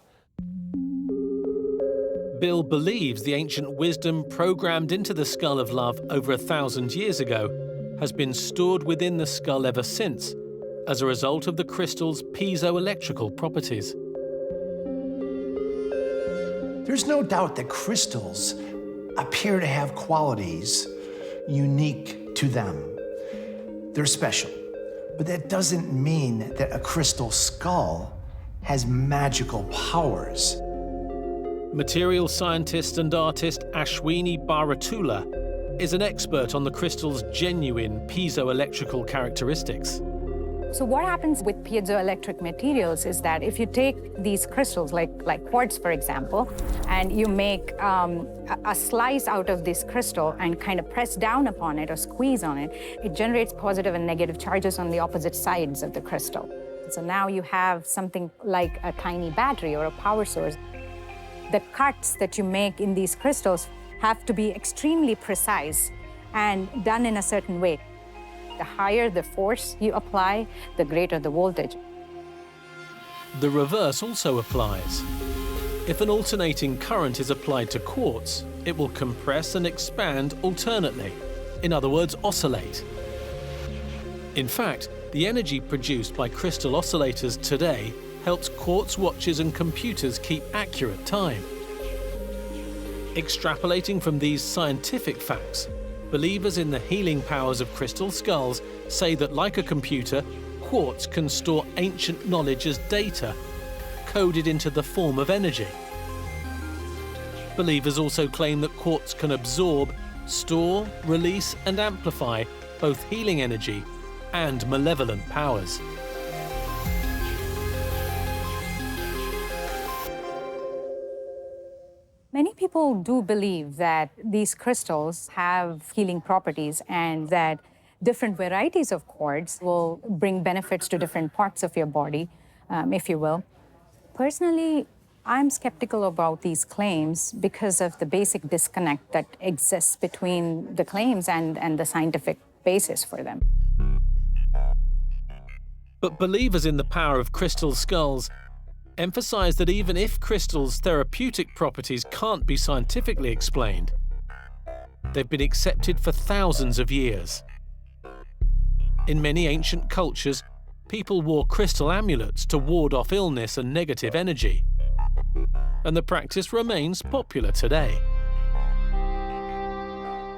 Bill believes the ancient wisdom programmed into the Skull of Love over 1,000 years ago has been stored within the skull ever since, as a result of the crystal's piezoelectrical properties. There's no doubt that crystals appear to have qualities unique to them. They're special, but that doesn't mean that a crystal skull has magical powers. Material scientist and artist Ashwini Baratula is an expert on the crystal's genuine piezoelectrical characteristics. So what happens with piezoelectric materials is that if you take these crystals, like quartz, for example, and you make a slice out of this crystal and kind of press down upon it or squeeze on it, it generates positive and negative charges on the opposite sides of the crystal. So now you have something like a tiny battery or a power source. The cuts that you make in these crystals have to be extremely precise and done in a certain way. The higher the force you apply, the greater the voltage. The reverse also applies. If an alternating current is applied to quartz, it will compress and expand alternately. In other words, oscillate. In fact, the energy produced by crystal oscillators today helps quartz watches and computers keep accurate time. Extrapolating from these scientific facts, believers in the healing powers of crystal skulls say that, like a computer, quartz can store ancient knowledge as data, coded into the form of energy. Believers also claim that quartz can absorb, store, release, and amplify both healing energy and malevolent powers. Many people do believe that these crystals have healing properties and that different varieties of quartz will bring benefits to different parts of your body, if you will. Personally, I'm skeptical about these claims because of the basic disconnect that exists between the claims and the scientific basis for them. But believers in the power of crystal skulls emphasize that even if crystals' therapeutic properties can't be scientifically explained, they've been accepted for thousands of years. In many ancient cultures, people wore crystal amulets to ward off illness and negative energy, and the practice remains popular today.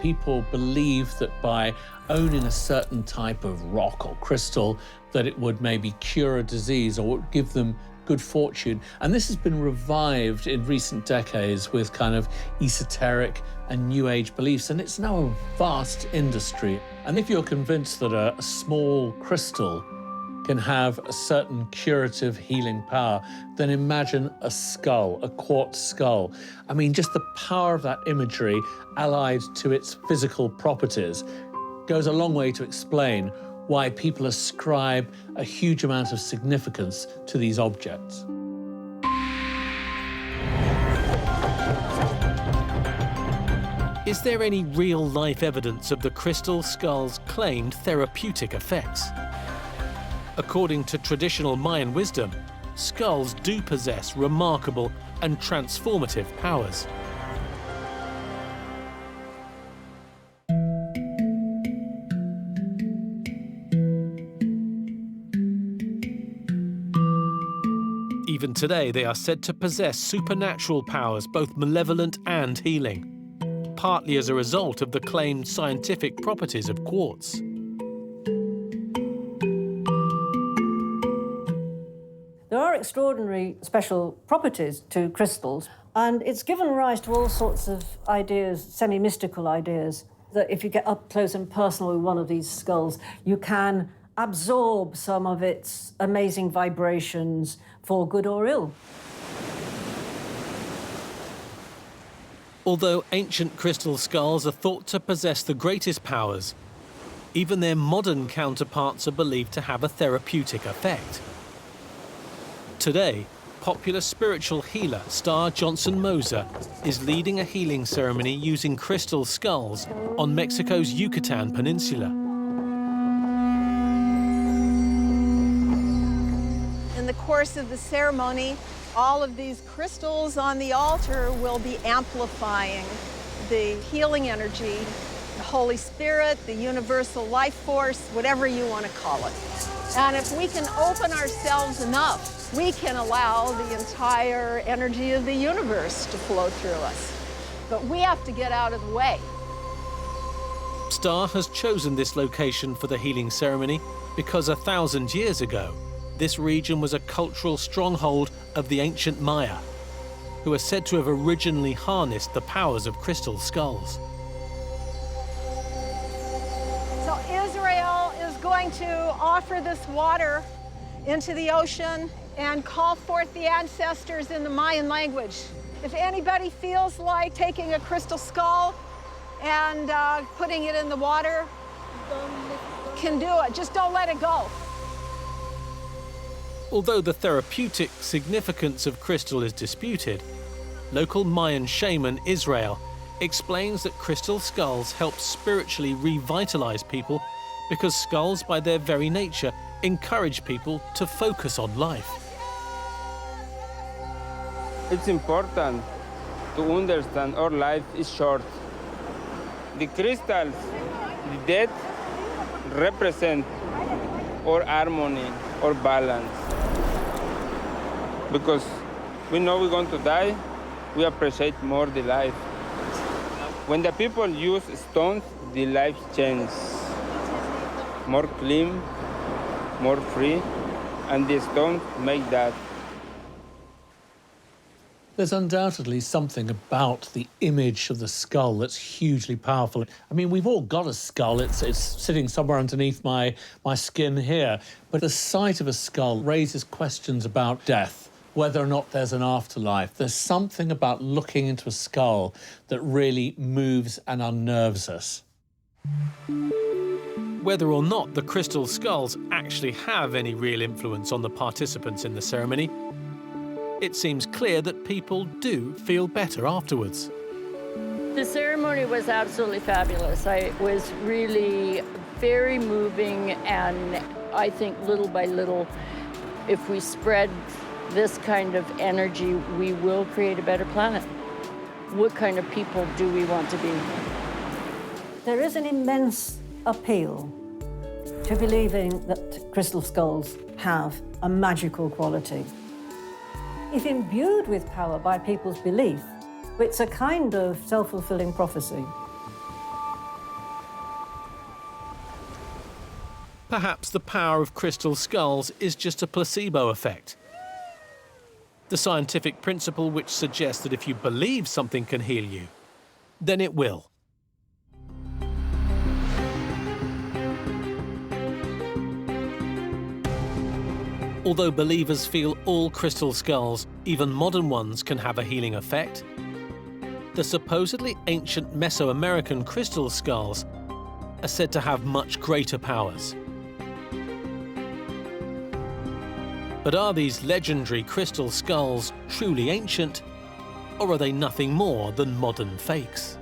People believe that by owning a certain type of rock or crystal, that it would maybe cure a disease or would give them good fortune. And this has been revived in recent decades with kind of esoteric and new age beliefs, and it's now a vast industry. And if you're convinced that a small crystal can have a certain curative healing power, then imagine a skull, a quartz skull. I mean, just the power of that imagery allied to its physical properties goes a long way to explain why people ascribe a huge amount of significance to these objects. Is there any real-life evidence of the crystal skull's claimed therapeutic effects? According to traditional Mayan wisdom, skulls do possess remarkable and transformative powers. Even today, they are said to possess supernatural powers, both malevolent and healing, partly as a result of the claimed scientific properties of quartz. There are extraordinary special properties to crystals, and it's given rise to all sorts of ideas, semi-mystical ideas, that if you get up close and personal with one of these skulls, you can absorb some of its amazing vibrations for good or ill. Although ancient crystal skulls are thought to possess the greatest powers, even their modern counterparts are believed to have a therapeutic effect. Today, popular spiritual healer Star Johnson Moser is leading a healing ceremony using crystal skulls on Mexico's Yucatan Peninsula. In the course of the ceremony, all of these crystals on the altar will be amplifying the healing energy, the Holy Spirit, the universal life force, whatever you want to call it. And if we can open ourselves enough, we can allow the entire energy of the universe to flow through us. But we have to get out of the way. Star has chosen this location for the healing ceremony because 1,000 years ago, this region was a cultural stronghold of the ancient Maya. who are said to have originally harnessed the powers of crystal skulls. So Israel is going to offer this water into the ocean and call forth the ancestors in the Mayan language. If anybody feels like taking a crystal skull and putting it in the water, can do it. Just don't let it go. Although the therapeutic significance of crystal is disputed, local Mayan shaman Israel explains that crystal skulls help spiritually revitalize people because skulls, by their very nature, encourage people to focus on life. It's important to understand our life is short. The crystals, the dead, represent our harmony, our balance. Because we know we're going to die, we appreciate more the life. When the people use stones, the life changes. More clean, more free, and the stones make that. There's undoubtedly something about the image of the skull that's hugely powerful. I mean, we've all got a skull. It's sitting somewhere underneath my skin here. But the sight of a skull raises questions about death, whether or not there's an afterlife. There's something about looking into a skull that really moves and unnerves us. Whether or not the crystal skulls actually have any real influence on the participants in the ceremony, it seems clear that people do feel better afterwards. The ceremony was absolutely fabulous. It was really very moving, and I think little by little, if we spread this kind of energy, we will create a better planet. What kind of people do we want to be? There is an immense appeal to believing that crystal skulls have a magical quality. If imbued with power by people's belief, it's a kind of self-fulfilling prophecy. Perhaps the power of crystal skulls is just a placebo effect. The scientific principle which suggests that if you believe something can heal you, then it will. Although believers feel all crystal skulls, even modern ones, can have a healing effect, the supposedly ancient Mesoamerican crystal skulls are said to have much greater powers. But are these legendary crystal skulls truly ancient, or are they nothing more than modern fakes?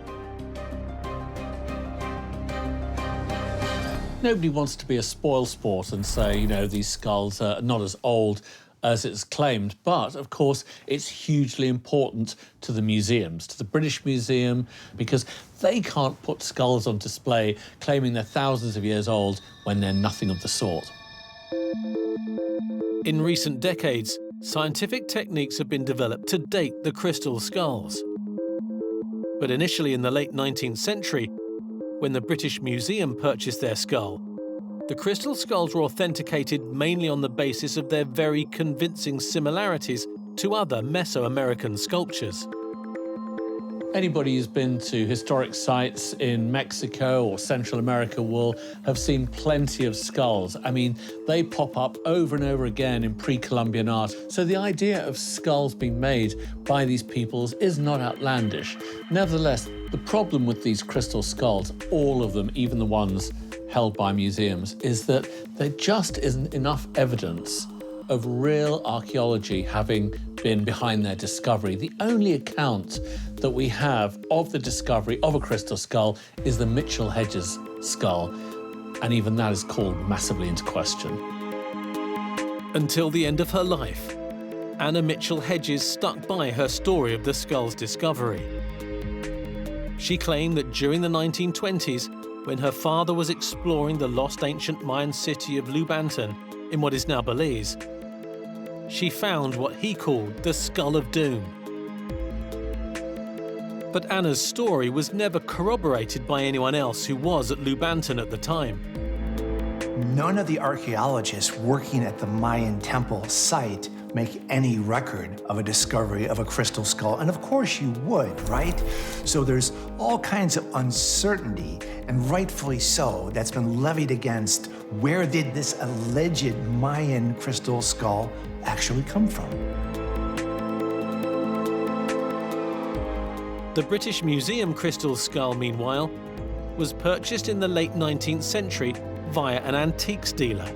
Nobody wants to be a spoilsport and say, you know, these skulls are not as old as it's claimed. But, of course, it's hugely important to the museums, to the British Museum, because they can't put skulls on display claiming they're thousands of years old when they're nothing of the sort. In recent decades, scientific techniques have been developed to date the crystal skulls. But initially in the late 19th century, when the British Museum purchased their skull, the crystal skulls were authenticated mainly on the basis of their very convincing similarities to other Mesoamerican sculptures. Anybody who's been to historic sites in Mexico or Central America will have seen plenty of skulls. I mean, they pop up over and over again in pre-Columbian art. So the idea of skulls being made by these peoples is not outlandish. Nevertheless, the problem with these crystal skulls, all of them, even the ones held by museums, is that there just isn't enough evidence of real archaeology having been behind their discovery. The only account that we have of the discovery of a crystal skull is the Mitchell-Hedges skull, and even that is called massively into question. Until the end of her life, Anna Mitchell-Hedges stuck by her story of the skull's discovery. She claimed that during the 1920s, when her father was exploring the lost ancient Mayan city of Lubantan in what is now Belize, she found what he called the Skull of Doom. But Anna's story was never corroborated by anyone else who was at Lubantan at the time. None of the archaeologists working at the Mayan temple site make any record of a discovery of a crystal skull, and of course you would, right? So there's all kinds of uncertainty, and rightfully so, that's been levied against where did this alleged Mayan crystal skull actually come from? The British Museum crystal skull, meanwhile, was purchased in the late 19th century via an antiques dealer.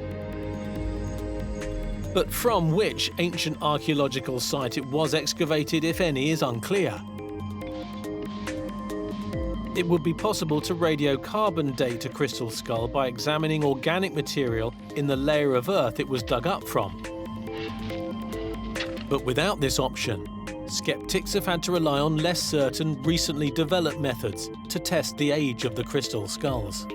But from which ancient archaeological site it was excavated, if any, is unclear. It would be possible to radiocarbon date a crystal skull by examining organic material in the layer of earth it was dug up from. But without this option, skeptics have had to rely on less certain, recently developed methods to test the age of the crystal skulls.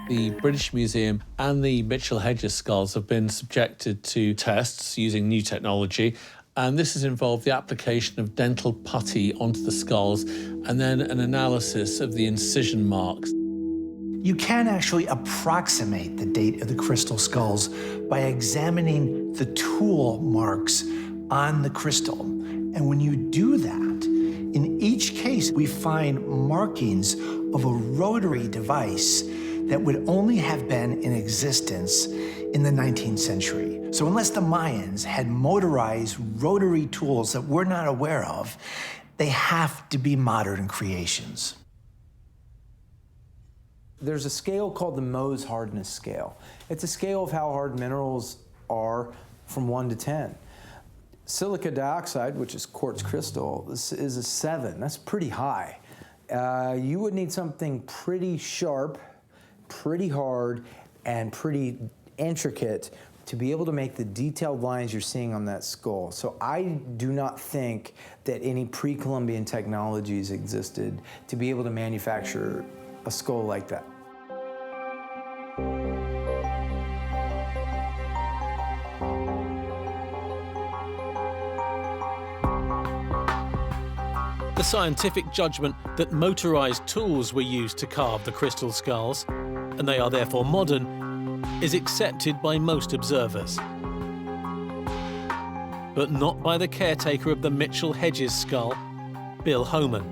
The British Museum and the Mitchell Hedges skulls have been subjected to tests using new technology, and this has involved the application of dental putty onto the skulls and then an analysis of the incision marks. You can actually approximate the date of the crystal skulls by examining the tool marks on the crystal. And when you do that, in each case, we find markings of a rotary device that would only have been in existence in the 19th century. So unless the Mayans had motorized rotary tools that we're not aware of, they have to be modern creations. There's a scale called the Mohs hardness scale. It's a scale of how hard minerals are from 1 to 10. Silica dioxide, which is quartz crystal, is a 7. That's pretty high. You would need something pretty sharp, pretty hard, and pretty intricate to be able to make the detailed lines you're seeing on that skull. So I do not think that any pre-Columbian technologies existed to be able to manufacture a skull like that. The scientific judgment that motorized tools were used to carve the crystal skulls, and they are therefore modern, is accepted by most observers. But not by the caretaker of the Mitchell Hedges skull, Bill Homan.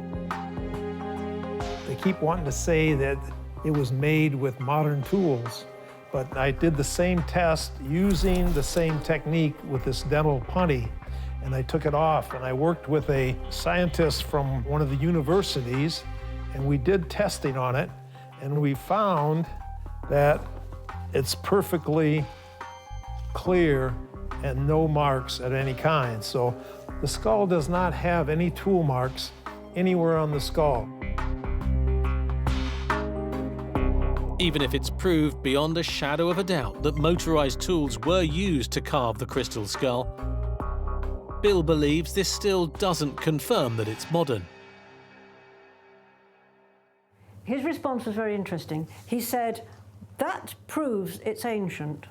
They keep wanting to say that it was made with modern tools, but I did the same test using the same technique with this dental putty, and I took it off, and I worked with a scientist from one of the universities, and we did testing on it, and we found that it's perfectly clear and no marks at any kind. So the skull does not have any tool marks anywhere on the skull. Even if it's proved beyond a shadow of a doubt that motorized tools were used to carve the crystal skull, Bill believes this still doesn't confirm that it's modern. His response was very interesting. He said, that proves it's ancient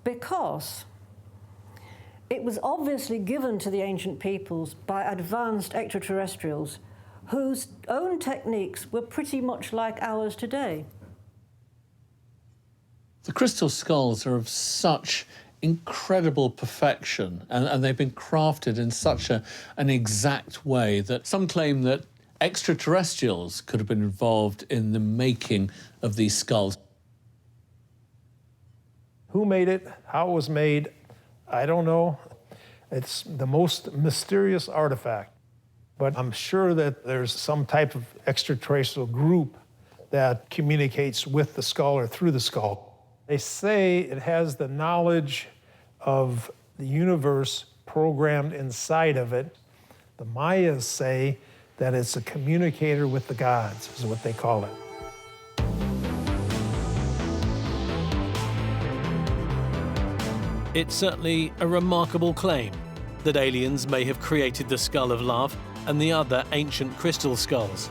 because it was obviously given to the ancient peoples by advanced extraterrestrials whose own techniques were pretty much like ours today. The crystal skulls are of such incredible perfection, and they've been crafted in such an exact way that some claim that extraterrestrials could have been involved in the making of these skulls. Who made it, how it was made, I don't know. It's the most mysterious artifact. But I'm sure that there's some type of extraterrestrial group that communicates with the skull or through the skull. They say it has the knowledge of the universe programmed inside of it. The Mayas say that it's a communicator with the gods, is what they call it. It's certainly a remarkable claim that aliens may have created the Skull of Love and the other ancient crystal skulls.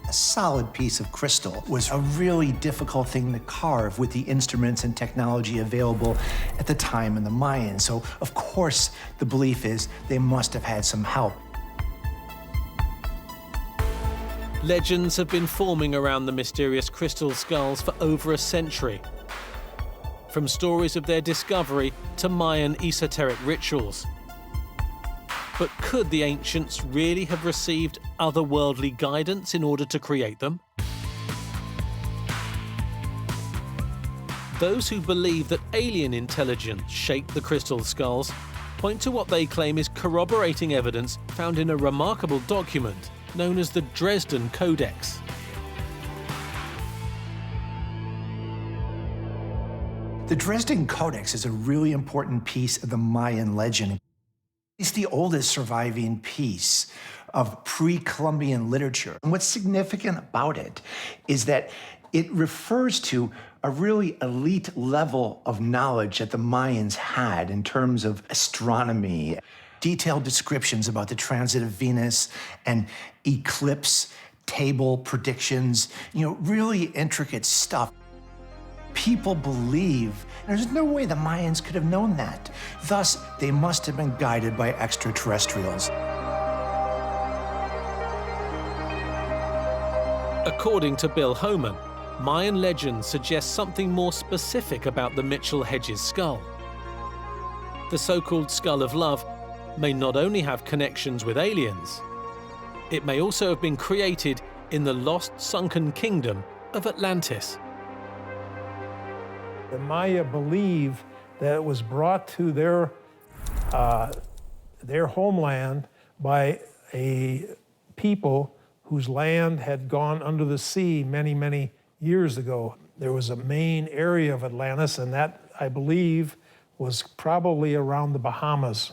A solid piece of crystal was a really difficult thing to carve with the instruments and technology available at the time in the Mayans. So, of course, the belief is they must have had some help. Legends have been forming around the mysterious crystal skulls for over a century. From stories of their discovery to Mayan esoteric rituals. But could the ancients really have received otherworldly guidance in order to create them? Those who believe that alien intelligence shaped the crystal skulls point to what they claim is corroborating evidence found in a remarkable document known as the Dresden Codex. The Dresden Codex is a really important piece of the Mayan legend. It's the oldest surviving piece of pre-Columbian literature. And what's significant about it is that it refers to a really elite level of knowledge that the Mayans had in terms of astronomy, detailed descriptions about the transit of Venus and eclipse table predictions, really intricate stuff. People believe there's no way the Mayans could have known that. Thus, they must have been guided by extraterrestrials. According to Bill Homan, Mayan legends suggest something more specific about the Mitchell-Hedges skull. The so-called Skull of Love may not only have connections with aliens, it may also have been created in the lost sunken kingdom of Atlantis. The Maya believe that it was brought to their homeland by a people whose land had gone under the sea many, many years ago. There was a main area of Atlantis, and that, I believe, was probably around the Bahamas.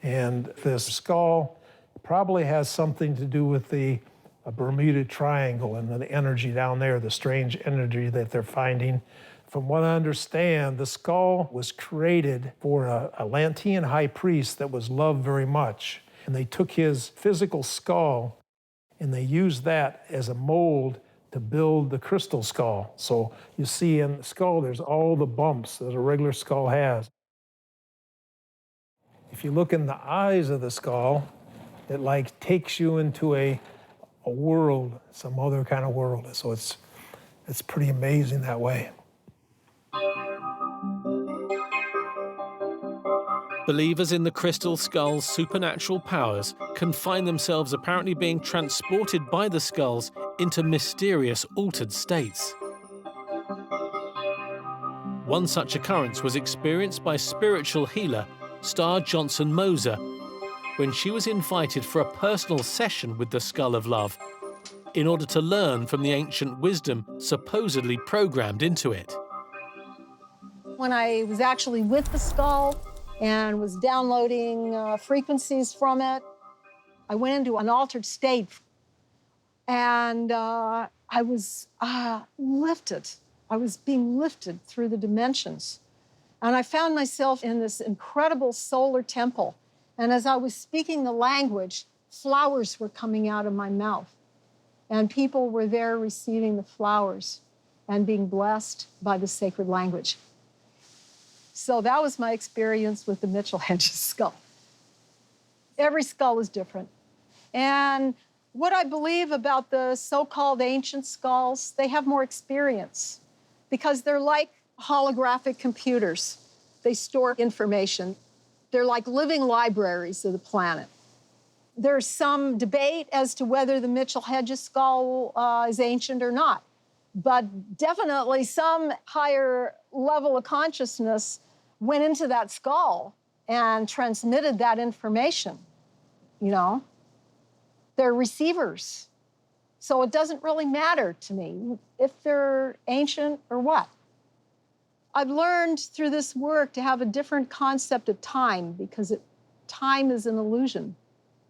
And this skull probably has something to do with the Bermuda Triangle and the energy down there, the strange energy that they're finding. From what I understand, the skull was created for a Atlantean high priest that was loved very much. And they took his physical skull and they used that as a mold to build the crystal skull. So you see in the skull, there's all the bumps that a regular skull has. If you look in the eyes of the skull, it like takes you into a world, some other kind of world. So it's pretty amazing that way. Believers in the crystal skull's supernatural powers can find themselves apparently being transported by the skulls into mysterious altered states. One such occurrence was experienced by spiritual healer Star Johnson Moser when she was invited for a personal session with the Skull of Love in order to learn from the ancient wisdom supposedly programmed into it. When I was actually with the skull and was downloading frequencies from it, I went into an altered state, and I was lifted. I was being lifted through the dimensions. And I found myself in this incredible solar temple. And as I was speaking the language, flowers were coming out of my mouth. And people were there receiving the flowers and being blessed by the sacred language. So that was my experience with the Mitchell-Hedges skull. Every skull is different. And what I believe about the so-called ancient skulls, they have more experience because they're like holographic computers. They store information. They're like living libraries of the planet. There's some debate as to whether the Mitchell-Hedges skull is ancient or not. But definitely some higher level of consciousness went into that skull and transmitted that information, They're receivers. So it doesn't really matter to me if they're ancient or what. I've learned through this work to have a different concept of time because time is an illusion.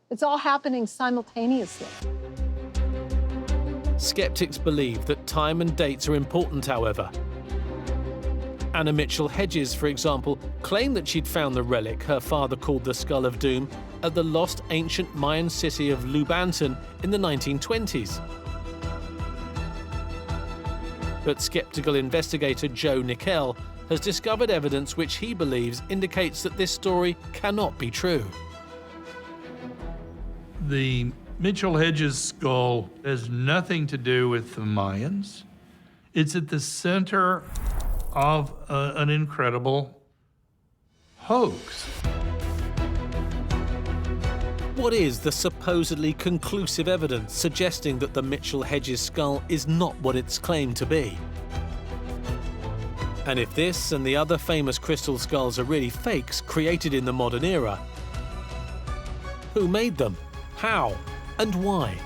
It's all happening simultaneously. Skeptics believe that time and dates are important, however. Anna Mitchell-Hedges, for example, claimed that she'd found the relic her father called the Skull of Doom at the lost ancient Mayan city of Lubantan in the 1920s. But skeptical investigator Joe Nickel has discovered evidence which he believes indicates that this story cannot be true. The Mitchell Hedges' skull has nothing to do with the Mayans. It's at the center of an incredible hoax. What is the supposedly conclusive evidence suggesting that the Mitchell Hedges skull is not what it's claimed to be? And if this and the other famous crystal skulls are really fakes created in the modern era, who made them? How? And why?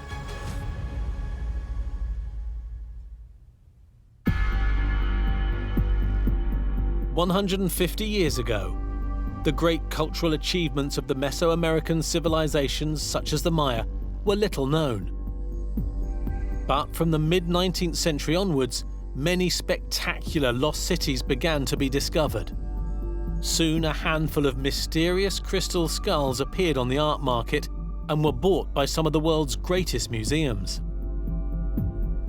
"150 years ago, the great cultural achievements of the Mesoamerican civilizations, such as the Maya, were little known. But from the mid-19th century onwards, many spectacular lost cities began to be discovered. Soon a handful of mysterious crystal skulls appeared on the art market and were bought by some of the world's greatest museums.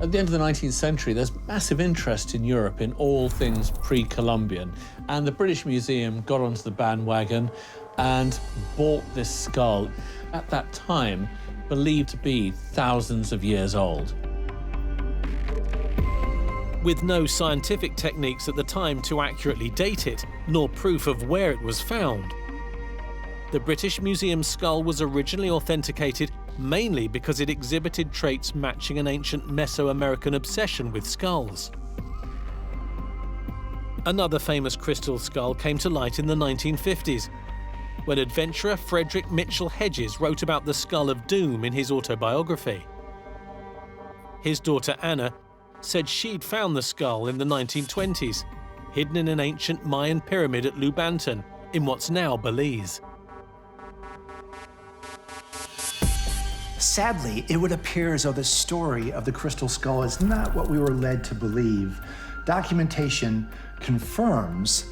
At the end of the 19th century, there's massive interest in Europe in all things pre-Columbian, and the British Museum got onto the bandwagon and bought this skull, at that time believed to be thousands of years old. With no scientific techniques at the time to accurately date it, nor proof of where it was found, the British Museum skull was originally authenticated mainly because it exhibited traits matching an ancient Mesoamerican obsession with skulls. Another famous crystal skull came to light in the 1950s, when adventurer Frederick Mitchell Hedges wrote about the Skull of Doom in his autobiography. His daughter Anna said she'd found the skull in the 1920s, hidden in an ancient Mayan pyramid at Lubanton, in what's now Belize. Sadly, it would appear as though the story of the crystal skull is not what we were led to believe. Documentation confirms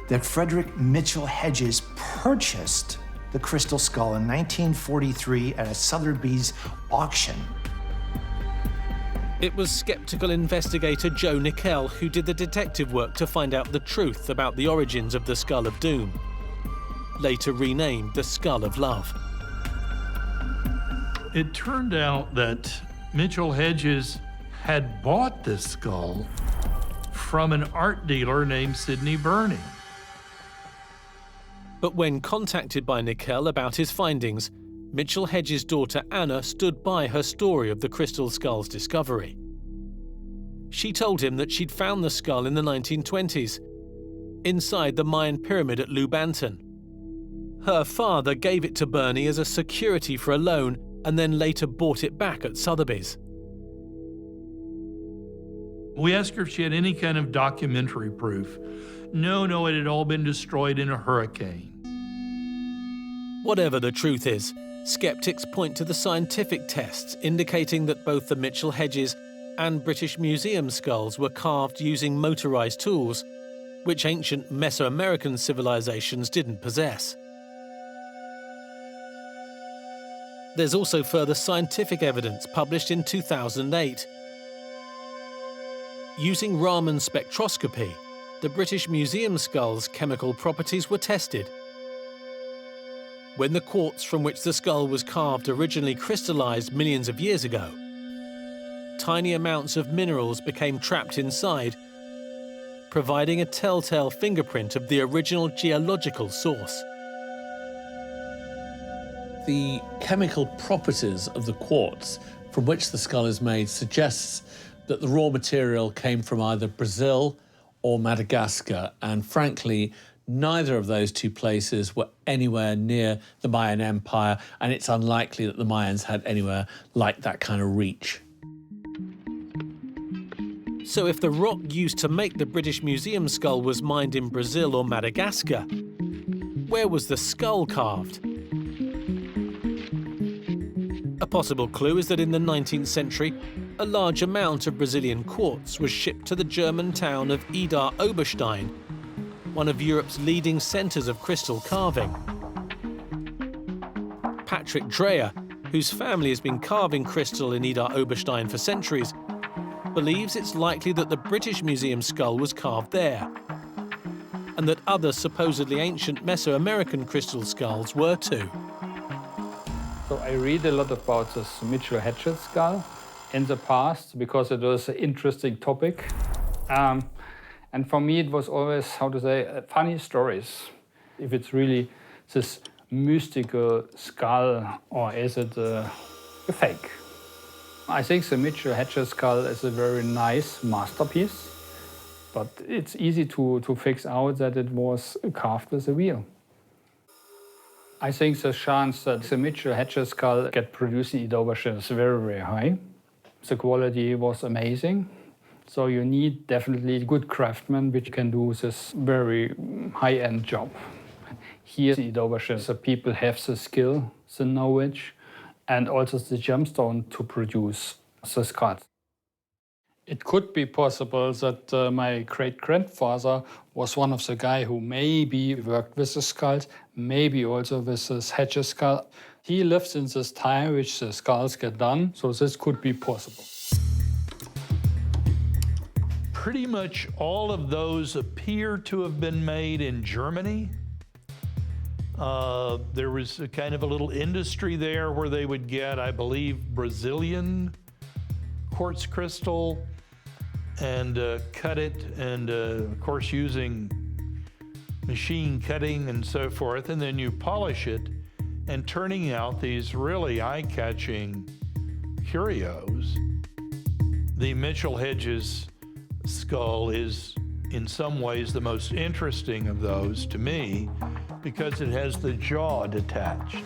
that Frederick Mitchell Hedges purchased the crystal skull in 1943 at a Sotheby's auction. It was skeptical investigator Joe Nickel who did the detective work to find out the truth about the origins of the Skull of Doom, later renamed the Skull of Love. It turned out that Mitchell Hedges had bought this skull from an art dealer named Sidney Burney. But when contacted by Nickel about his findings, Mitchell Hedges' daughter Anna stood by her story of the crystal skull's discovery. She told him that she'd found the skull in the 1920s, inside the Mayan pyramid at Lubanton. Her father gave it to Burney as a security for a loan and then later bought it back at Sotheby's. We asked her if she had any kind of documentary proof. No, it had all been destroyed in a hurricane. Whatever the truth is, skeptics point to the scientific tests indicating that both the Mitchell Hedges and British Museum skulls were carved using motorized tools, which ancient Mesoamerican civilizations didn't possess. There's also further scientific evidence published in 2008. Using Raman spectroscopy, the British Museum skull's chemical properties were tested. When the quartz from which the skull was carved originally crystallized millions of years ago, tiny amounts of minerals became trapped inside, providing a telltale fingerprint of the original geological source. The chemical properties of the quartz from which the skull is made suggests that the raw material came from either Brazil or Madagascar, and frankly, neither of those two places were anywhere near the Mayan Empire, and it's unlikely that the Mayans had anywhere like that kind of reach. So if the rock used to make the British Museum skull was mined in Brazil or Madagascar, where was the skull carved? A possible clue is that in the 19th century, a large amount of Brazilian quartz was shipped to the German town of Idar Oberstein, one of Europe's leading centres of crystal carving. Patrick Dreyer, whose family has been carving crystal in Idar Oberstein for centuries, believes it's likely that the British Museum skull was carved there, and that other supposedly ancient Mesoamerican crystal skulls were too. So I read a lot about this Mitchell Hedges skull in the past because it was an interesting topic. And for me, it was always, how to say, funny stories. If it's really this mystical skull or is it a fake? I think the Mitchell Hedges skull is a very nice masterpiece, but it's easy to fix out that it was carved with a wheel. I think the chance that the Mitchell Hedges skull get produced in Oberstein is very, very high. The quality was amazing. So you need definitely good craftsmen which can do this very high-end job. Here in Oberstein, the people have the skill, the knowledge, and also the gemstone to produce the skulls. It could be possible that my great-grandfather was one of the guys who maybe worked with the skulls, maybe also with this Hedges skull. He lives in this time which the skulls get done, so this could be possible. Pretty much all of those appear to have been made in Germany. There was a kind of a little industry there where they would get, I believe, Brazilian quartz crystal and cut it, and of course using machine cutting and so forth, and then you polish it, and turning out these really eye-catching curios. The Mitchell Hedges skull is in some ways the most interesting of those to me because it has the jaw detached.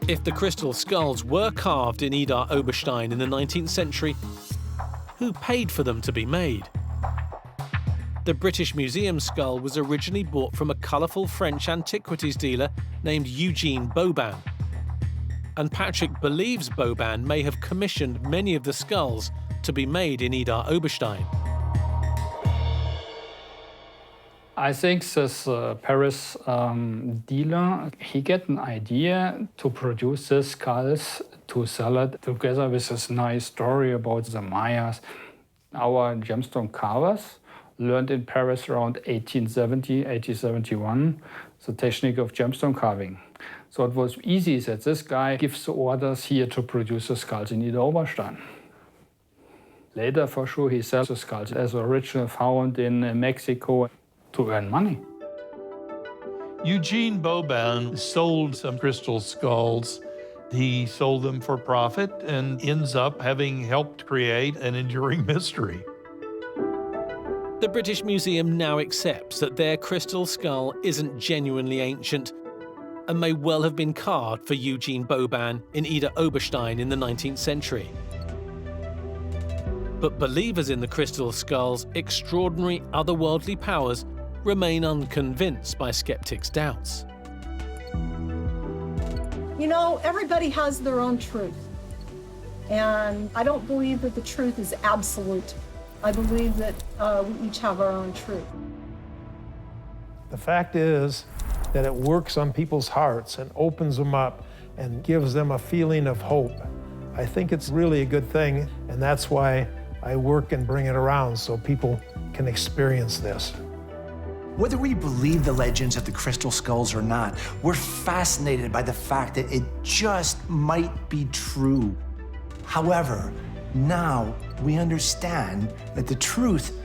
If the crystal skulls were carved in Idar Oberstein in the 19th century, who paid for them to be made? The British Museum skull was originally bought from a colourful French antiquities dealer named Eugene Boban. And Patrick believes Boban may have commissioned many of the skulls to be made in Idar Oberstein. I think this Paris dealer, he get an idea to produce these skulls to sell it together with this nice story about the Mayas. Our gemstone carvers learned in Paris around 1870, 1871, the technique of gemstone carving. So it was easy that this guy gives the orders here to produce the skulls in Idar Oberstein. Later, for sure, he sells the skulls as original found in Mexico to earn money. Eugene Boban sold some crystal skulls. He sold them for profit and ends up having helped create an enduring mystery. The British Museum now accepts that their crystal skull isn't genuinely ancient and may well have been carved for Eugene Boban in Idar Oberstein in the 19th century. But believers in the crystal skull's extraordinary otherworldly powers remain unconvinced by skeptics' doubts. You know, everybody has their own truth. And I don't believe that the truth is absolute. I believe that we each have our own truth. The fact is that it works on people's hearts and opens them up and gives them a feeling of hope. I think it's really a good thing, and that's why I work and bring it around so people can experience this. Whether we believe the legends of the crystal skulls or not, we're fascinated by the fact that it just might be true. However, now we understand that the truth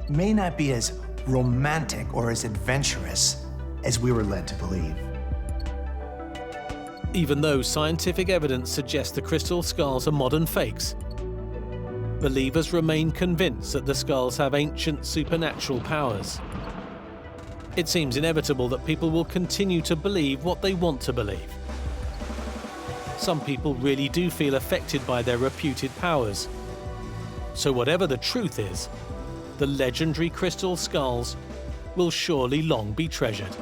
may not be as romantic or as adventurous as we were led to believe. Even though scientific evidence suggests the crystal skulls are modern fakes, believers remain convinced that the skulls have ancient supernatural powers. It seems inevitable that people will continue to believe what they want to believe. Some people really do feel affected by their reputed powers. So whatever the truth is, the legendary crystal skulls will surely long be treasured.